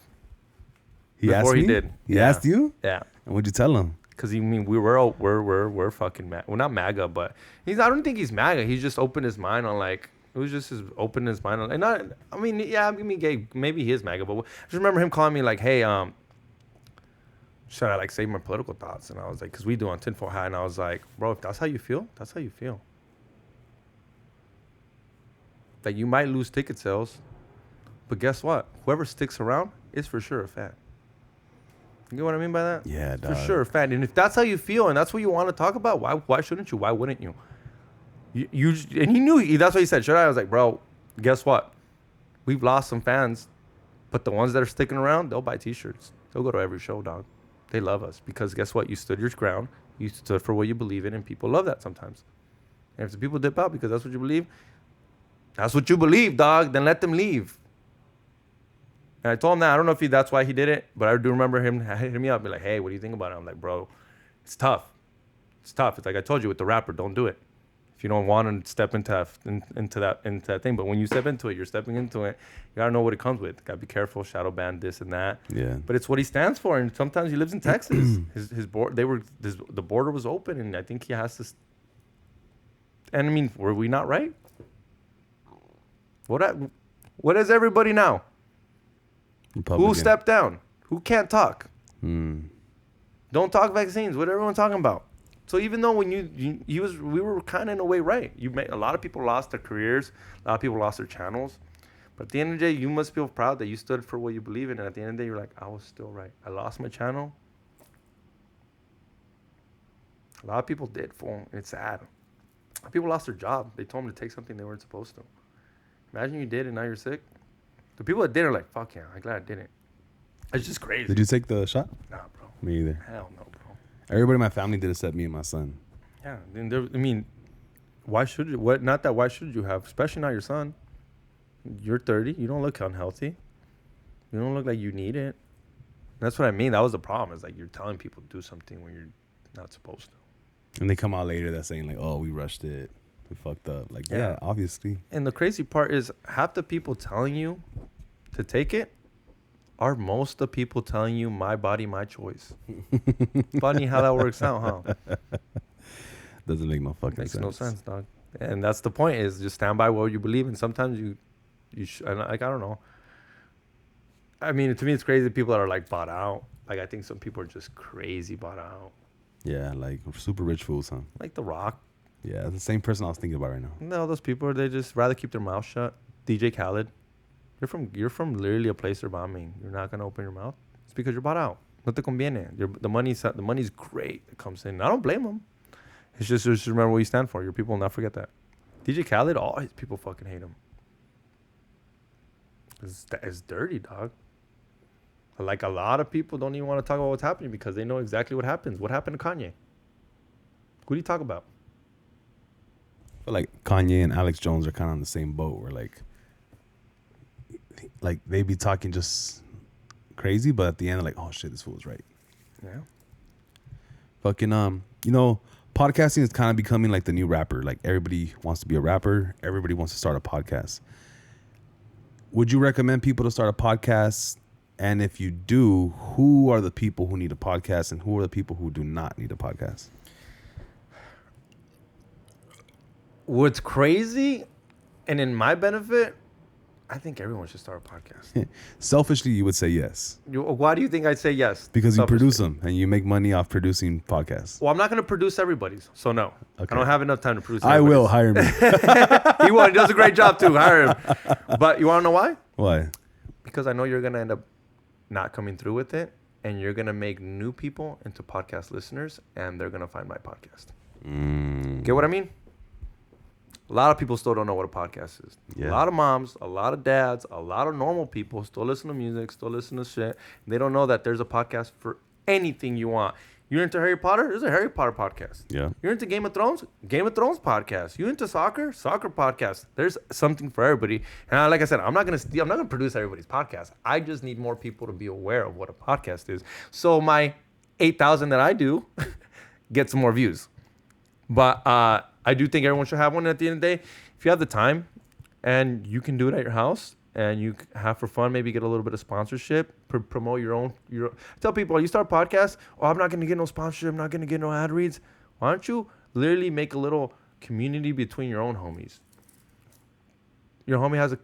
He asked me? He did. He asked you? Yeah. And what'd you tell him? Because we're fucking MAGA. Well, not MAGA, but I don't think he's MAGA. He's just opened his mind on, like, it was just open his mind on, and not, I mean, yeah, maybe he is MAGA, but I just remember him calling me like, hey, should I like say my political thoughts? And I was like, because we do on Tinfoil Hat, and I was like, bro, if that's how you feel, that's how you feel. Like, you might lose ticket sales, but guess what? Whoever sticks around is for sure a fan. You know what I mean by that? Yeah, dog. For sure, a fan. And if that's how you feel and that's what you want to talk about, why shouldn't you? Why wouldn't you? And he knew. That's what he said. Should I was like, bro, guess what? We've lost some fans, but the ones that are sticking around, they'll buy T-shirts. They'll go to every show, dog. They love us because guess what? You stood your ground. You stood for what you believe in, and people love that sometimes. And if the people dip out because that's what you believe, dog, then let them leave. And I told him that. I don't know if that's why he did it, but I do remember him hitting me up and be like, hey, what do you think about it? I'm like, bro, it's tough. It's tough. It's like I told you with the rapper, don't do it. If you don't want to step into that thing. But when you step into it, you're stepping into it. You got to know what it comes with. Got to be careful, shadow ban, this and that. Yeah. But it's what he stands for. And sometimes he lives in Texas. The border was open, and I think he has to. And I mean, were we not right? What is everybody now? Republican. Who stepped down? Who can't talk? Don't talk vaccines. What everyone talking about? So even though when we were kind of in a way right. A lot of people lost their careers. A lot of people lost their channels. But at the end of the day, you must feel proud that you stood for what you believe in. And at the end of the day, you're like, I was still right. I lost my channel. A lot of people did. It's sad. People lost their job. They told them to take something they weren't supposed to. Imagine you did and now you're sick. The people that did are like, fuck yeah, I'm glad I didn't. It's just crazy. Did you take the shot? Nah, bro. Me either. Hell no, bro. Everybody in my family did except me and my son. Yeah. I mean, why should you? Why should you have? Especially not your son. You're 30. You don't look unhealthy. You don't look like you need it. That's what I mean. That was the problem. Is like you're telling people to do something when you're not supposed to. And they come out later that's saying like, oh, we rushed it. We fucked up. Like, yeah, obviously. And the crazy part is half the people telling you to take it are most of the people telling you my body, my choice? Funny how that works out, huh? Doesn't make no fucking Makes sense. no sense, dog. And that's the point, is just stand by what you believe. And sometimes I don't know. I mean, to me, it's crazy people that are like bought out. Like, I think some people are just crazy bought out. Yeah, like super rich fools, huh? Like The Rock. Yeah, the same person I was thinking about right now. No, those people, they just rather keep their mouth shut. DJ Khaled. You're from literally a place they're bombing. You're not gonna open your mouth. It's because you're bought out. No te conviene. The money's great. It comes in. I don't blame them. It's just remember what you stand for. Your people will not forget that. DJ Khaled, all his people fucking hate him. It's dirty, dog. Like, a lot of people don't even want to talk about what's happening because they know exactly what happens. What happened to Kanye? Who do you talk about? I feel like Kanye and Alex Jones are kind of on the same boat. Where like they be talking just crazy, but at the end, like, oh shit, this fool was right. Yeah. Fucking podcasting is kind of becoming like the new rapper. Like, everybody wants to be a rapper. Everybody wants to start a podcast. Would you recommend people to start a podcast? And if you do, who are the people who need a podcast and who are the people who do not need a podcast? What's crazy, and in my benefit, I think everyone should start a podcast. Selfishly, you would say yes. Why do you think I'd say yes? Because you Selfishly. produce them and you make money off producing podcasts. Well, I'm not going to produce everybody's, so no. Okay. I don't have enough time to produce I will hire me. He will. He does a great job, too. Hire him. But you want to know why? Why? Because I know you're going to end up not coming through with it, and you're going to make new people into podcast listeners, and they're going to find my podcast. Get what I mean? A lot of people still don't know what a podcast is. Yeah. A lot of moms, a lot of dads, a lot of normal people still listen to music, still listen to shit. They don't know that there's a podcast for anything you want. You're into Harry Potter? There's a Harry Potter podcast. Yeah. You're into Game of Thrones? Game of Thrones podcast. You into soccer? Soccer podcast. There's something for everybody. And like I said, I'm not gonna produce everybody's podcast. I just need more people to be aware of what a podcast is. So my 8,000 that I do get some more views. But I do think everyone should have one. At the end of the day, if you have the time and you can do it at your house and you have for fun, maybe get a little bit of sponsorship, promote your own. Tell people, you start a podcast, I'm not going to get no sponsorship, I'm not going to get no ad reads. Why don't you literally make a little community between your own homies? Your homie has a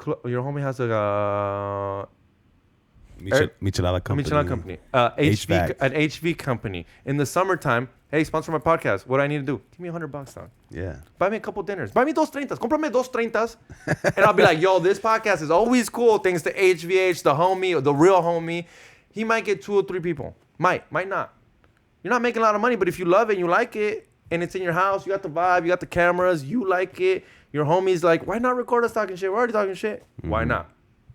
Michelada company. Michelada company. An HV company. In the summertime, hey, sponsor my podcast. What do I need to do? Give me $100, dog. Yeah. Buy me a couple dinners. Buy me dos 30. Cómprame dos 30. And I'll be like, yo, this podcast is always cool. Thanks to HVH, the homie, the real homie. He might get 2 or 3 people. Might not. You're not making a lot of money, but if you love it and you like it, and it's in your house, you got the vibe, you got the cameras, you like it, your homie's like, why not record us talking shit? We're already talking shit. Mm-hmm. Why not?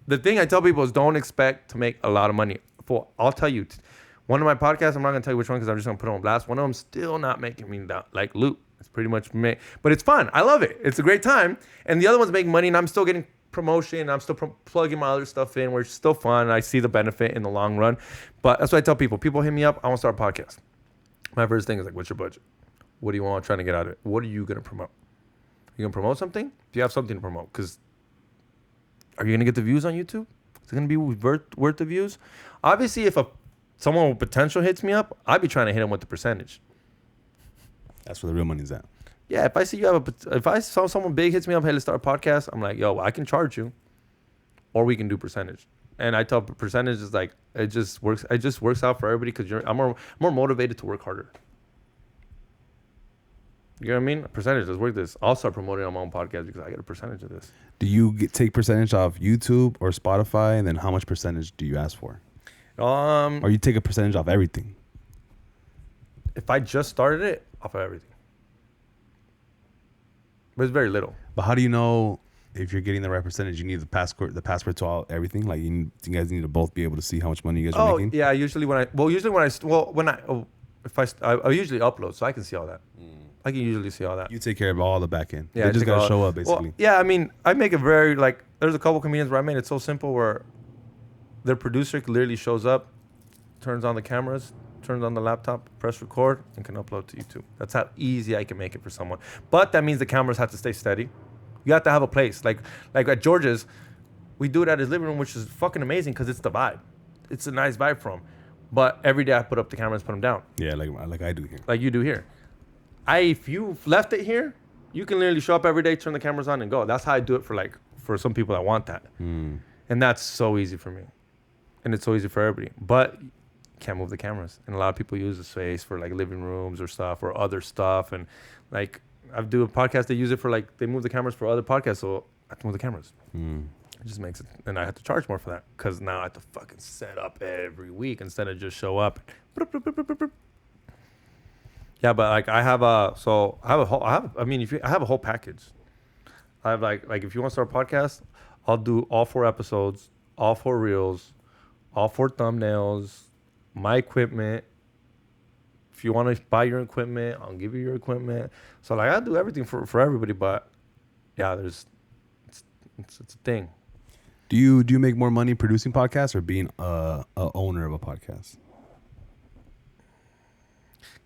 The thing I tell people is don't expect to make a lot of money. I'll tell you, one of my podcasts, I'm not going to tell you which one because I'm just going to put it on blast. One of them still not making me like loot. It's pretty much but it's fun. I love it. It's a great time. And the other one's making money and I'm still getting promotion. I'm still plugging my other stuff in where it's still fun. I see the benefit in the long run. But that's what I tell people. People hit me up. I want to start a podcast. My first thing is like, what's your budget? What do you want trying to get out of it? What are you going to promote? You going to promote something? Do you have something to promote? Because are you going to get the views on YouTube? Is it going to be worth the views? Obviously, if someone with potential hits me up, I'd be trying to hit them with the percentage. That's where the real money's at. Yeah, if I saw someone big hits me up, hey, let's start a podcast, I'm like, yo, I can charge you, or we can do percentage. And I tell percentage is like, it just works out for everybody because I'm more motivated to work harder. You know what I mean? A percentage, let's work this. I'll start promoting on my own podcast because I get a percentage of this. Do you take percentage off YouTube or Spotify, and then how much percentage do you ask for? Or you take a percentage off everything? If I just started it, off of everything. But it's very little. But how do you know if you're getting the right percentage? You need the password to everything. Like you guys need to both be able to see how much money you guys are making. Yeah. I usually upload, so I can see all that. I can usually see all that. You take care of all the back end. Yeah, they just gotta show up basically. Well, yeah, I mean, I make it very like. There's a couple comedians where I made it so simple where their producer literally shows up, turns on the cameras, turns on the laptop, press record, and can upload to YouTube. That's how easy I can make it for someone. But that means the cameras have to stay steady. You have to have a place. Like at George's, we do it at his living room, which is fucking amazing because it's the vibe. it's a nice vibe from. But every day I put up the cameras, put them down. Yeah, like I do here. Like you do here. If you left it here, you can literally show up every day, turn the cameras on, and go. That's how I do it for some people that want that. And that's so easy for me, and it's so easy for everybody. But you can't move the cameras, and a lot of people use the space for like living rooms or stuff or other stuff. And like I do a podcast, they use it for like they move the cameras for other podcasts, so I have to move the cameras. It just makes it, and I have to charge more for that because now I have to fucking set up every week instead of just show up. Yeah, but like I have a whole package. I have like if you want to start a podcast, I'll do all 4 episodes, all 4 reels, all 4 thumbnails, my equipment. If you want to buy your equipment, I'll give you your equipment. So like I do everything for everybody, but yeah, it's a thing. Do you make more money producing podcasts or being a owner of a podcast?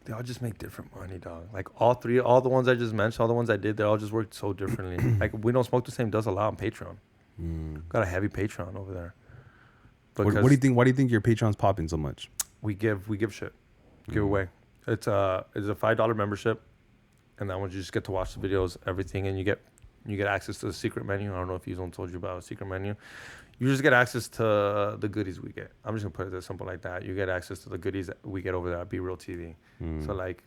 They all just make different money, dog. Like all the ones I just mentioned, all the ones I did, they all just work so differently. Like We Don't Smoke the Same does a lot on Patreon. Got a heavy Patreon over there. What do you think? Why do you think your Patreon's popping so much? We give shit, give away. It's a $5 membership, and that one you just get to watch the videos, everything, and you get access to the secret menu. I don't know if Yuzon told you about a secret menu. You just get access to the goodies we get. I'm just gonna put it as simple like that. You get access to the goodies that we get over there at Be Real TV. So like,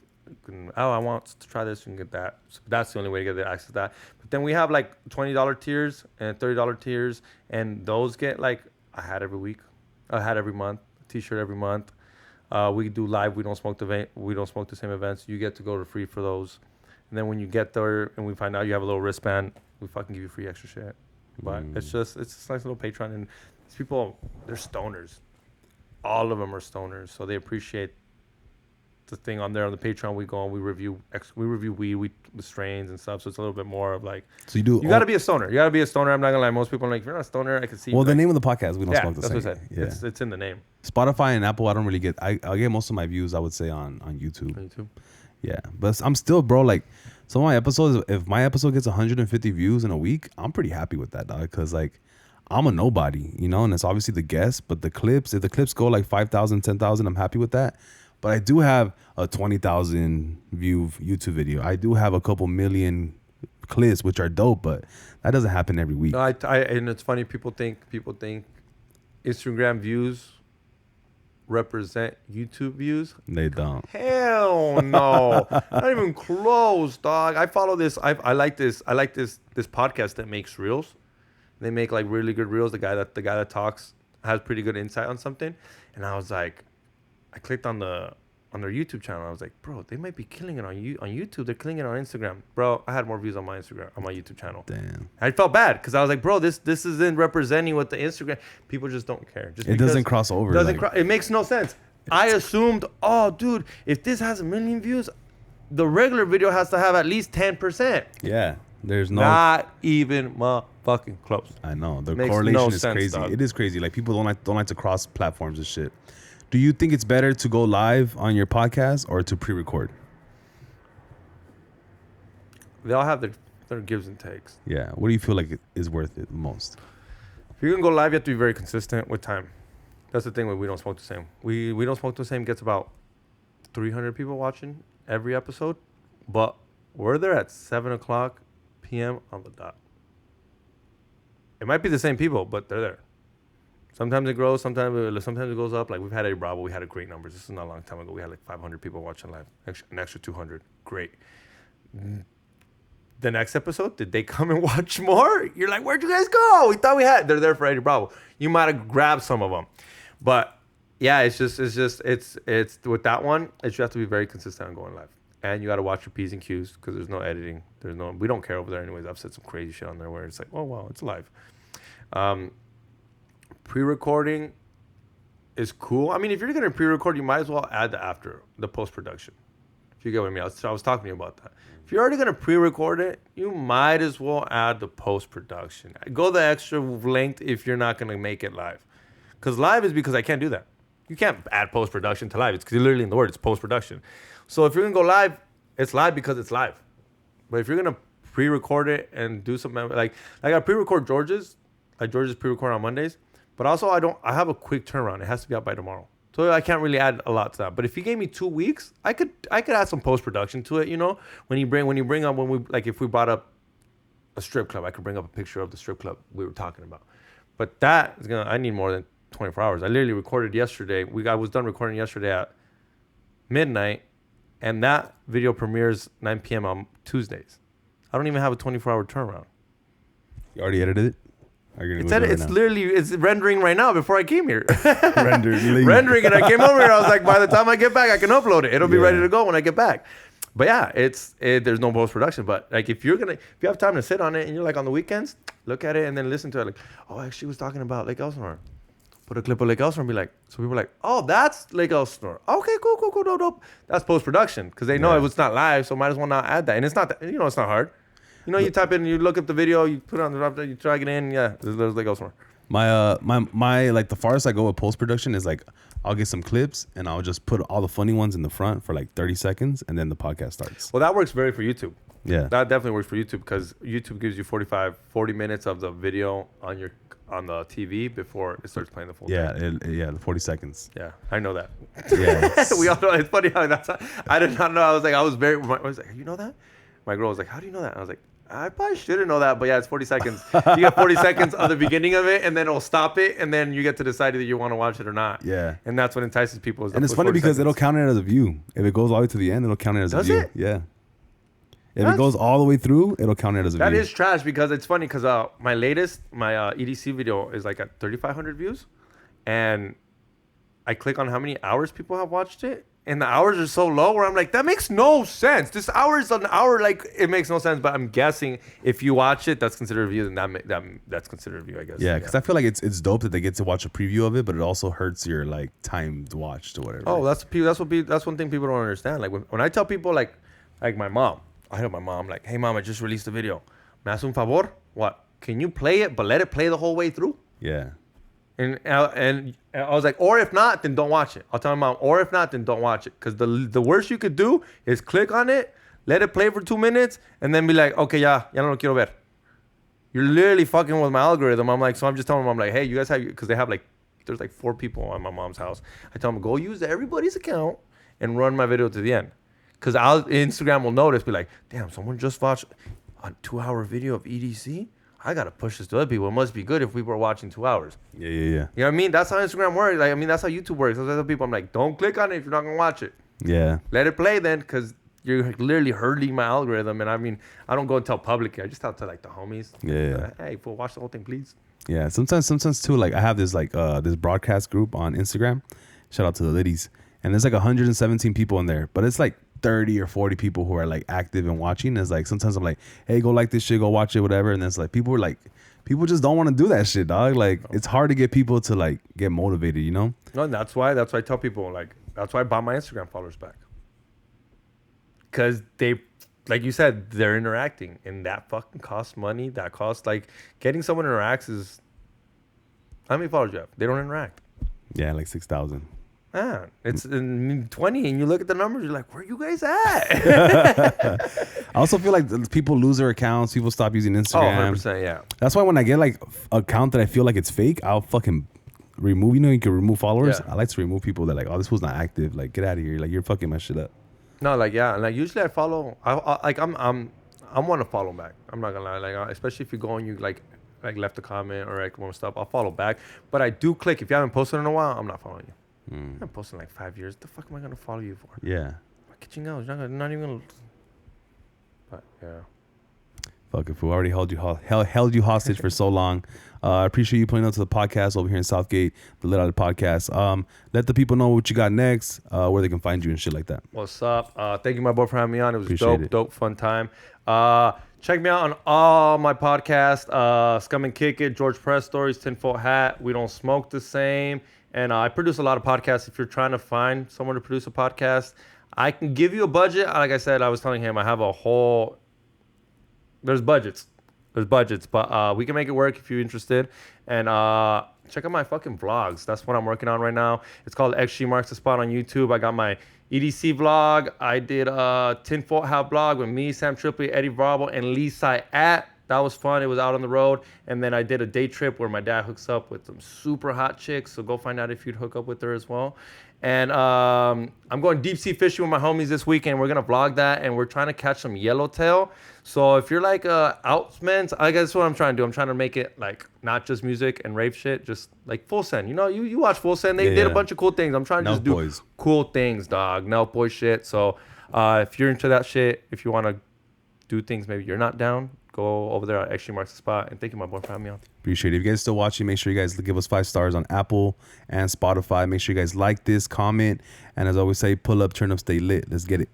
I want to try this and get that. So that's the only way to get the access to that. But then we have like $20 tiers and $30 tiers, and those get like a hat every week, a hat every month, a T-shirt every month. We do live. We don't smoke the same events. You get to go to free for those. And then when you get there and we find out you have a little wristband, we fucking give you free extra shit. But it's just a nice little Patreon. And these people, they're stoners. All of them are stoners. So they appreciate the thing on there. On the Patreon, we go and we review weed, the strains and stuff. So it's a little bit more of like, so you got to be a stoner. You got to be a stoner. I'm not going to lie. Most people are like, if you're not a stoner, I can see. Well, the name of the podcast, We Don't Smoke the Same. That's what I said. Yeah. It's in the name. Spotify and Apple, I don't really get. I get most of my views, I would say, on YouTube. On YouTube? Yeah. But I'm still, bro, like, some of my episodes, if my episode gets 150 views in a week, I'm pretty happy with that, dog. Because, like, I'm a nobody, you know? And it's obviously the guest. But the clips, if the clips go like 5,000, 10,000, I'm happy with that. But I do have a 20,000 view YouTube video. I do have a couple million clips, which are dope. But that doesn't happen every week. No, and it's funny. People think Instagram views represent YouTube views. They don't. Hell no. Not even close, dog. I follow this. I like this podcast that makes reels. They make like really good reels. The guy that talks has pretty good insight on something. And I was like, I clicked on their YouTube channel. I was like, bro, they might be killing it on YouTube. They're killing it on Instagram. Bro, I had more views on my YouTube channel. Damn. I felt bad because I was like, bro, this isn't representing what the Instagram. People just don't care. Just it doesn't cross over. It makes no sense. I assumed, oh, dude, if this has 1 million views, the regular video has to have at least 10%. Yeah. There's no. Not even motherfucking close. I know. The Makes correlation no is sense, crazy. dog. It is crazy. Like, people don't like to cross platforms and shit. Do you think it's better to go live on your podcast or to pre-record? They all have their gives and takes. Yeah. What do you feel like it is worth it most? If you're going to go live, you have to be very consistent with time. That's the thing with We Don't Smoke the Same. We Don't Smoke the Same gets about 300 people watching every episode. But we're there at 7 o'clock p.m. on the dot. It might be the same people, but they're there. Sometimes it grows, sometimes it goes up. Like we've had a Bravo, we had a great numbers. This is not a long time ago. We had like 500 people watching live, an extra 200. Great. The next episode, did they come and watch more? You're like, where'd you guys go? We thought they're there for Eddie Bravo. You might have grabbed some of them, but yeah, it's with that one. You have to be very consistent on going live, and you got to watch your P's and Q's because there's no editing. We don't care over there anyways. I've said some crazy shit on there where it's like, oh wow, it's live. Pre-recording is cool. I mean, if you're going to pre-record, you might as well add the post-production. If you get what I mean. I was talking to you about that. If you're already going to pre-record it, you might as well add the post-production. Go the extra length if you're not going to make it live. Because live is because I can't do that. You can't add post-production to live. It's literally in the word. It's post-production. So if you're going to go live, it's live because it's live. But if you're going to pre-record it and do something like I pre-record George's, like George's pre-record on Mondays, But also, I have a quick turnaround. It has to be out by tomorrow. So I can't really add a lot to that. But if you gave me 2 weeks, I could add some post production to it. If we brought up a strip club, I could bring up a picture of the strip club we were talking about. But I need more than 24 hours. I literally recorded yesterday. I was done recording yesterday at midnight, and that video premieres 9 p.m. on Tuesdays. I don't even have a 24-hour turnaround. You already edited it? It's rendering right now before I came here. Rendering, and I came over here. I was like, by the time I get back, I can upload it. It'll be ready to go when I get back. But yeah, there's no post production. But like, if you have time to sit on it and you're like on the weekends, look at it and then listen to it. Like, oh, actually, was talking about Lake Elsinore. Put a clip of Lake Elsinore and be like, so people are like, oh, that's Lake Elsinore. Okay, cool, dope. That's post production because they know it was not live, so might as well not add that. And it's not, it's not hard. You type in, you look up the video, you put it on the drop, you drag it in. Yeah, there's Lake Elsinore. My like the farthest I go with post production is like I'll get some clips and I'll just put all the funny ones in the front for like 30 seconds and then the podcast starts. Well, that works very for YouTube. Yeah, that definitely works for YouTube because YouTube gives you 40 minutes of the video on the TV before it starts playing the full thing. The 40 seconds. Yeah, I know that. Yeah, we all know. It's funny how I did not know. I was like, you know that? My girl was like, how do you know that? I was like, I probably shouldn't know that, but yeah, it's 40 seconds. You got 40 seconds of the beginning of it, and then it'll stop it, and then you get to decide if you want to watch it or not. Yeah. And that's what entices people. And it's funny because it'll count it as a view. If it goes all the way to the end, it'll count it as a view. Does it? Yeah. If it goes all the way through, it'll count it as a view. That is trash because it's funny because my EDC video is like at 3,500 views, and I click on how many hours people have watched it. And the hours are so low where I'm like, that makes no sense. This hour is an hour, like it makes no sense. But I'm guessing if you watch it, that's considered a view, then that's considered a view, I guess. Yeah, because I feel like it's dope that they get to watch a preview of it, but it also hurts your like timed watch or whatever. Oh, that's one thing people don't understand. Like when I tell people like my mom, I tell my mom like, hey mom, I just released a video. Me hace un favor? What? Can you play it, but let it play the whole way through? Yeah. And I was like, or if not, then don't watch it. I'll tell my mom, or if not, then don't watch it. Because the worst you could do is click on it, let it play for 2 minutes, and then be like, okay, ya no lo quiero ver. You're literally fucking with my algorithm. I'm like, so I'm just telling them, I'm like, hey, you guys have, because they have like, there's like 4 people on my mom's house. I tell them, go use everybody's account and run my video to the end. Because Instagram will notice, be like, damn, someone just watched a 2-hour video of EDC. I gotta push this to other people. It must be good if we were watching 2 hours. Yeah. You know what I mean? That's how Instagram works. Like, I mean, that's how YouTube works. Those other people, I'm like, don't click on it if you're not gonna watch it. Yeah. Let it play then, because you're literally hurting my algorithm. And I mean, I don't go and tell publicly. I just tell to like the homies. Yeah. Hey, fool, watch the whole thing, please. Yeah. Sometimes too. Like I have this like this broadcast group on Instagram. Shout out to the ladies. And there's like 117 people in there, but it's like 30 or 40 people who are like active and watching. It's like sometimes I'm like, hey, go like this shit, go watch it, whatever. And then it's like people just don't want to do that shit, dog. Like it's hard to get people to like get motivated, you know? No, and that's why I tell people, like, that's why I bought my Instagram followers back. Because they, like you said, they're interacting, and that fucking costs money. That costs, like, getting someone to interact is, how many followers do you have? They don't interact. Yeah, like 6,000. It's in 20, and you look at the numbers, you're like, where you guys at? I also feel like people lose their accounts. People stop using Instagram. Oh, 100%, yeah. That's why when I get like an account that I feel like it's fake, I'll fucking remove. You know, you can remove followers. Yeah. I like to remove people that like, oh, this was not active. Like, get out of here. Like, you're fucking my shit up. No, like, yeah. Like, usually I follow. I'm one to follow back. I'm not gonna lie. Like, especially if you go and you like left a comment or like more stuff, I'll follow back. But I do click. If you haven't posted in a while, I'm not following you. I've been posting like 5 years. The fuck am I gonna follow you for? Yeah. Get you know, not even gonna. But yeah. Fuck it, fool. I already held you hostage for so long. I appreciate you putting up to the podcast over here in Southgate, the Lit Out podcast. Let the people know what you got next, where they can find you and shit like that. What's up? Thank you, my boy, for having me on. It was Appreciate dope, fun time. Check me out on all my podcasts. Scum and Kick It, Perez Stories, Tinfoil Hat. We don't smoke the same. And I produce a lot of podcasts. If you're trying to find someone to produce a podcast, I can give you a budget. Like I said, I was telling him I have a whole... There's budgets, but we can make it work if you're interested. And check out my fucking vlogs. That's what I'm working on right now. It's called XG Marks the Spot on YouTube. I got my EDC vlog. I did a Tinfoil Hat vlog with me, Sam Tripoli, Eddie Bravo, and Lisa at That was fun. It was out on the road. And then I did a day trip where my dad hooks up with some super hot chicks. So go find out if you'd hook up with her as well. And I'm going deep sea fishing with my homies this weekend. We're going to vlog that. And we're trying to catch some yellowtail. So if you're like outsmen, I guess what I'm trying to do. I'm trying to make it like not just music and rave shit, just like Full Send. You know, you watch Full Send. They did a bunch of cool things. I'm trying to just do cool things, dog. Nelk boy shit. So if you're into that shit, if you want to do things maybe you're not down, go over there. Actually marks the spot. And thank you, my boy, for having me on. Appreciate it. If you guys still watching, make sure you guys give us 5 stars on Apple and Spotify. Make sure you guys like this, comment, and as I always say, pull up, turn up, stay lit. Let's get it.